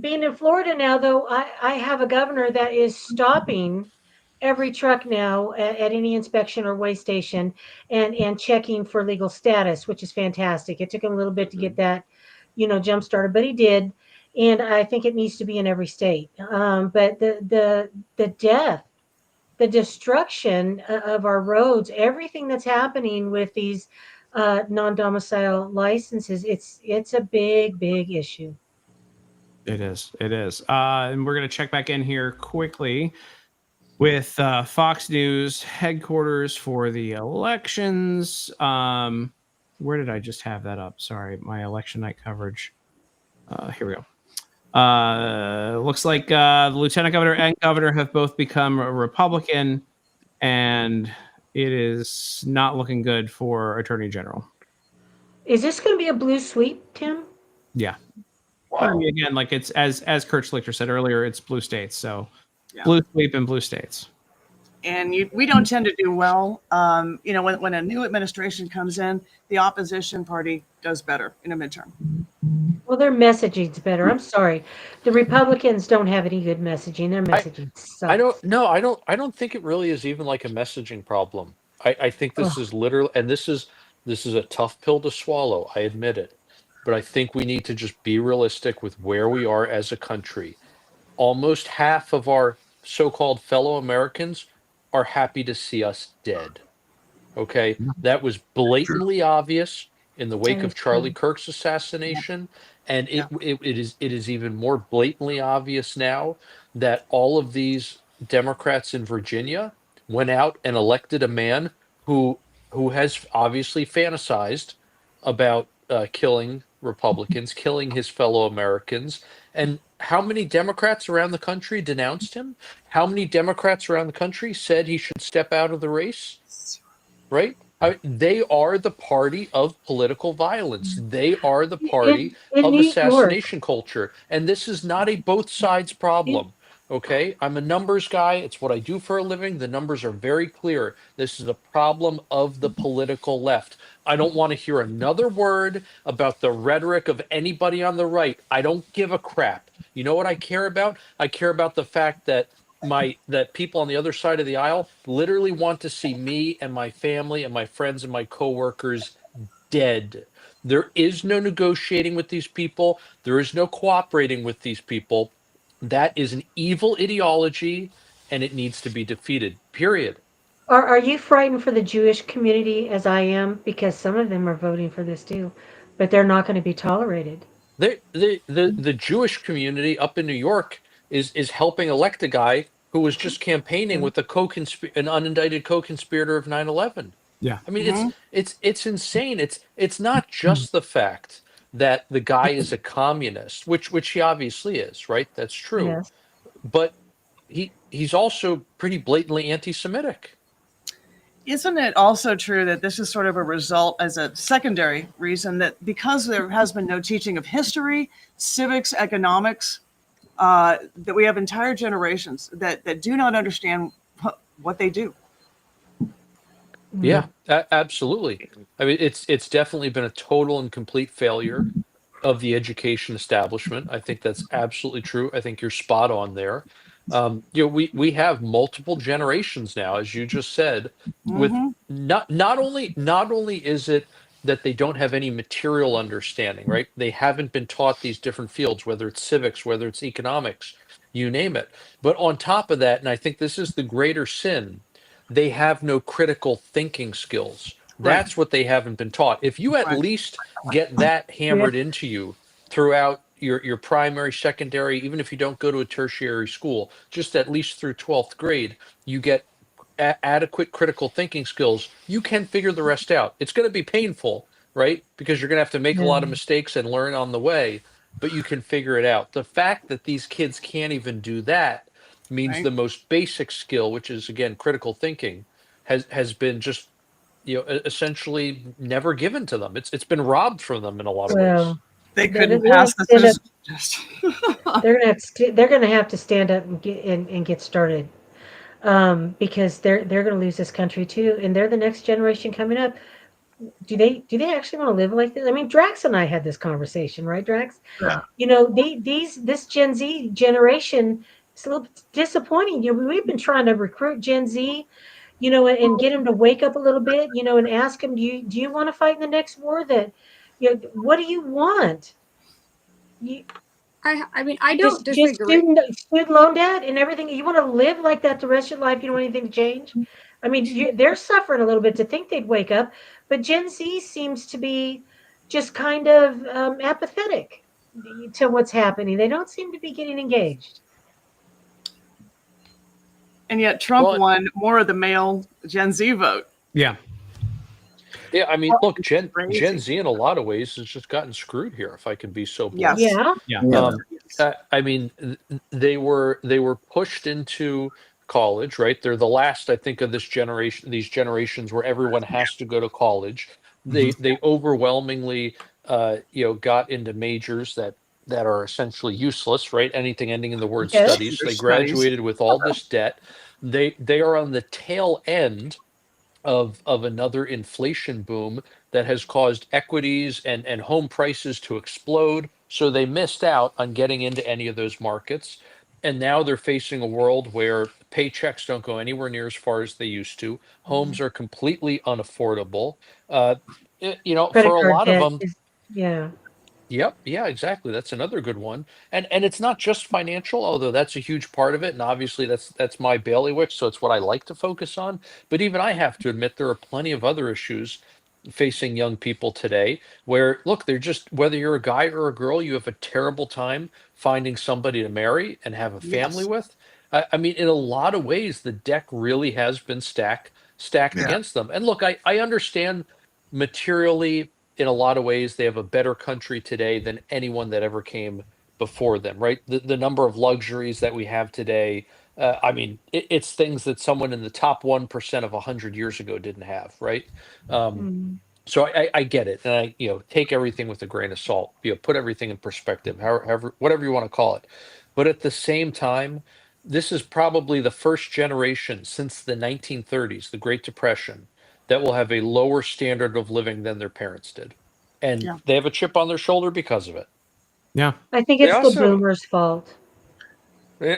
S6: being in Florida now, though, I have a governor that is stopping every truck now at any inspection or weigh station and checking for legal status, which is fantastic. It took him a little bit to get that, jump started, but he did. And I think it needs to be in every state. But the death, the destruction of our roads, everything that's happening with these non-domicile licenses, it's a big issue.
S1: It is. It is. And we're going to check back in here quickly with Fox News headquarters for the elections. Where did I just have that up? Sorry, my election night coverage. Here we go. Looks like the lieutenant governor and governor have both become a Republican, and it is not looking good for attorney general.
S6: Is this going to be a blue sweep, Tim?
S1: Yeah. I mean, again, like it's as Kurt Schlichter said earlier, it's blue states. So
S7: Yeah.
S1: blue sweep and blue states.
S7: And we don't tend to do well. When a new administration comes in, the opposition party does better in a midterm.
S6: Well, their messaging's better. I'm sorry. The Republicans don't have any good messaging. Their messaging sucks.
S5: I don't think it really is even like a messaging problem. I think this is literally, and this is a tough pill to swallow. I admit it, but I think we need to just be realistic with where we are as a country. Almost half of our so-called fellow Americans are happy to see us dead. Okay, that was blatantly obvious in the wake of Charlie Kirk's assassination, and it is even more blatantly obvious now that all of these Democrats in Virginia went out and elected a man who has obviously fantasized about killing Republicans, killing his fellow Americans. And how many Democrats around the country denounced him? How many Democrats around the country said he should step out of the race? Right? They are the party of political violence. They are the party
S6: in
S5: of
S6: New
S5: assassination culture. And this is not a both sides problem. Okay, I'm a numbers guy. It's what I do for a living. The numbers are very clear. This is a problem of the political left. I don't want to hear another word about the rhetoric of anybody on the right. I don't give a crap. You know what I care about? I care about the fact that that people on the other side of the aisle literally want to see me and my family and my friends and my coworkers dead. There is no negotiating with these people. There is no cooperating with these people. That is an evil ideology, and it needs to be defeated. Period.
S6: Are you frightened for the Jewish community as I am? Because some of them are voting for this too, but they're not going to be tolerated.
S5: The Jewish community up in New York is helping elect a guy who was just campaigning with an unindicted co-conspirator of 9/11.
S1: Yeah.
S5: I mean, it's insane. It's not just the fact that the guy is a communist, which he obviously is, right? That's true.
S6: Yes.
S5: But he's also pretty blatantly anti-Semitic.
S7: Isn't it also true that this is sort of a result as a secondary reason that because there has been no teaching of history, civics, economics, that we have entire generations that do not understand what they do?
S5: Yeah, absolutely. I mean, it's definitely been a total and complete failure of the education establishment. I think that's absolutely true. I think you're spot on there. We have multiple generations now, as you just said, with not only is it that they don't have any material understanding, right? They haven't been taught these different fields, whether it's civics, whether it's economics, you name it. But on top of that, and I think this is the greater sin, they have no critical thinking skills. That's what they haven't been taught. If you at least get that hammered into you throughout your primary, secondary, even if you don't go to a tertiary school, just at least through 12th grade, you get adequate critical thinking skills, you can figure the rest out. It's going to be painful, right? Because you're going to have to make a lot of mistakes and learn on the way, but you can figure it out. The fact that these kids can't even do that means the most basic skill, which is, again, critical thinking, has been just, essentially never given to them. It's been robbed from them in a lot of ways.
S7: They couldn't pass the citizen test.
S6: They're going to have to stand up and get started, because they're going to lose this country too, and they're the next generation coming up. Do they actually want to live like this? I mean, Drax and I had this conversation, right, Drax?
S9: Yeah.
S6: This Gen Z generation, it's a little disappointing. We've been trying to recruit Gen Z, and get them to wake up a little bit, and ask them, do you want to fight in the next war? What do you want?
S8: I mean, I don't
S6: Just
S8: disagree.
S6: student loan debt and everything. You want to live like that the rest of your life? You don't want anything to change? I mean, they're suffering a little bit to think they'd wake up, but Gen Z seems to be just kind of apathetic to what's happening. They don't seem to be getting engaged.
S7: And yet Trump
S5: Well,
S7: won more of the male Gen Z vote.
S1: Yeah.
S5: Yeah, I mean, look, Gen
S7: Crazy.
S5: Z in a lot of ways has just gotten screwed here, if I can be so
S7: Yes.
S5: blunt.
S6: Yeah.
S5: I mean, they were pushed into college, right? They're the last, I think, of these generations where everyone has to go to college. They overwhelmingly, got into majors that are essentially useless, right? Anything ending in the word
S6: Yes.
S5: studies. They
S7: Studies.
S5: graduated with all this debt. They are on the tail end of another inflation boom that has caused equities and home prices to explode. So they missed out on getting into any of those markets. And now they're facing a world where paychecks don't go anywhere near as far as they used to. Homes are completely unaffordable.
S6: Credit
S5: For a
S6: card
S5: lot of
S6: debt
S5: them,
S6: is, yeah.
S5: yep, yeah, exactly. That's another good one. And it's not just financial, although that's a huge part of it. And obviously that's my bailiwick, so it's what I like to focus on. But even I have to admit there are plenty of other issues facing young people today where look, they're just whether you're a guy or a girl, you have a terrible time finding somebody to marry and have a family
S7: Yes.
S5: with. I mean, in a lot of ways, the deck really has been stacked
S9: Yeah.
S5: against them. And look, I understand materially in a lot of ways they have a better country today than anyone that ever came before them, right? The number of luxuries that we have today, I mean, it's things that someone in the top 1% of 100 years ago didn't have, right?
S6: Mm.
S5: So I get it, and I take everything with a grain of salt. Put everything in perspective, however, whatever you want to call it. But at the same time, this is probably the first generation since the 1930s, the Great Depression, that will have a lower standard of living than their parents did, and
S7: Yeah.
S5: they have a chip on their shoulder because of it.
S1: Yeah.
S6: I think
S10: They
S6: it's the
S10: also-
S6: boomers' fault.
S10: Yeah.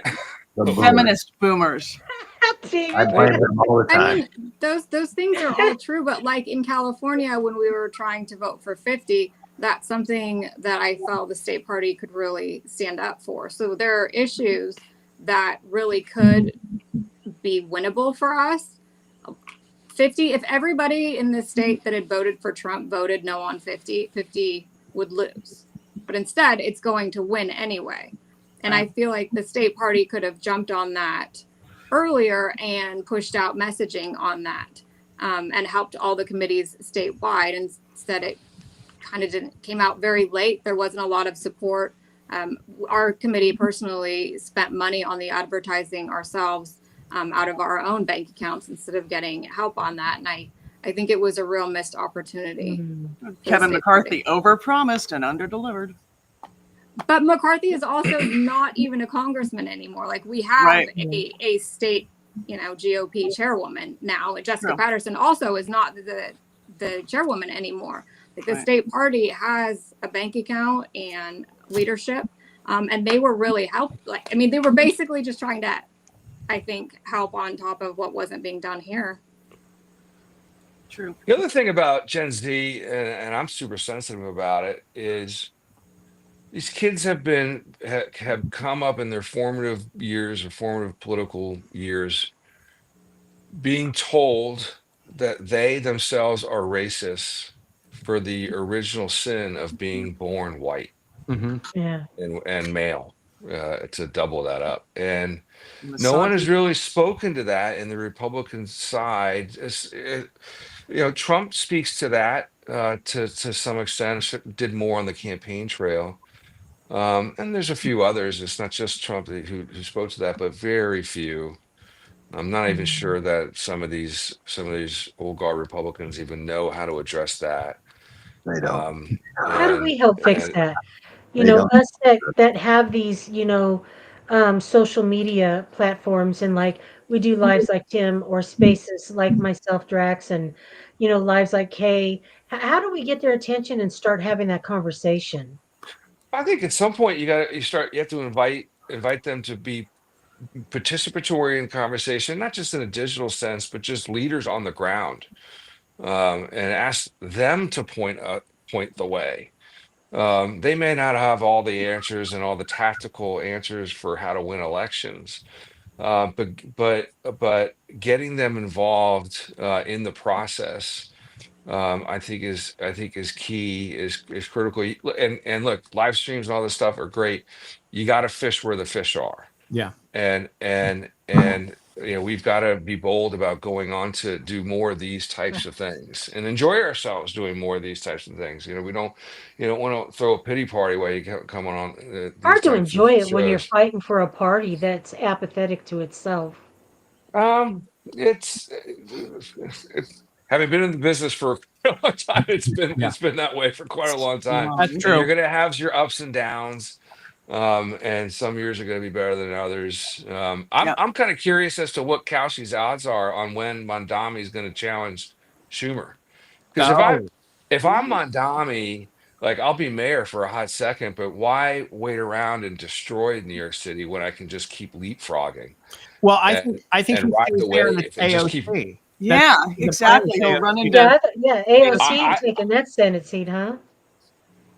S9: The boomers.
S7: Feminist boomers.
S9: I blame them all the
S8: I
S9: time.
S8: mean, those things are all true, but like in California, when we were trying to vote for 50, that's something that I felt the state party could really stand up for. So there are issues that really could be winnable for us. 50, if everybody in the state that had voted for Trump voted no on 50, 50 would lose. But instead, it's going to win anyway. And I feel like the state party could have jumped on that earlier and pushed out messaging on that, and helped all the committees statewide. And instead, it kind of came out very late. There wasn't a lot of support. Our committee personally spent money on the advertising ourselves, out of our own bank accounts instead of getting help on that. And I think it was a real missed opportunity.
S7: Kevin
S8: state
S7: McCarthy overpromised and underdelivered.
S8: But McCarthy is also not even a congressman anymore. Like we have
S7: Right.
S8: a state, GOP chairwoman now. Jessica
S7: True.
S8: Patterson also is not the chairwoman anymore. Like the
S7: Right.
S8: state party has a bank account and leadership, and they were really they were basically just trying to, I think, help on top of what wasn't being done here.
S7: True.
S10: The other thing about Gen Z, and I'm super sensitive about it, is these kids have come up in their formative years or formative political years being told that they themselves are racist for the original sin of being born white
S6: Yeah.
S10: and male, to double that up. And no one has really spoken to that in the Republican side. Trump speaks to that to some extent, did more on the campaign trail. And there's a few others. It's not just Trump who spoke to that, but very few. I'm not even sure that some of these old guard Republicans even know how to address that.
S9: They don't.
S6: How do we help fix that?
S9: They don't.
S6: Us that have these, social media platforms, and like we do lives like Tim or spaces like myself, Drax, and lives like Kay. How do we get their attention and start having that conversation?
S10: I think at some point you have to invite them to be participatory in conversation, not just in a digital sense, but just leaders on the ground, and ask them to point the way. They may not have all the answers and all the tactical answers for how to win elections, but getting them involved in the process, I think is key, is critical. And look, live streams and all this stuff are great. You got to fish where the fish are.
S1: Yeah.
S10: And we've got to be bold about going on to do more of these types of things and enjoy ourselves doing more of these types of things. We don't want to throw a pity party while you come on these
S6: Hard to
S10: types of
S6: enjoy it when you're
S10: shows.
S6: fighting for a party that's apathetic to itself.
S10: It's having been in the business for a long time, it's been that way for quite a long time.
S1: That's
S10: And
S1: true.
S10: you're gonna have your ups and downs. And some years are going to be better than others. I'm kind of curious as to what Kaushi's odds are on when Mondami is going to challenge Schumer. Because if I'm Mondami, like, I'll be mayor for a hot second, but why wait around and destroy New York City when I can just keep leapfrogging?
S1: Well,
S10: and
S1: I think
S10: and
S1: he
S10: ride
S1: stays
S10: the
S1: there in the
S10: wave and just keep.
S1: AOC.
S7: Yeah,
S1: the
S7: exactly.
S1: plan.
S7: He'll run
S6: Yeah,
S7: into.
S6: AOC taking that Senate seat, huh?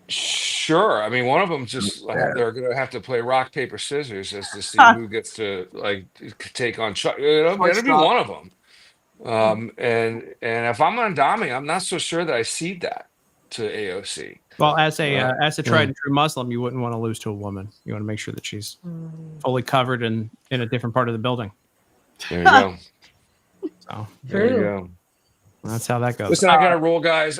S10: Sure. I mean, one of them just they're going to have to play rock paper scissors as to see who gets to take on Chuck. It'll be one of them. And if I'm Mondami, I'm not so sure that I cede that to AOC.
S1: Well, as a tried and true Muslim, you wouldn't want to lose to a woman. You want to make sure that she's fully covered in a different part of the building.
S10: There you go.
S1: So
S10: there you go.
S1: That's how that goes.
S10: Listen, I got to roll, guys.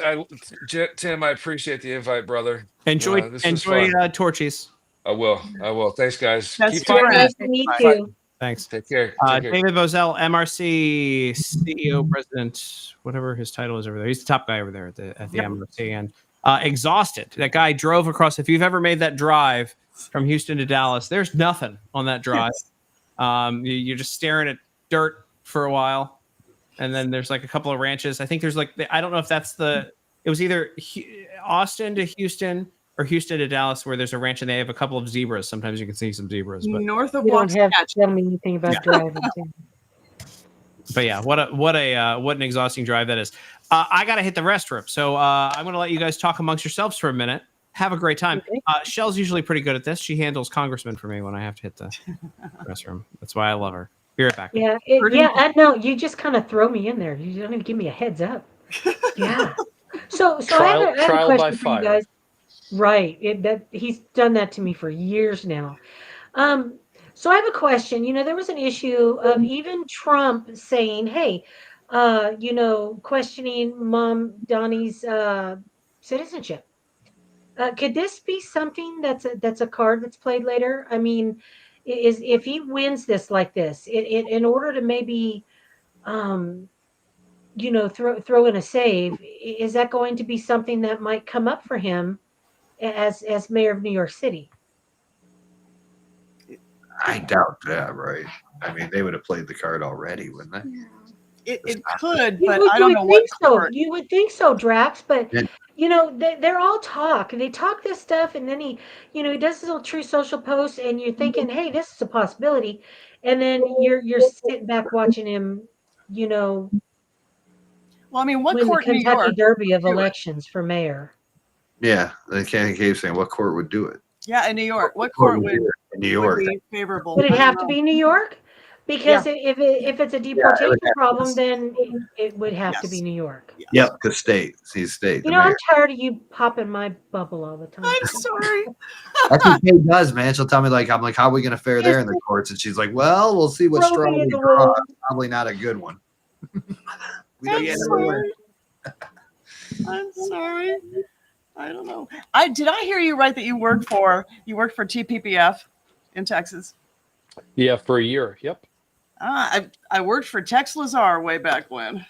S10: Tim, I appreciate the invite, brother.
S1: Enjoy Torchies.
S10: I will. Thanks, guys.
S7: That's
S10: Keep
S7: super
S10: fighting.
S6: Nice to meet you.
S1: Thanks.
S10: Take care.
S1: David Bozell, MRC CEO, president, whatever his title is over there. He's the top guy over there at the MRC, and exhausted. That guy drove across. If you've ever made that drive from Houston to Dallas, there's nothing on that drive. Yes. You're just staring at dirt for a while. And then there's like a couple of ranches. I think there's I don't know if that's it was either Austin to Houston or Houston to Dallas, where there's a ranch and they have a couple of zebras. Sometimes you can see some zebras. But
S7: North of
S6: We don't have
S7: Waxahachie.
S6: tell me anything about driving.
S1: But yeah, what an exhausting drive that is. I got to hit the restroom. So I'm going to let you guys talk amongst yourselves for a minute. Have a great time.
S6: Okay.
S1: Shell's usually pretty good at this. She handles congressmen for me when I have to hit the restroom. That's why I love her. Be right back.
S6: Yeah, I know. You just kind of throw me in there. You don't even give me a heads up. Yeah. So I have a
S5: trial by
S6: question for you
S5: fire.
S6: guys. Right. He's done that to me for years now. So I have a question. There was an issue of even Trump saying, "Hey, questioning Mom Donnie's citizenship." Could this be something that's a card that's played later? I mean, if he wins this like this, in order to maybe, throw in a save, is that going to be something that might come up for him as mayor of New York City?
S9: I doubt that, right? I mean, they would have played the card already, wouldn't they?
S7: It could,
S6: You
S7: but
S6: would-
S7: I
S6: you
S7: don't
S6: would
S7: know what
S6: think so.
S7: court.
S6: You would think so, Drax. But
S9: Yeah.
S6: they're all talk. They talk this stuff, and then he does his little True Social post, and you're thinking, "Hey, this is a possibility," and then you're sitting back watching him,
S7: Well, I mean, what
S6: win the
S7: court in New
S6: Kentucky
S7: York?
S6: Derby of
S7: do it?
S6: elections for mayor.
S9: Yeah, they can't keep saying what court would do it.
S7: Yeah, in New York. What court would
S9: in New York?
S7: be favorable?
S6: Would it
S7: I don't
S6: have to
S7: know.
S6: be New York? Because if it's a deportation problem, then it would have to
S7: Yes.
S6: be New York.
S9: Yep, because he's state. The
S6: I'm
S9: mayor.
S6: tired of you popping my bubble all the time.
S7: I'm sorry.
S9: That's what Kate does, man. She'll tell me I'm like, how are we going to fare there in the courts? And she's like, well, we'll see what
S6: Throw
S9: straw
S6: me
S9: we
S6: in the
S9: draw.
S6: room.
S9: Probably not a good one. We
S7: I'm
S9: don't get nowhere.
S7: sorry. I'm sorry. I don't know. Did I hear you right that you worked for TPPF in Texas?
S5: Yeah, for a year. Yep.
S7: I worked for Tex Lazar way back when.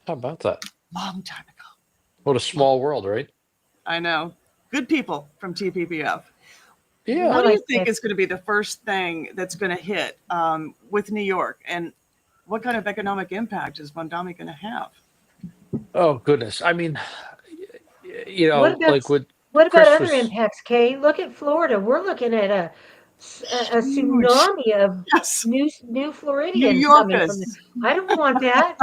S5: How about that?
S7: Long time ago.
S5: What a small world, right?
S7: I know. Good people from TPPF.
S5: Yeah.
S7: What do you
S6: like
S7: think
S6: that.
S7: is going to be the first thing that's going to hit with New York? And what kind of economic impact is Mondami going to have?
S5: Oh goodness. I mean,
S6: What about-
S5: like with
S6: What about
S5: Chris
S6: other
S5: was-
S6: impacts, Kay? Look at Florida. We're looking at a tsunami of
S7: Yes.
S6: new Floridians
S7: New
S6: coming
S7: Yorkers.
S6: from this. I don't want that.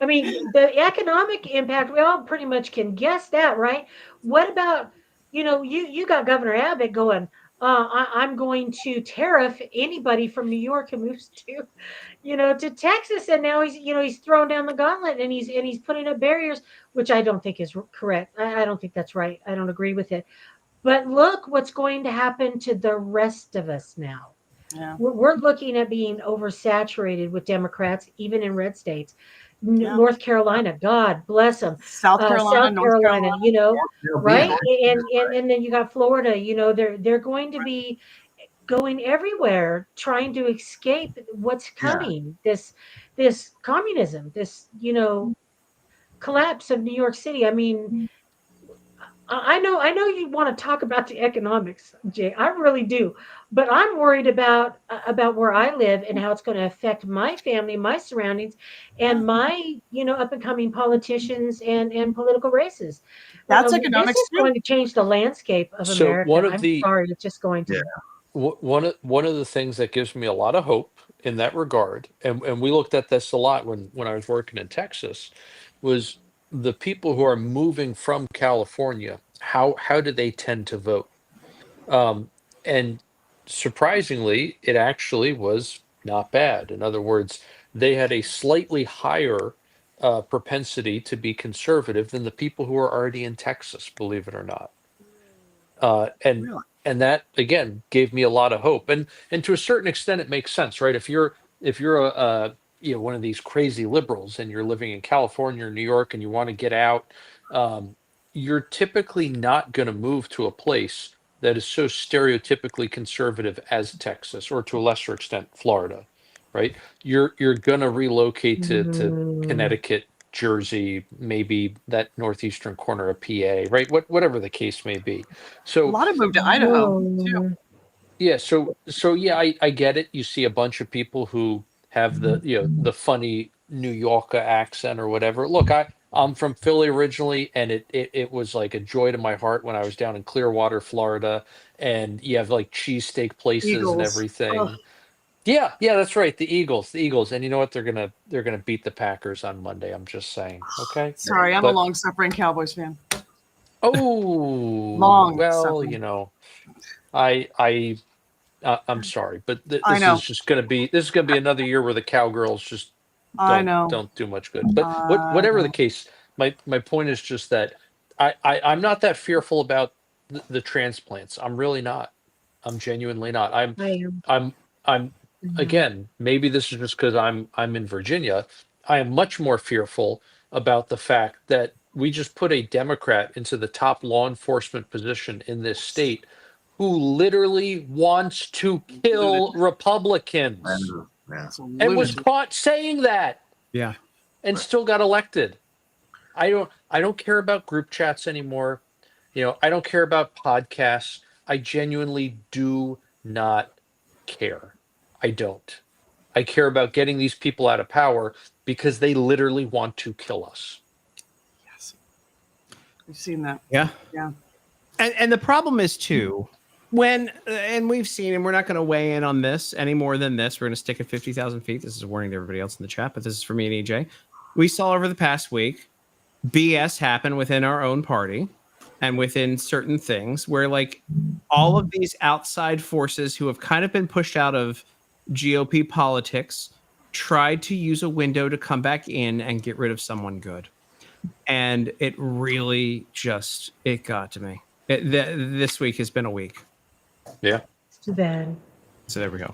S6: I mean, the economic impact, we all pretty much can guess that, right? What about, you got Governor Abbott going, I'm going to tariff anybody from New York who moves to Texas. And now he's throwing down the gauntlet and he's putting up barriers, which I don't think is correct. I don't think that's right. I don't agree with it. But look what's going to happen to the rest of us now.
S7: Yeah.
S6: We're looking at being oversaturated with Democrats, even in red states.
S7: Yeah.
S6: North Carolina, God bless them.
S7: South Carolina,
S6: South
S7: North
S6: Carolina,
S7: Carolina.
S6: right? And then you got Florida. They're going to be going everywhere trying to escape what's coming. This communism, this collapse of New York City. I mean, I know you want to talk about the economics, Jay. I really do, but I'm worried about where I live and how it's going to affect my family, my surroundings, and my up and coming politicians and political races.
S7: That's economics
S6: This is
S7: too.
S6: going to change the landscape of
S5: So
S6: America.
S5: one of
S6: I'm
S5: the-
S6: sorry, it's just going to.
S9: Yeah.
S5: One of the things that gives me a lot of hope in that regard, and we looked at this a lot when I was working in Texas, was the people who are moving from California. How do they tend to vote? And surprisingly, it actually was not bad. In other words, they had a slightly higher propensity to be conservative than the people who are already in Texas, believe it or not. And
S7: Really?
S5: and that again gave me a lot of hope, and to a certain extent it makes sense, right? If you're a one of these crazy liberals and you're living in California or New York and you want to get out, you're typically not going to move to a place that is so stereotypically conservative as Texas, or to a lesser extent Florida, right? You're going to relocate to Connecticut, Jersey, maybe that northeastern corner of PA, right? Whatever the case may be.
S7: A
S5: So
S7: lot of moved to Idaho too.
S5: yeah, so yeah, I get it. You see a bunch of people who have the funny New Yorker accent or whatever. Look, I'm from Philly originally, and it was like a joy to my heart when I was down in Clearwater, Florida, and you have like cheesesteak places and
S7: Eagles.
S5: everything.
S6: Oh.
S5: Yeah, that's right. The Eagles, and you know what? They're gonna beat the Packers on Monday. I'm just saying. Okay.
S7: Sorry, I'm a
S5: But-
S7: long-suffering Cowboys fan.
S5: Oh,
S7: Long
S5: well,
S7: suffering.
S5: I'm sorry, but
S7: I
S5: this
S7: know.
S5: is just going to be another year where the Cowgirls just
S7: I know.
S5: don't do much good. But whatever the case, my point is just that I'm not that fearful about the transplants. I'm really not. I'm genuinely not.
S6: I am.
S5: I'm again, maybe this is just because I'm in Virginia. I am much more fearful about the fact that we just put a Democrat into the top law enforcement position in this state who literally wants to kill Republicans
S9: Yeah.
S7: It's a
S5: and was
S7: lunatic.
S5: caught saying that
S1: Yeah.
S5: and still got elected. I don't care about group chats anymore. I don't care about podcasts. I genuinely do not care. I don't. I care about getting these people out of power because they literally want to kill us.
S7: Yes. We've seen that.
S1: Yeah.
S7: Yeah.
S1: And the problem is too, and we've seen, and we're not going to weigh in on this any more than this. We're going to stick at 50,000 feet. This is a warning to everybody else in the chat, but this is for me and EJ. We saw over the past week BS happen within our own party and within certain things where like all of these outside forces who have kind of been pushed out of GOP politics tried to use a window to come back in and get rid of someone good. And it really it got to me. This week has been a week.
S5: Yeah.
S6: It's too bad.
S1: So there we go.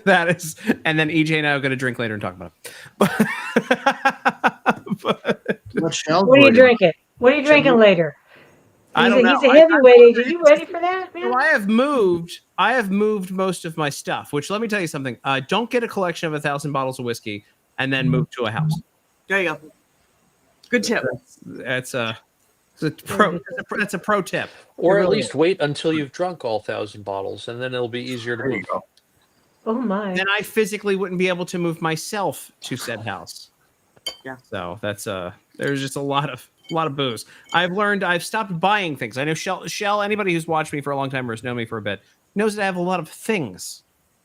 S1: That is, and then EJ and I are going to drink later and talk about it. But
S9: What Shell
S6: What are you
S9: doing?
S6: drinking? What are you drinking later?
S1: I don't know.
S6: He's a heavyweight. Are you ready for that, man?
S1: So I have moved most of my stuff, which let me tell you something. Don't get a collection of 1,000 bottles of whiskey and then move to a house.
S7: There you go. Good tip.
S1: That's a pro tip.
S5: Or
S1: It
S5: at
S1: really
S5: least wait until you've drunk all 1,000 bottles, and then it'll be easier to
S9: There you
S5: move.
S9: go.
S6: Oh my.
S1: Then I physically wouldn't be able to move myself to said house.
S7: Yeah.
S1: So that's there's just a lot of booze. I've stopped buying things. I know Shell, anybody who's watched me for a long time or has known me for a bit knows that I have a lot of things.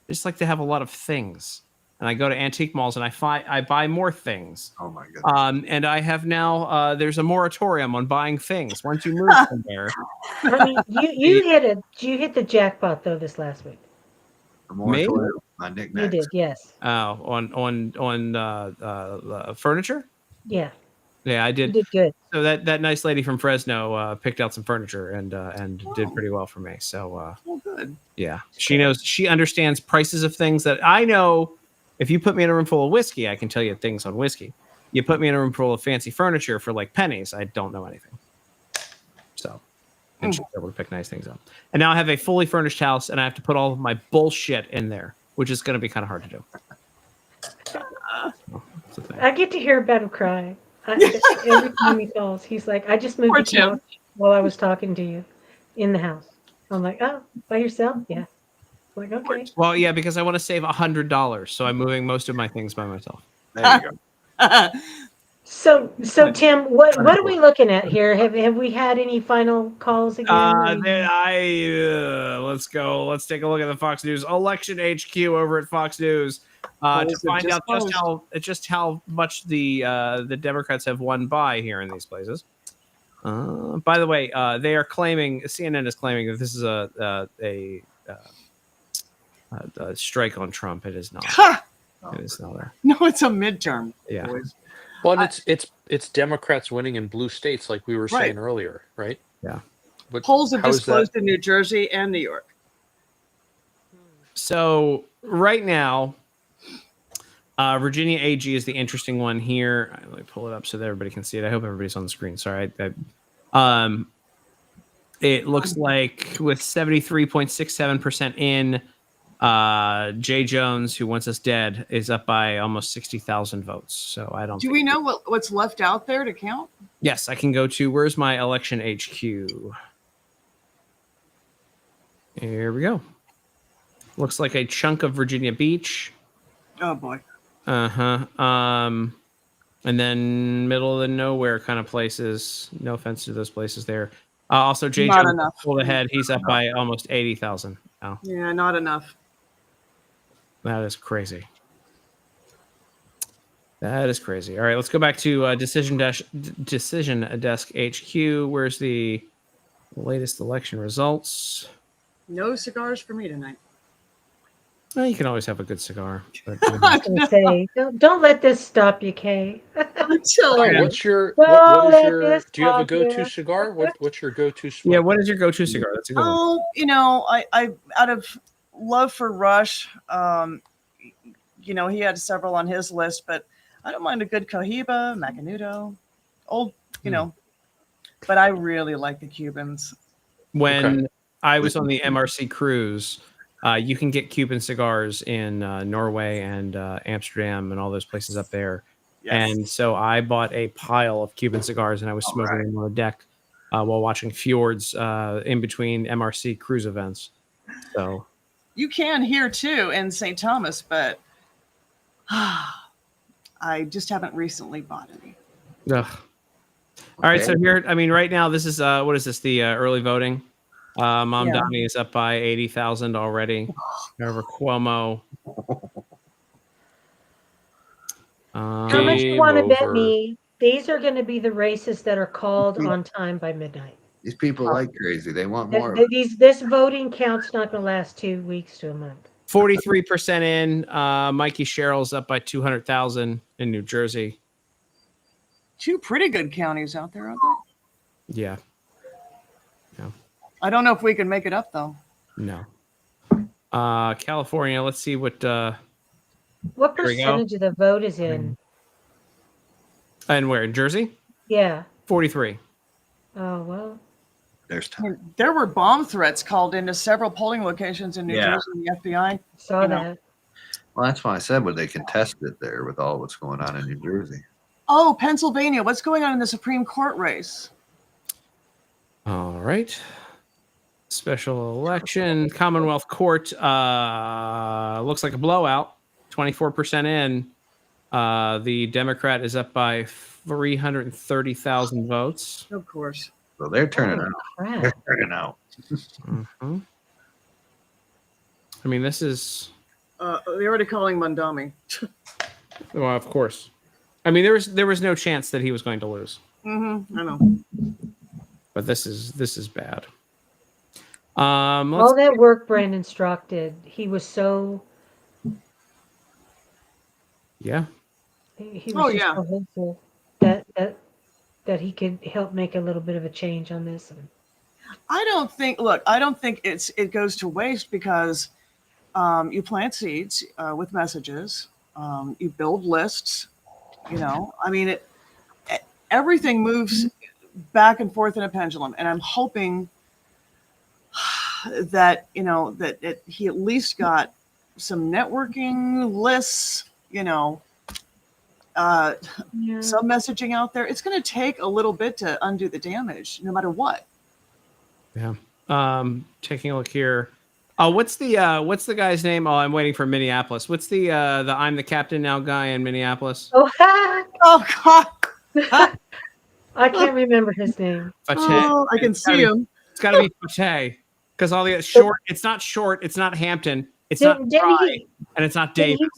S1: I just like to have a lot of things. And I go to antique malls and I buy more things.
S9: Oh my goodness.
S1: And I have now there's a moratorium on buying things. Once you move somewhere,
S6: I mean, you hit the jackpot though this last week.
S9: The moratorium on
S6: You
S9: knickknacks.
S6: did, yes.
S1: on furniture.
S6: Yeah,
S1: Yeah, I
S6: you
S1: did.
S6: did good.
S1: So that nice lady from Fresno picked out some furniture and did pretty well for me. So
S7: Oh, good.
S1: yeah, she understands prices of things that I know. If you put me in a room full of whiskey, I can tell you things on whiskey. You put me in a room full of fancy furniture for like pennies, I don't know anything. So, and she's able to pick nice things up. And now I have a fully furnished house, and I have to put all of my bullshit in there, which is going to be kind of hard to do. So, that's the thing.
S6: I get to hear about him cry. Every time he calls, he's like, I just moved
S7: Poor
S6: the
S7: Tim.
S6: couch while I was talking to you in the house. I'm like, oh, by yourself? Yeah. I'm like, okay.
S1: Well, yeah, because I want to save $100, so I'm moving most of my things by myself.
S9: There you go.
S6: So Tim, what are we looking at here? Have we had any final calls again?
S1: Let's go. Let's take a look at the Fox News Election HQ over at Fox News to
S7: Polls have
S1: find
S7: just
S1: out just how much the Democrats have won by here in these places. By the way, they are claiming CNN is claiming that this is a strike on Trump. It is not.
S7: Ha!
S1: It is not there.
S7: No, it's a midterm.
S1: Yeah.
S7: boys.
S5: Well, and it's Democrats winning in blue states, like we were saying earlier, right?
S1: Yeah.
S5: But
S7: Polls have
S5: how is
S7: disclosed in New Jersey and New York.
S1: So right now, Virginia AG is the interesting one here. Let me pull it up so that everybody can see it. I hope everybody's on the screen. Sorry. It looks like with 73.67% in, Jay Jones, who wants us dead, is up by almost 60,000 votes. So I don't.
S7: Do we know what's left out there to count?
S1: Yes, I can go to where's my election HQ. Here we go. Looks like a chunk of Virginia Beach.
S7: Oh boy.
S1: And then middle of the nowhere kind of places. No offense to those places there. Also, Jay
S7: Not
S1: Jones
S7: enough.
S1: pulled ahead. He's up by almost 80,000 now.
S7: Yeah, not enough.
S1: That is crazy. That is crazy. All right, let's go back to Decision Desk HQ. Where's the latest election results?
S7: No cigars for me tonight.
S1: Well, you can always have a good cigar. But,
S6: I was gonna say, don't let this stop you, Kay.
S7: I'm telling you.
S5: What's your
S6: Well,
S5: what
S6: let
S5: is your
S6: this
S5: do you have a
S6: talk,
S5: go-to
S6: yeah.
S5: cigar? What's your go-to
S1: yeah,
S5: smoke?
S1: what is your go-to cigar? That's a good one.
S7: Oh, I out of love for Rush, he had several on his list, but I don't mind a good Cohiba, Macanudo, old, but I really like the Cubans.
S1: When I was on the MRC cruise, you can get Cuban cigars in Norway and Amsterdam and all those places up there.
S7: Yes.
S1: And so I bought a pile of Cuban cigars and I was smoking them on the deck while watching fjords in between MRC cruise events. So
S7: You can here too in St. Thomas, but I just haven't recently bought any.
S1: ugh. All right, so here, I mean, right now, this is what is this? The early voting. Mom
S7: Yeah.
S1: Donnie is up by 80,000 already. Over Cuomo.
S6: How much you
S5: Game
S6: want to bet
S5: over.
S6: me? These are going to be the races that are called on time by midnight.
S9: These people like crazy. They want more. of it.
S6: This voting count's not going to last 2 weeks to a month.
S1: 43% in. Mikey Sherrill's up by 200,000 in New Jersey.
S7: Two pretty good counties out there, aren't there?
S1: Yeah,
S7: I don't know if we can make it up though.
S1: no. California, let's see what.
S6: What
S1: There we go.
S6: percentage of the vote is in?
S1: And where? In Jersey?
S6: Yeah.
S1: 43.
S6: Oh, well.
S9: There's
S7: I
S9: time.
S7: mean, there were bomb threats called into several polling locations in New
S9: Yeah.
S7: Jersey and the FBI.
S6: Saw
S7: You know.
S6: that.
S9: Well, that's why I said, would they contest it there with all what's going on in New Jersey?
S7: Oh, Pennsylvania. What's going on in the Supreme Court race?
S1: All right. Special election. Commonwealth Court looks like a blowout. 24% in. The Democrat is up by 330,000 votes.
S7: Of course.
S9: So they're turning out.
S6: Crap.
S9: They're turning out.
S1: Mhm. I mean, this is
S7: They're already calling Mondami.
S1: well, of course. I mean, there was no chance that he was going to lose,
S7: I know.
S1: but this is bad.
S6: All that work Brandon Strzok did, he was so
S1: Yeah.
S6: he
S7: Oh,
S6: was just
S7: yeah.
S6: so hopeful that he could help make a little bit of a change on this.
S7: I don't think it goes to waste because you plant seeds with messages, you build lists, I mean, everything moves back and forth in a pendulum. And I'm hoping that, he at least got some networking lists, some messaging out there. It's going to take a little bit to undo the damage, no matter what.
S1: Yeah. Taking a look here. Oh, what's the guy's name? Oh, I'm waiting for Minneapolis. What's the I'm the captain now guy in Minneapolis?
S6: Oh,
S7: Oh God.
S6: I can't remember his name.
S7: Oh, I can see him.
S1: It's got to be Fateh because all the short. It's not short. It's not Hampton. It's not Fry, and it's not Davis.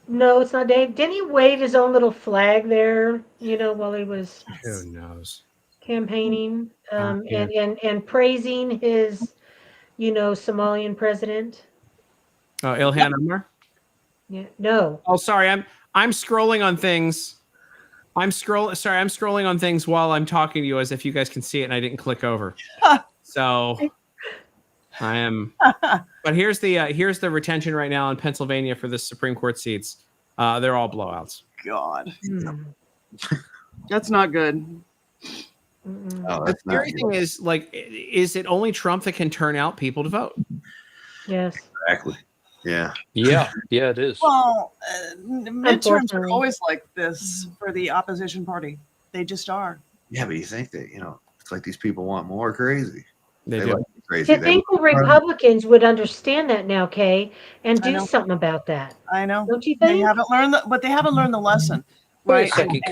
S6: No, it's not Dave. Didn't he wave his own little flag there? While he was
S1: Who knows?
S6: campaigning,
S1: Yeah.
S6: and praising his, Somalian president.
S1: Oh, Ilhan Omar.
S6: Yeah, no.
S1: Oh, sorry. I'm scrolling on things. I'm scrolling on things while I'm talking to you, as if you guys can see it, and I didn't click over. So I am. But here's the retention right now in Pennsylvania for the Supreme Court seats. They're all blowouts.
S7: God, that's not good.
S9: Oh,
S1: The
S9: that's not
S1: scary
S9: good.
S1: thing is it only Trump that can turn out people to vote?
S6: Yes.
S9: Exactly. Yeah.
S5: Yeah, it is.
S7: Well, midterms are
S6: Unfortunately.
S7: always like this for the opposition party. They just are.
S9: Yeah, but you think that, it's like these people want more crazy.
S1: They
S9: They
S1: do.
S9: like crazy.
S6: To think the Republicans would understand that now, Kay, and
S7: I
S6: do
S7: know.
S6: something about that.
S7: I know.
S6: Don't you
S7: They
S6: think?
S7: haven't learned but they haven't learned the lesson.
S5: Wait
S7: Right.
S5: a second.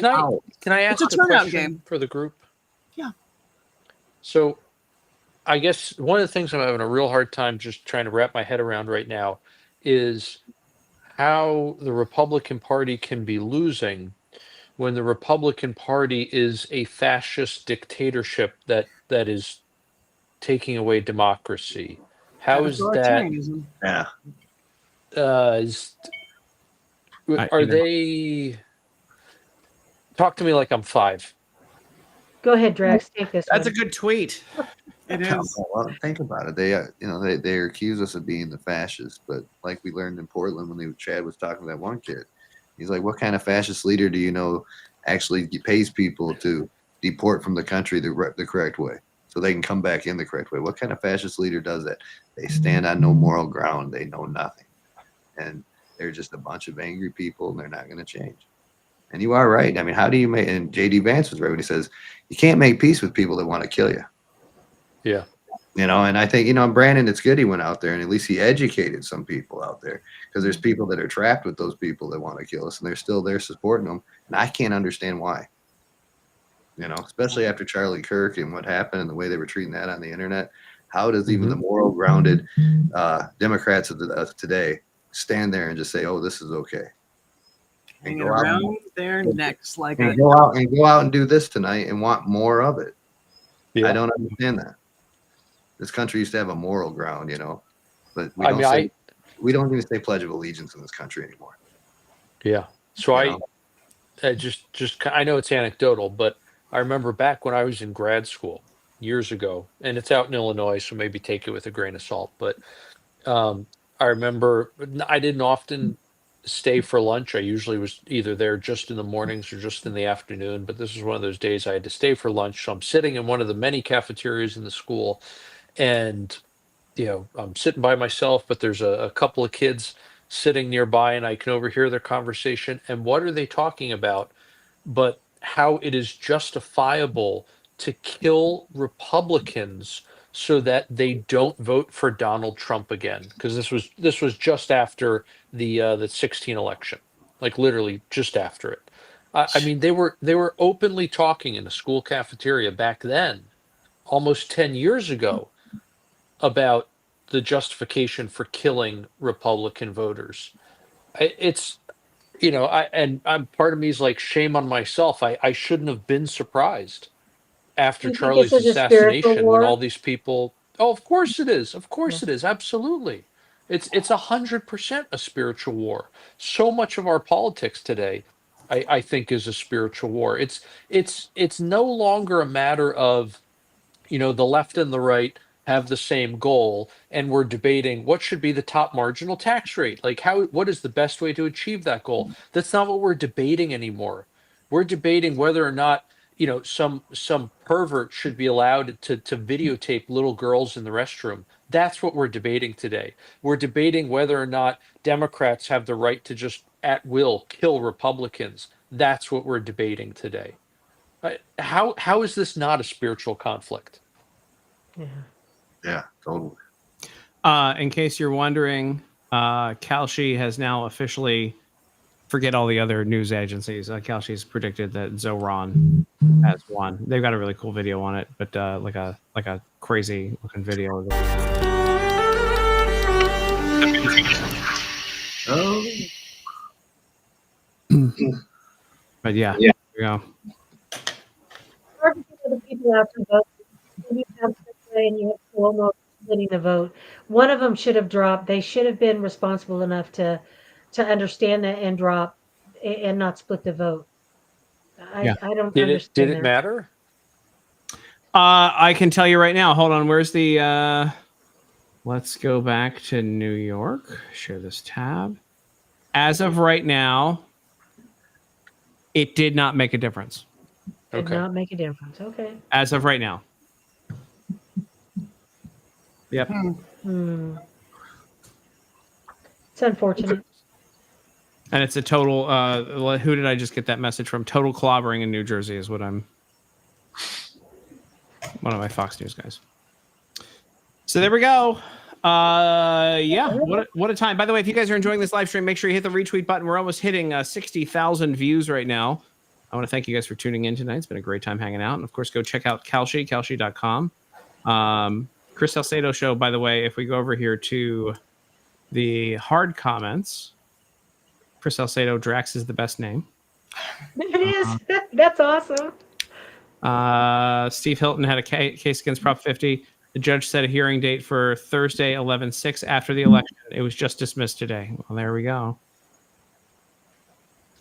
S5: Can I ask
S7: It's a
S5: a
S7: turnout
S5: question
S7: game.
S5: for the group?
S7: Yeah.
S5: So I guess one of the things I'm having a real hard time just trying to wrap my head around right now is how the Republican Party can be losing when the Republican Party is a fascist dictatorship that is taking away democracy. How is that?
S7: Authoritarianism.
S9: Yeah.
S5: Are they? Talk to me like I'm 5.
S6: Go ahead, Drax. Take this
S1: That's a
S6: one.
S1: good tweet.
S7: It
S9: No,
S7: is.
S9: well, think about it. They accuse us of being the fascists, but like we learned in Portland when Chad was talking to that one kid, he's like, "What kind of fascist leader do you know actually pays people to deport from the country the correct way, so they can come back in the correct way? What kind of fascist leader does that? They stand on no moral ground. They know nothing, and they're just a bunch of angry people, and they're not going to change." And you are right. I mean, how do you make? And J.D. Vance was right when he says you can't make peace with people that want to kill you.
S5: Yeah.
S9: And I think, Brandon, it's good he went out there and at least he educated some people out there, because there's people that are trapped with those people that want to kill us and they're still there supporting them. And I can't understand why, especially after Charlie Kirk and what happened and the way they were treating that on the internet. How does even the moral grounded Democrats of today stand there and just say, oh, this is okay? And
S7: Hanging
S9: go out
S7: around their necks like
S9: and
S7: a
S9: go out and do this tonight and want more of it.
S5: Yeah.
S9: I don't understand that. This country used to have a moral ground, but we don't even say Pledge of Allegiance in this country anymore.
S5: Yeah. So
S9: You
S5: I I know it's anecdotal, but I remember back when I was in grad school years ago, and it's out in Illinois, so maybe take it with a grain of salt. But I remember I didn't often stay for lunch. I usually was either there just in the mornings or just in the afternoon. But this was one of those days I had to stay for lunch. So I'm sitting in one of the many cafeterias in the school, and I'm sitting by myself, but there's a couple of kids sitting nearby, and I can overhear their conversation. And what are they talking about? But how it is justifiable to kill Republicans so that they don't vote for Donald Trump again, because this was just after the 16 election, like literally just after it. I mean, they were openly talking in a school cafeteria back then, almost 10 years ago, about the justification for killing Republican voters. It's, you know, I'm part of me is like, shame on myself. I shouldn't have been surprised after
S6: You think
S5: Charlie's
S6: this is a spiritual
S5: assassination when
S6: war?
S5: all these people. Oh, of course it is. Of course it is. Absolutely. It's 100% a spiritual war. So much of our politics today, I think, is a spiritual war. It's no longer a matter of, you know, the left and the right have the same goal and we're debating what should be the top marginal tax rate, like what is the best way to achieve that goal. That's not what we're debating anymore. We're debating whether or not, you know, some pervert should be allowed to videotape little girls in the restroom. That's what we're debating today. We're debating whether or not Democrats have the right to just at will kill Republicans. That's what we're debating today. How is this not a spiritual conflict?
S9: Yeah, totally.
S1: In case you're wondering, Kalshi has now officially, forget all the other news agencies. Kalshi's predicted that Zoran has won. They've got a really cool video on it, but like a crazy looking video.
S9: Oh,
S1: But yeah, there you go.
S6: Hard to get the people out to vote. You have Chick-fil-A and you have Cuomo splitting the vote. One of them should have dropped. They should have been responsible enough to understand that and drop and not split the vote. I don't understand
S5: Did it
S6: that.
S5: matter?
S1: I can tell you right now. Hold on. Where's the? Let's go back to New York. Share this tab. As of right now, it did not make a difference.
S6: Did
S5: Okay.
S6: not make a difference. Okay.
S1: As of right now. Yep.
S6: It's unfortunate.
S1: And it's a total. Who did I just get that message from? Total clobbering in New Jersey is what I'm. One of my Fox News guys. So there we go. Yeah, what a time. By the way, if you guys are enjoying this live stream, make sure you hit the retweet button. We're almost hitting 60,000 views right now. I want to thank you guys for tuning in tonight. It's been a great time hanging out. And of course, go check out Kalshi, kalshi.com. Chris Salcedo show, by the way, if we go over here to the hard comments, Chris Salcedo, Drax is the best name.
S6: It is. That's awesome.
S1: Steve Hilton had a case against Prop 50. The judge set a hearing date for Thursday, 11/6 after the election. It was just dismissed today. Well, there we go.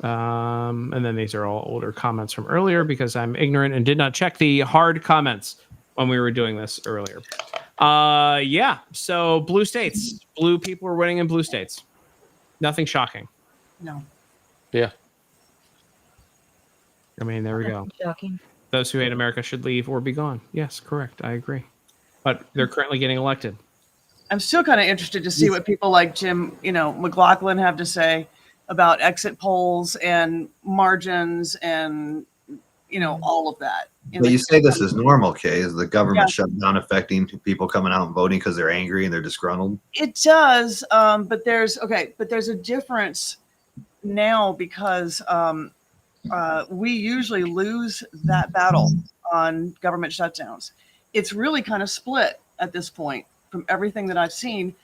S1: And then these are all older comments from earlier because I'm ignorant and did not check the hard comments when we were doing this earlier. Yeah. So blue states, blue people are winning in blue states. Nothing shocking.
S7: No.
S5: Yeah.
S1: I mean, there we go.
S6: Shocking.
S1: Those who hate America should leave or be gone. Yes, correct. I agree. But they're currently getting elected.
S7: I'm still kind of interested to see what people like Jim, McLaughlin have to say about exit polls and margins and, all of that.
S9: But you say this is normal, Kay. Is the government shutdown affecting people coming out and voting because they're angry and they're disgruntled?
S7: It does, but there's a difference now because we usually lose that battle on government shutdowns. It's really kind of split at this point from everything that I've seen.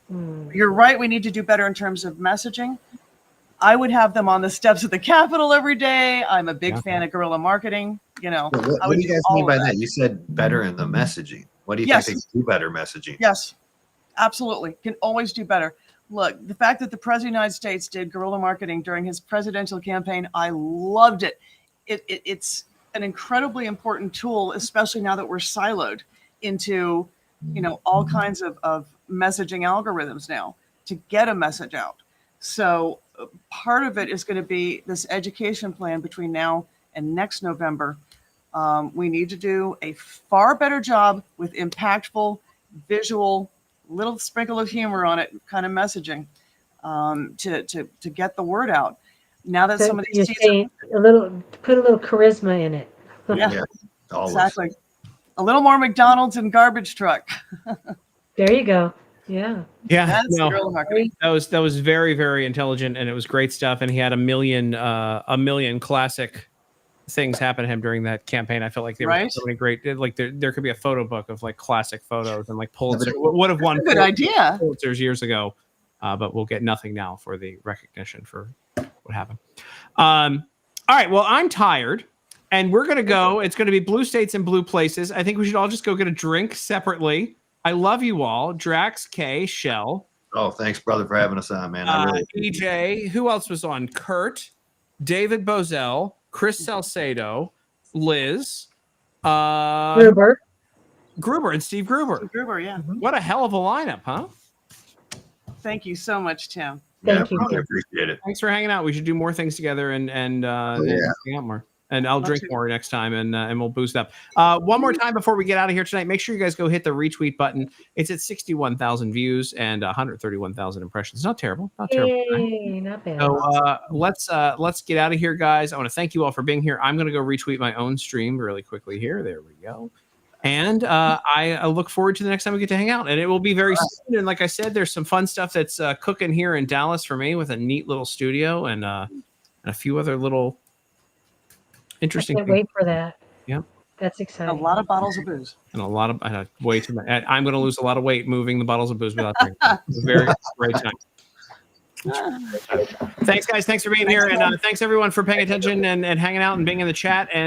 S7: You're right. We need to do better in terms of messaging. I would have them on the steps of the Capitol every day. I'm a big fan of guerrilla marketing.
S9: What do you guys mean by that? You said better in the messaging. What do you think they can do better messaging?
S7: Yes, absolutely. Can always do better. Look, the fact that the President of the United States did guerrilla marketing during his presidential campaign, I loved it. It's an incredibly important tool, especially now that we're siloed into, all kinds of messaging algorithms now to get a message out. So part of it is going to be this education plan between now and next November. We need to do a far better job with impactful, visual, little sprinkle of humor on it kind of messaging to get the word out. Now that some of these seats
S6: put a little charisma in it.
S7: Yeah, exactly. A little more McDonald's and garbage truck.
S6: There you go. Yeah.
S1: Yeah.
S7: That's guerrilla marketing.
S1: That was very, very intelligent, and it was great stuff. And he had a million classic things happen to him during that campaign. I felt like there were
S7: Right.
S1: so many great, like there could be a photo book of like classic photos and like Pulitzer would have won
S7: Good idea.
S1: Pulitzers years ago, but we'll get nothing now for the recognition for what happened. All right, well, I'm tired, and we're gonna go. It's gonna be blue states and blue places. I think we should all just go get a drink separately. I love you all, Drax, Kay, Shell,
S9: Oh, thanks, brother, for having us on, man. I really
S1: EJ. Who else was on? Kurt, David Bozell, Chris Salcedo, Liz,
S6: Gruber.
S1: Gruber, and Steve Gruber.
S7: Gruber, yeah.
S1: What a hell of a lineup, huh?
S7: Thank you so much, Tim.
S6: Thank you.
S9: brother, appreciate it.
S1: Thanks for hanging out. We should do more things together and
S9: yeah.
S1: hang out more. And I'll
S7: Love
S1: drink
S7: to.
S1: more next time, and we'll boost up. One more time before we get out of here tonight, make sure you guys go hit the retweet button. It's at 61,000 views and 131,000 impressions. Not terrible. Not terrible.
S6: Yay, not bad.
S1: So let's get out of here, guys. I want to thank you all for being here. I'm going to go retweet my own stream really quickly here. There we go. And I look forward to the next time we get to hang out. And it will be very soon. And like I said, there's some fun stuff that's cooking here in Dallas for me with a neat little studio and a few other little interesting
S6: I can't
S1: things.
S6: wait for that.
S1: Yep.
S6: That's
S7: A
S6: exciting.
S7: lot of bottles of booze.
S1: And a lot of way too much. I'm going to lose a lot of weight moving the bottles of booze without drinking. It's a very great time. Thanks, guys. Thanks for being here. And thanks, everyone, for paying attention and hanging out and being in the chat. And